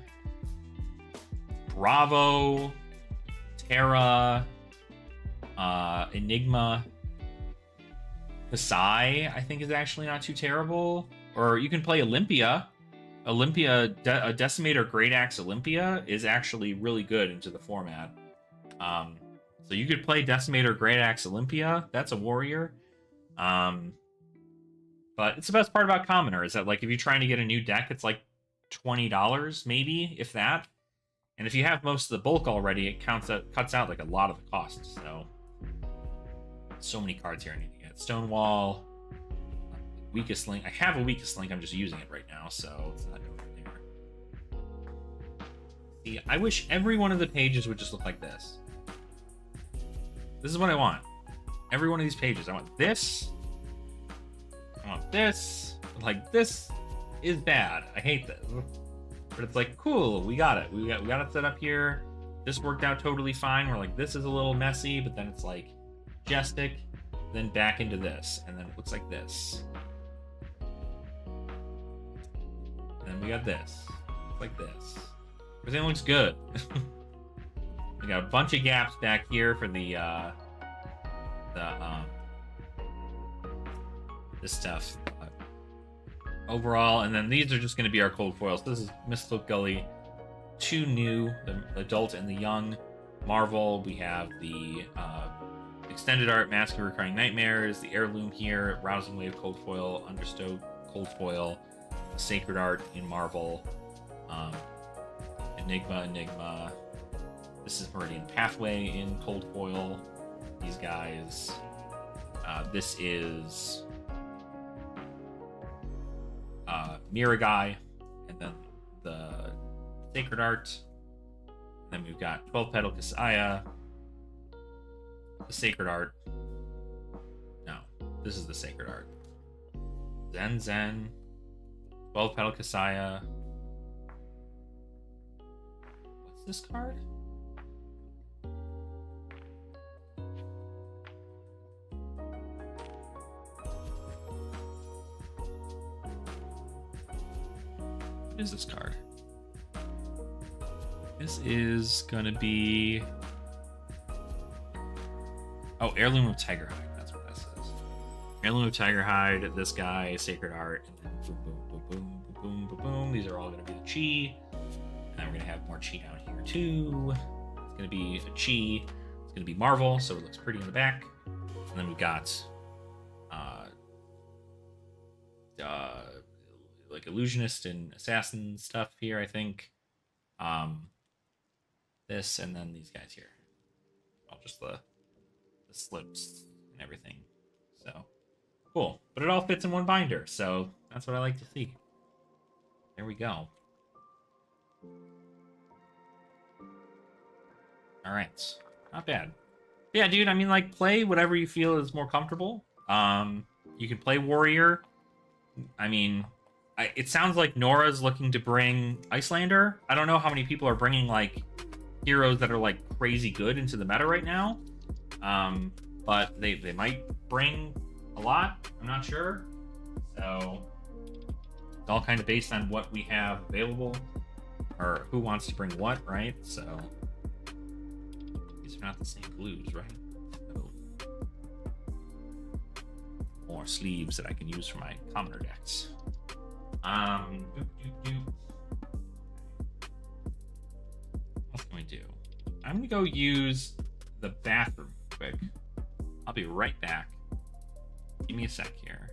Bravo, Terra, Enigma. Kasai, I think, is actually not too terrible. or you can play Olympia. A Decimator Great Axe Olympia is actually really good into the format. So you could play Decimator Great Axe Olympia. That's a warrior. But it's the best part about Commoner is that, like, if you're trying to get a new deck, it's like $20 maybe, if that. And if you have most of the bulk already, it cuts out like a lot of the costs. So many cards here I need to get. Stonewall, Weakest Link. I have a Weakest Link. I'm just using it right now, so it's not going anywhere. See, I wish every one of the pages would just look like this. This is what I want. Every one of these pages. I want this. I want this. Like, this is bad. I hate this. But it's like, cool, we got it. We got it set up here. This worked out totally fine. We're like, this is a little messy, but then it's like Majestic, then back into this, and then it looks like this. And then we got this. Like this. Everything looks good. We got a bunch of gaps back here for this stuff. Overall, and then these are just going to be our cold foils. This is Mistlook Gully, 2 new, the adult and the young. Marvel, we have the extended art, Mask of Recurring Nightmares, the heirloom here, Rousing Wave cold foil, Understow cold foil, Sacred Art in Marvel, Enigma. This is Meridian Pathway in cold foil. These guys. This is Miragai, and then the Sacred Art. And then we've got 12 Petal Kasaya, the Sacred Art. No, this is the Sacred Art. Zen, 12 Petal Kasaya. What's this card? What is this card? This is gonna be... Oh, Heirloom of Tigerhide. That's what this is. Heirloom of Tigerhide, this guy, Sacred Art, and then boom, boom, boom, boom, boom, boom, boom, boom. These are all gonna be the Chi. And then we're gonna have more Chi down here too. It's gonna be a Chi. It's gonna be Marvel, so it looks pretty in the back. And then we've got like illusionist and assassin stuff here, I think. This and then these guys here. All just the slips and everything. So cool. But it all fits in one binder, so that's what I like to see. There we go. Alright. Not bad. Yeah, dude, I mean, like, play whatever you feel is more comfortable. You can play Warrior. I mean, it sounds like Nora's looking to bring Icelander. I don't know how many people are bringing, like, heroes that are, like, crazy good into the meta right now. But they might bring a lot. I'm not sure. So it's all kind of based on what we have available or who wants to bring what, right? So these are not the same blues, right? So, more sleeves that I can use for my commoner decks. What can we do? I'm gonna go use the bathroom quick. I'll be right back. Give me a sec here.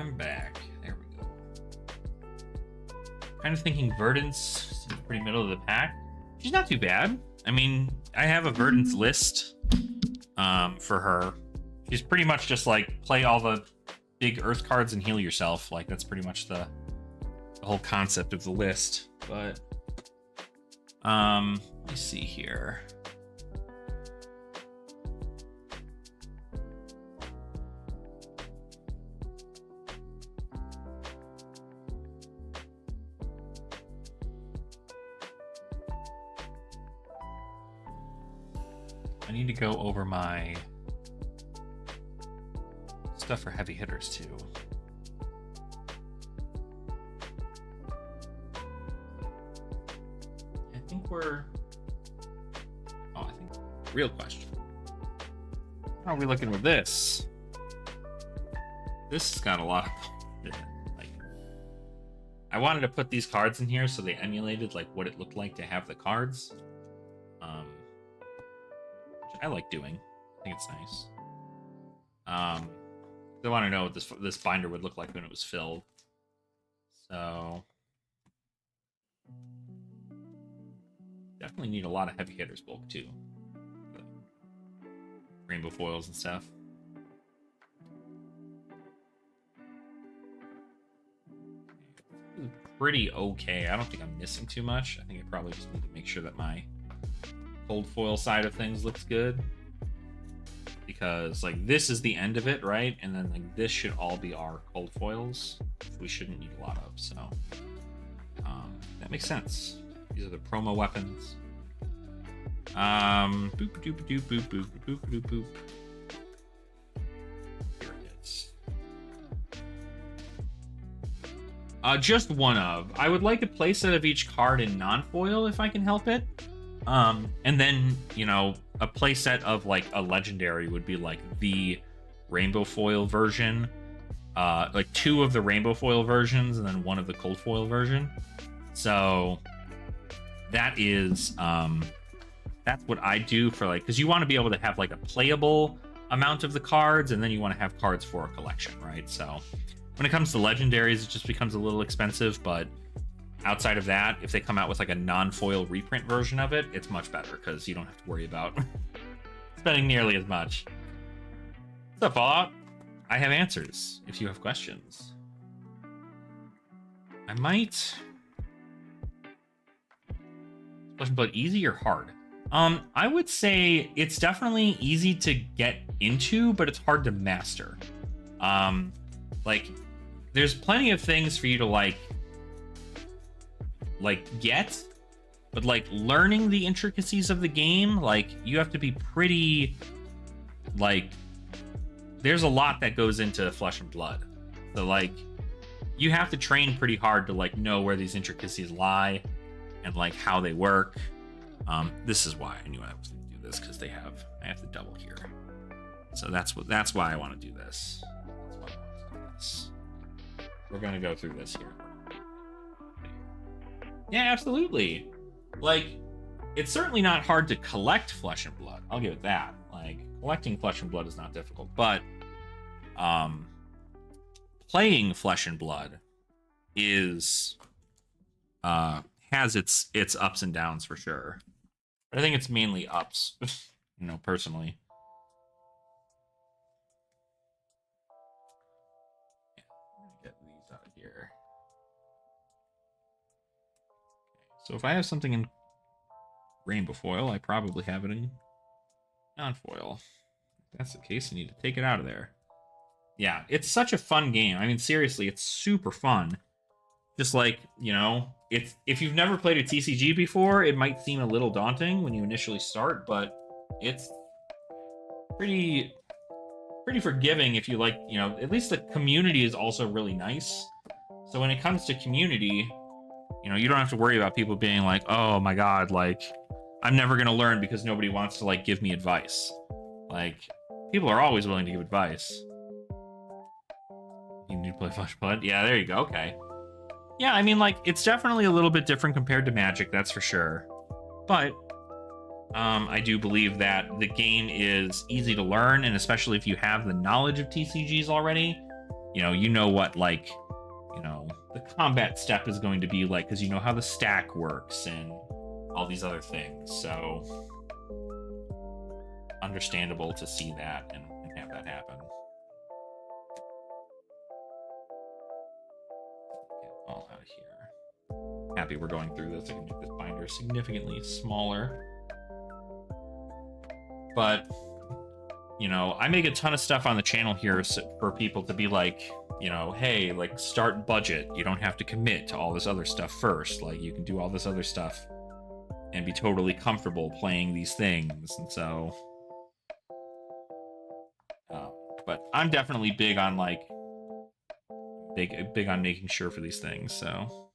I'm back. There we go. Kind of thinking Verdant's pretty middle of the pack. She's not too bad. I mean, I have a Verdant's list for her. She's pretty much just like play all the big Earth cards and heal yourself. Like that's pretty much the whole concept of the list. But let me see here. I need to go over my stuff for heavy hitters too. I think we're... Oh, I think... Real question. How are we looking with this? This has got a lot of... Like, I wanted to put these cards in here so they emulated like what it looked like to have the cards. Which I like doing. I think it's nice. I want to know what this binder would look like when it was filled. So definitely need a lot of heavy hitters bulk too. The rainbow foils and stuff. Pretty okay. I don't think I'm missing too much. I think I probably just need to make sure that my cold foil side of things looks good. Because like this is the end of it, right? And then like this should all be our cold foils, which we shouldn't need a lot of. So that makes sense. These are the promo weapons. Boop doop doop boop boop boop boop boop. Here it is. Just one of. I would like a playset of each card in non-foil if I can help it. And then, you know, a playset of like a legendary would be like the rainbow foil version, like 2 of the rainbow foil versions and then 1 of the cold foil version. So that is, that's what I do for like, because you want to be able to have like a playable amount of the cards and then you want to have cards for a collection, right? So when it comes to legendaries, it just becomes a little expensive, but outside of that, if they come out with like a non-foil reprint version of it, it's much better because you don't have to worry about spending nearly as much. What's up, Fallout? I have answers if you have questions. I might... Flesh and Blood easy or hard? I would say it's definitely easy to get into, but it's hard to master. Like, there's plenty of things for you to like get, but like learning the intricacies of the game, like you have to be pretty, like there's a lot that goes into Flesh and Blood. So like you have to train pretty hard to like know where these intricacies lie and like how they work. This is why I knew I was going to do this, because I have to double here. So that's why I want to do this. That's why I want to do this. We're going to go through this here. Yeah, absolutely. Like, it's certainly not hard to collect Flesh and Blood. I'll give it that. Like, collecting Flesh and Blood is not difficult, but playing Flesh and Blood is has its ups and downs for sure. But I think it's mainly ups, you know, personally. Yeah, get these out of here. So if I have something in rainbow foil, I probably have it in non-foil. If that's the case, I need to take it out of there. Yeah, it's such a fun game. I mean, seriously, it's super fun. Just like, you know, if you've never played a TCG before, it might seem a little daunting when you initially start, but it's pretty forgiving if you like, you know, at least the community is also really nice. So when it comes to community, you know, you don't have to worry about people being like, oh my god, like, I'm never going to learn because nobody wants to, like, give me advice. Like, people are always willing to give advice. You need to play Flesh and Blood? Yeah, there you go, okay. Yeah, I mean, like, it's definitely a little bit different compared to Magic, that's for sure. But, I do believe that the game is easy to learn, and especially if you have the knowledge of TCGs already, you know what, like, the combat step is going to be like, because you know how the stack works and all these other things. So understandable to see that and have that happen. Get all out of here. Happy we're going through this. I can make this binder significantly smaller. But, I make a ton of stuff on the channel here for people to be like, hey, like, start budget. You don't have to commit to all this other stuff first. Like, you can do all this other stuff and be totally comfortable playing these things. And so, but I'm definitely big on, like, big on making sure for these things. So,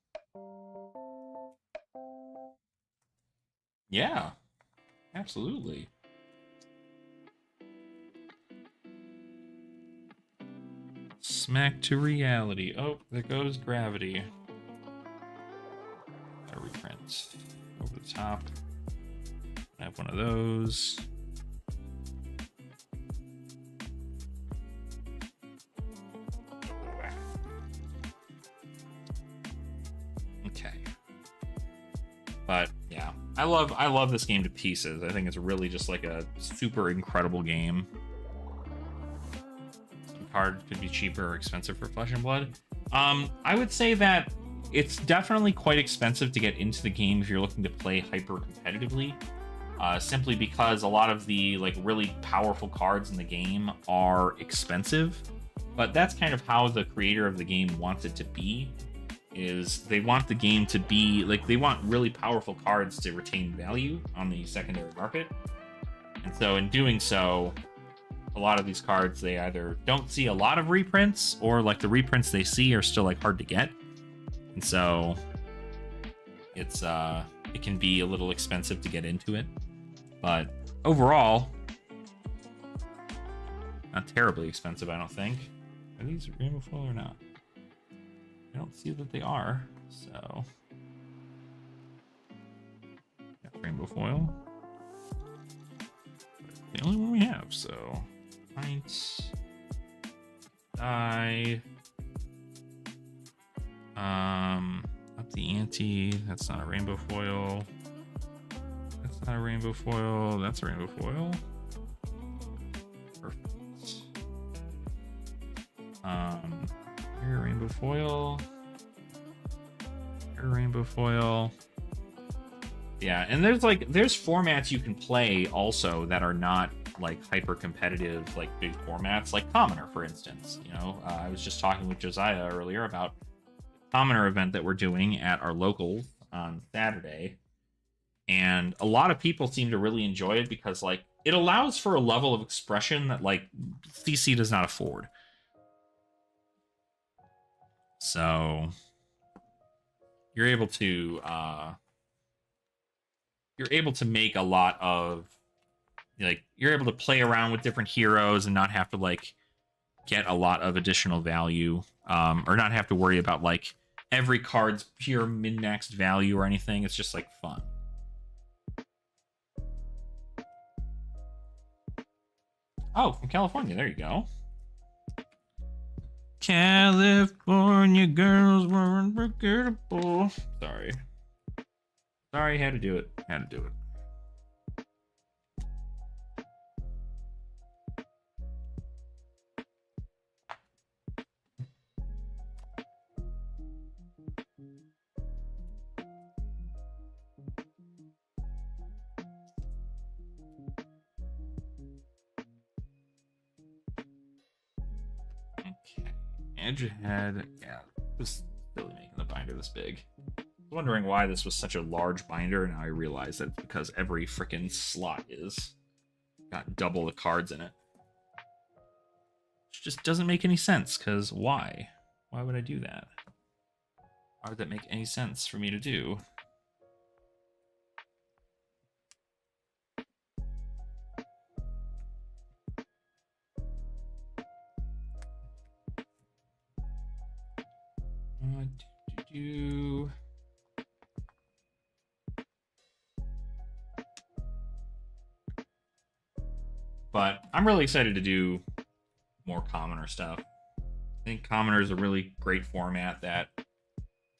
yeah, absolutely. Smack to reality. Oh, there goes gravity. A reprint over the top. I have one of those. Okay. But yeah, I love this game to pieces. I think it's really just like a super incredible game. Card could be cheaper or expensive for Flesh and Blood. I would say that it's definitely quite expensive to get into the game if you're looking to play hyper competitively, simply because a lot of the like really powerful cards in the game are expensive. But that's kind of how the creator of the game wants it to be. Is they want the game to be like, they want really powerful cards to retain value on the secondary market, and so in doing so, a lot of these cards, they either don't see a lot of reprints, or like the reprints they see are still like hard to get. And so it's it can be a little expensive to get into it. But overall, not terribly expensive, I don't think. Are these rainbow foil or not? I don't see that they are, so got rainbow foil. The only one we have, so Pint, die, up the ante. That's not a rainbow foil. That's not a rainbow foil. That's a rainbow foil. Perfect. Here, rainbow foil. Here, rainbow foil. Yeah, and there's formats you can play also that are not like hyper competitive, like big formats, like Commoner, for instance. I was just talking with Josiah earlier about the Commoner event that we're doing at our locals on Saturday, and a lot of people seem to really enjoy it because like it allows for a level of expression that like CC does not afford. So you're able to make a lot of, like, you're able to play around with different heroes and not have to like get a lot of additional value, or not have to worry about like every card's pure min-maxed value or anything. It's just like fun. Oh, from California. There you go. California girls were unforgettable. Sorry, had to do it. Okay. Edge ahead. Yeah, just really making the binder this big. I was wondering why this was such a large binder, and now I realize that it's because every freaking slot is got double the cards in it. Which just doesn't make any sense, because why? Why would I do that? Why would that make any sense for me to do? But I'm really excited to do more commoner stuff. think Commoner is a really great format that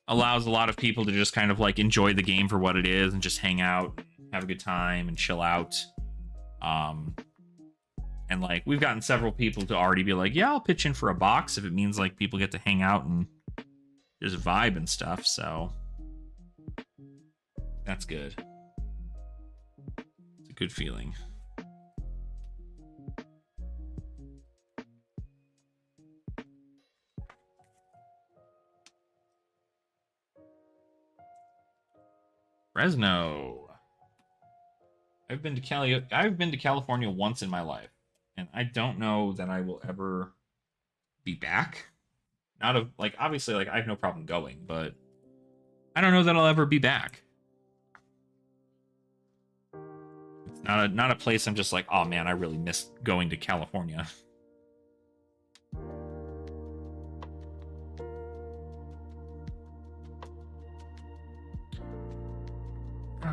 allows a lot of people to just kind of like enjoy the game for what it is and just hang out, have a good time, and chill out. And like we've gotten several people to already be like, yeah, I'll pitch in for a box if it means like people get to hang out and just vibe and stuff. So that's good. It's a good feeling. Fresno. I've been to California once in my life, and I don't know that I will ever be back. Not of like obviously like I have no problem going, but I don't know that I'll ever be back. It's not a place I'm just like, oh man, I really miss going to California.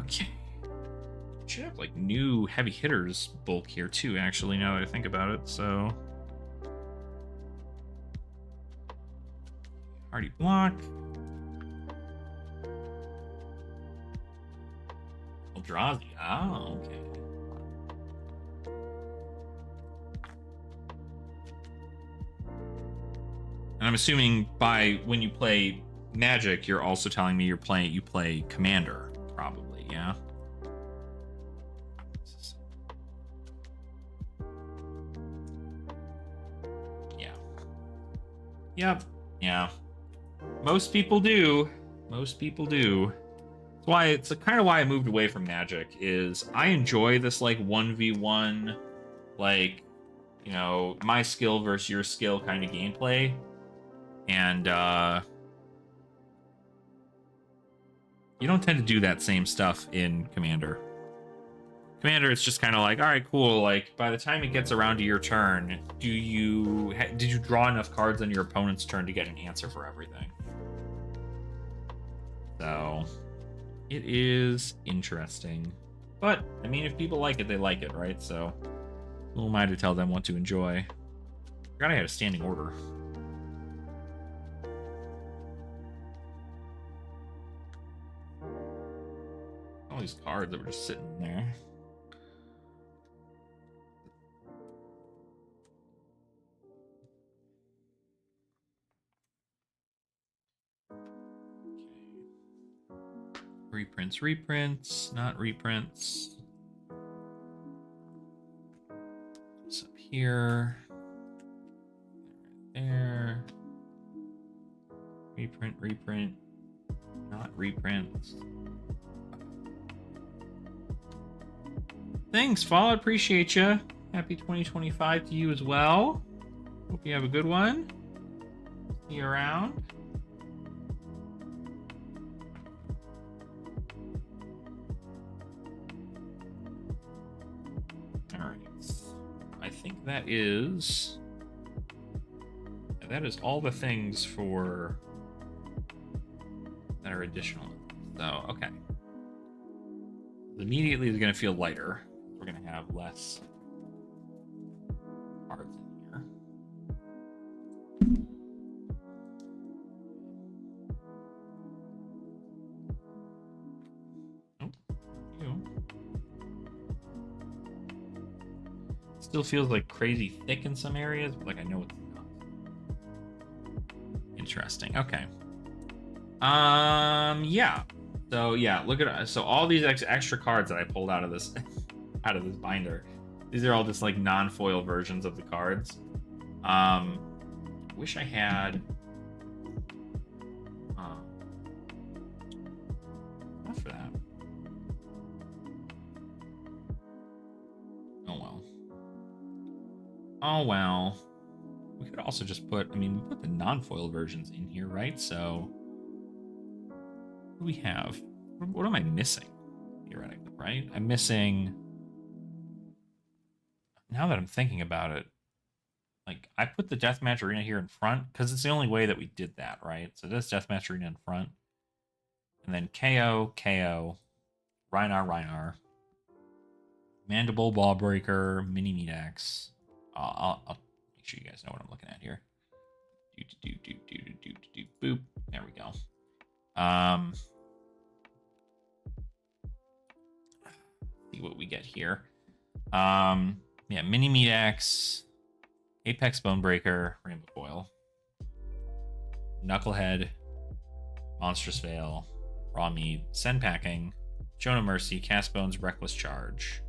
Okay. Should have like new heavy hitters bulk here too, actually, now that I think about it. So Hardy block. Eldrazi. Oh, okay. And I'm assuming by when you play Magic, you're also telling me you play Commander, probably, yeah? Yeah. Yep. Yeah. Most people do. Most people do. That's why it's kind of why I moved away from Magic is I enjoy this like 1v1 like, you know, my skill versus your skill kind of gameplay. And you don't tend to do that same stuff in Commander. Commander, it's just kind of like, all right, cool. Like by the time it gets around to your turn, did you draw enough cards on your opponent's turn to get an answer for everything? So it is interesting, but I mean, if people like it, they like it, right? So who am I to tell them what to enjoy? I forgot I had a standing order. All these cards that were just sitting there. Reprints, not reprints. It's up here. There. Reprint. Not reprints. Thanks, Fall. Appreciate you. Happy 2025 to you as well. Hope you have a good one. See you around. I think that is all the things for that are additional. So, okay. Immediately is going to feel lighter. We're going to have less cards in here. Oh, you. Still feels like crazy thick in some areas, but like I know it's not. Interesting. Okay. Yeah. So yeah, look at so all these extra cards that I pulled out of this binder. These are all just like non-foil versions of the cards. Wish I had not for that. Oh well. We could also just put, I mean, we put the non-foil versions in here, right? So what do we have? What am I missing? Theoretically, right? I'm missing, now that I'm thinking about it, like I put the Deathmatch Arena here in front because it's the only way that we did that, right? So this Deathmatch Arena in front. And then KO, Reinar, Mandible, Ballbreaker, Mini Meat Axe. I'll make sure you guys know what I'm looking at here. Boop. There we go. See what we get here. Yeah, Mini Meat Axe, Apex Bonebreaker, Rainbow Foil, Knucklehead, Monstrous Veil, Raw Meat, Send Packing, Show No Mercy, Cast Bones, Reckless Charge,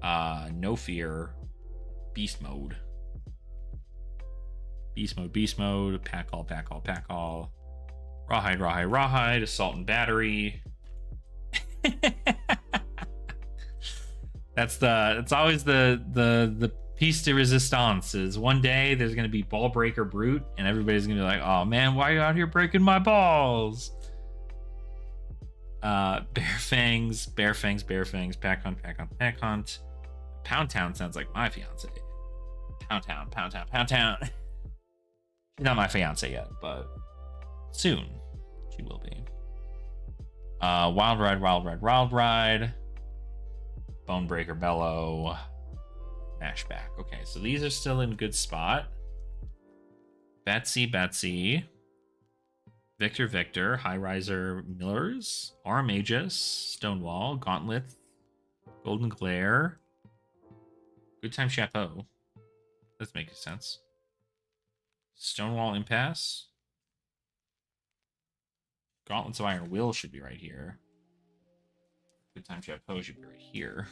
No Fear, Beast Mode. Beast Mode, Pack All, Rawhide, Assault and Battery. It's always the piece de resistance is one day there's gonna be Ball Breaker Brute and everybody's gonna be like, oh man, why are you out here breaking my balls? Bear Fangs, Pack Hunt. Pound Town sounds like my fiance. Pound Town. She's not my fiance yet, but soon she will be. Wild Ride. Bonebreaker Bellow. Mashback. Okay, so these are still in good spot. Betsy. Victor. High Riser Millers. Arm Aegis. Stonewall. Gauntlet. Golden Glare. Good Time Chapeau. That's making sense. Stonewall Impasse. Gauntlets of Iron Will should be right here. Good Time Chapeau should be right here.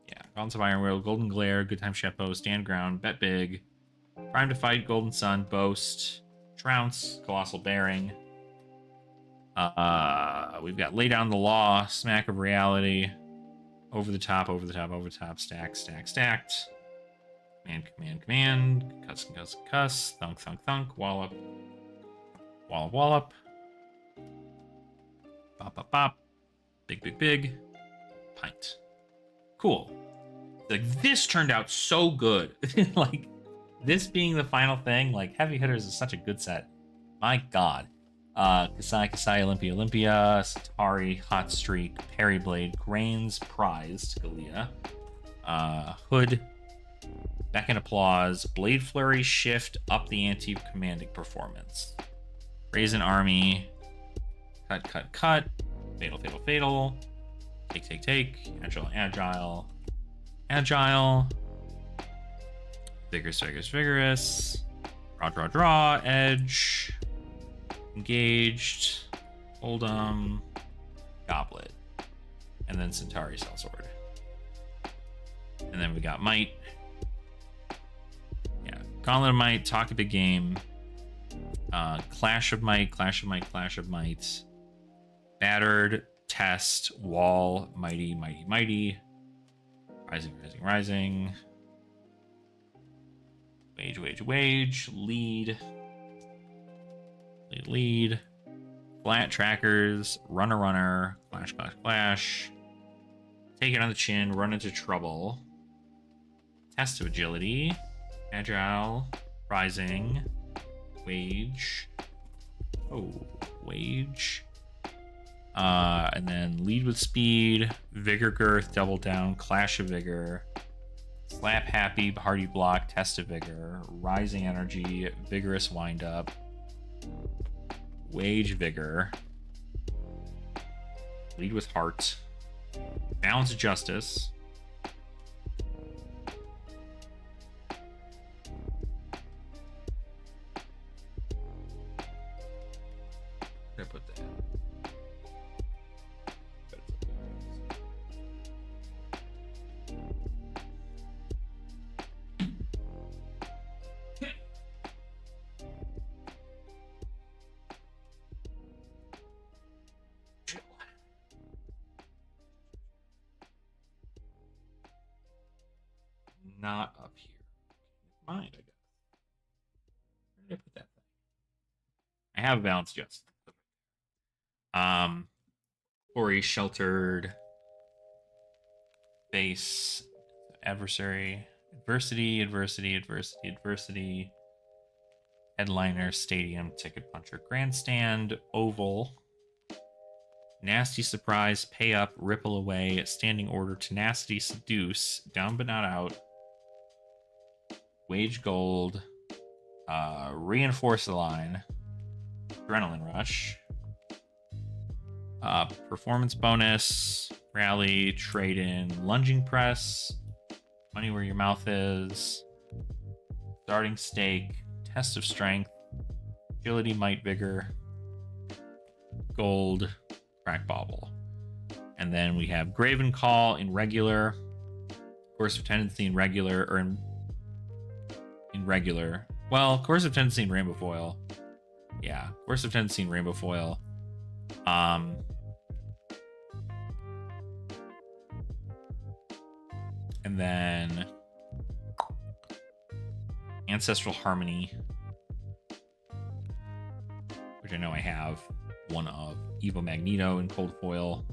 Yeah, Gauntlets of Iron Will, Golden Glare, Good Time Chapeau, Stand Ground, Bet Big, Prime to Fight, Golden Sun, Boast, Trounce, Colossal Bearing. We've got Lay Down the Law, Smack of Reality, Over the Top, Stacked. Command, Cuss, Thunk, Wallop. Bop. Big. Pint. Cool. Like, this turned out so good. Like, this being the final thing, like, Heavy Hitters is such a good set. My god. Kasai, Olympia, Satari, Hot Streak, Parry Blade, Grains, Prized, Galea, Hood, Beckon Applause, Blade Flurry, Shift, Up the Ante Commanding Performance, Raise an Army, Cut, Fatal, Take, Agile, Vigorous, Draw, Edge, Engaged, Hold'em, Goblet, and then Centauri Sellsword. And then we got Might. Yeah, Gauntlet of Might, Talk a Big Game, Clash of Might, Battered, Test, Wall, Mighty, Rising, Wage, Lead, Flat Trackers, Runner, Clash, Take It on the Chin, Run Into Trouble, Test of Agility, Agile, Rising, Wage, and then Lead with Speed, Vigor Girth, Double Down, Clash of Vigor, Slap Happy, Hardy Block, Test of Vigor, Rising Energy, Vigorous Wind Up, Wage Vigor, Lead with Heart, Balance of Justice, where did I put that? Not up here. Mind, I guess. Where did I put that thing? I have Balance Justice. Ori, Sheltered, Base, Adversary, Adversity, Headliner, Stadium, Ticket Puncher, Grandstand, Oval, Nasty Surprise, Pay Up, Ripple Away, Standing Order, Tenacity, Seduce, Down But Not Out, Wage Gold, Reinforce the Line, Adrenaline Rush, Performance Bonus, Rally, Trade In, Lunging Press, Money Where Your Mouth Is, Starting Stake, Test of Strength, Agility, Might, Vigor, Gold, Crack Bauble. And then we have Graven Call in regular, Course of Tendency in regular, or in regular. Well, Course of Tendency in Rainbow Foil. Yeah, Course of Tendency in Rainbow Foil. And then Ancestral Harmony, which I know I have one of. Evo Magneto in Cold Foil.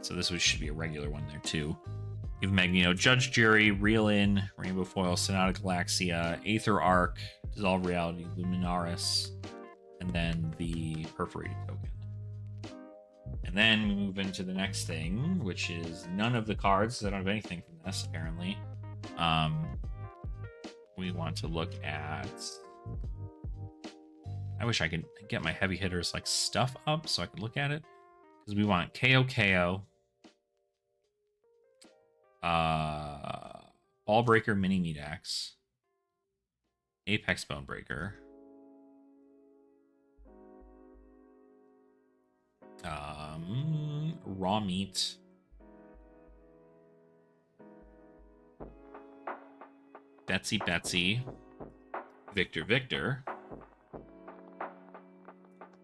So this should be a regular one there too. Evo Magneto, Judge Jury, Reel In, Rainbow Foil, Sonata Galaxia, Aether Arc, Dissolve Reality, Luminaris, and then the Perforated Token. And then we move into the next thing, which is none of the cards. I don't have anything from this, apparently. We want to look at... I wish I could get my heavy hitters like stuff up so I could look at it. Because we want KO, Ball Breaker Mini Medax, Apex Bone Breaker, Raw Meat, Betsy, Victor.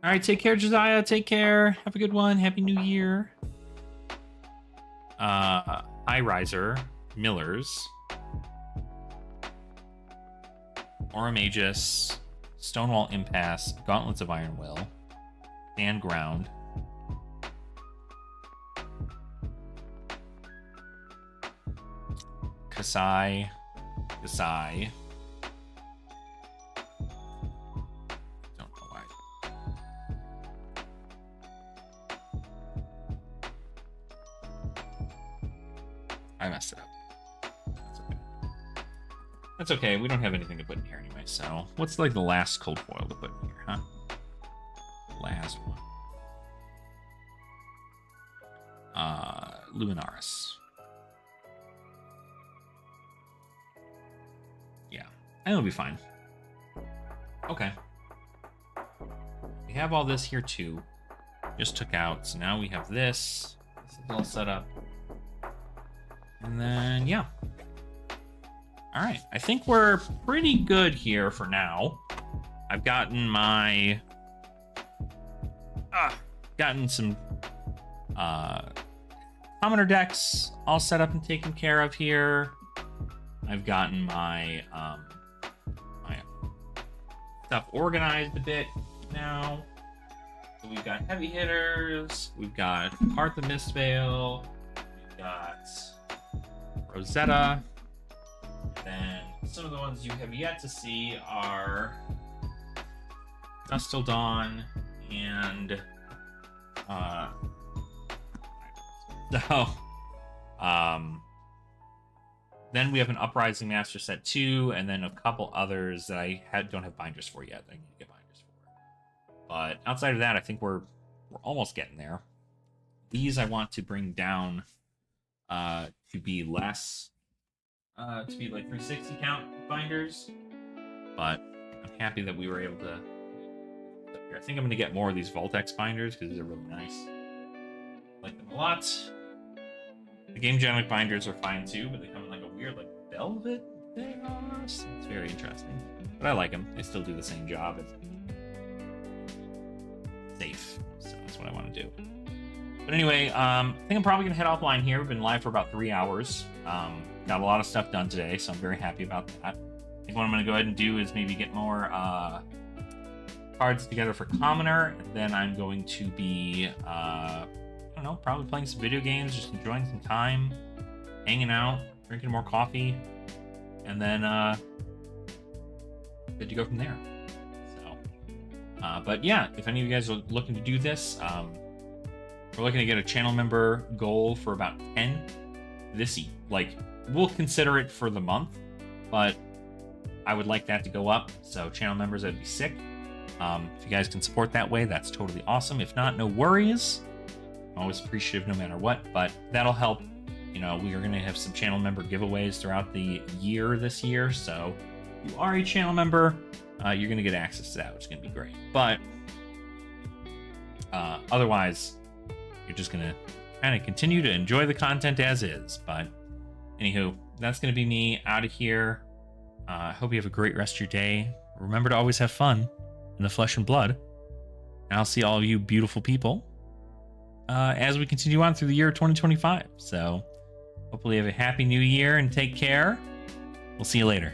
All right, take care, Josiah. Take care. Have a good one. Happy New Year. High Riser, Millers, Oramagus, Stonewall Impasse, Gauntlets of Iron Will, Stand Ground, Kasai. I messed it up. That's okay. We don't have anything to put in here anyway. So what's like the last cold foil to put in here, huh? Last one. Luminaris. Yeah, and it'll be fine. Okay. We have all this here too. Just took out. So now we have this. This is all set up. And then, yeah. All right. I think we're pretty good here for now. I've gotten my... gotten some commoner decks all set up and taken care of here. I've gotten my, my stuff organized a bit now. So we've got heavy hitters. We've got Hearth of Mistveil. We've got... Rosetta. Then some of the ones you have yet to see are Dust Till Dawn and then we have an Uprising Master Set 2, and then a couple others that I don't have binders for yet. I need to get binders for. But outside of that, I think we're almost getting there. These I want to bring down to be less, to be like 360 count binders, but I'm happy that we were able to. I think I'm going to get more of these Voltex binders because these are really nice. I like them a lot. The Game Jam binders are fine too, but they come in like a weird like velvet thing almost. It's very interesting, but I like them. They still do the same job. It's safe, so that's what I want to do. But anyway, I think I'm probably going to head offline here. We've been live for about 3 hours. Got a lot of stuff done today, so I'm very happy about that. I think what I'm going to go ahead and do is maybe get more cards together for Commoner, and then I'm going to be, I don't know, probably playing some video games, just enjoying some time, hanging out, drinking more coffee, and then good to go from there. So, but yeah, if any of you guys are looking to do this, we're looking to get a channel member goal for about 10 like, we'll consider it for the month, but I would like that to go up. So channel members, that'd be sick. If you guys can support that way, that's totally awesome. If not, no worries. I'm always appreciative no matter what, but that'll help. You know, we are going to have some channel member giveaways throughout the year this year. So if you are a channel member, you're going to get access to that, which is going to be great. But otherwise, you're just going to kind of continue to enjoy the content as is. But anywho, that's going to be me out of here. I hope you have a great rest of your day. Remember to always have fun in the flesh and blood. And I'll see all of you beautiful people as we continue on through the year 2025. So hopefully you have a happy new year and take care. We'll see you later.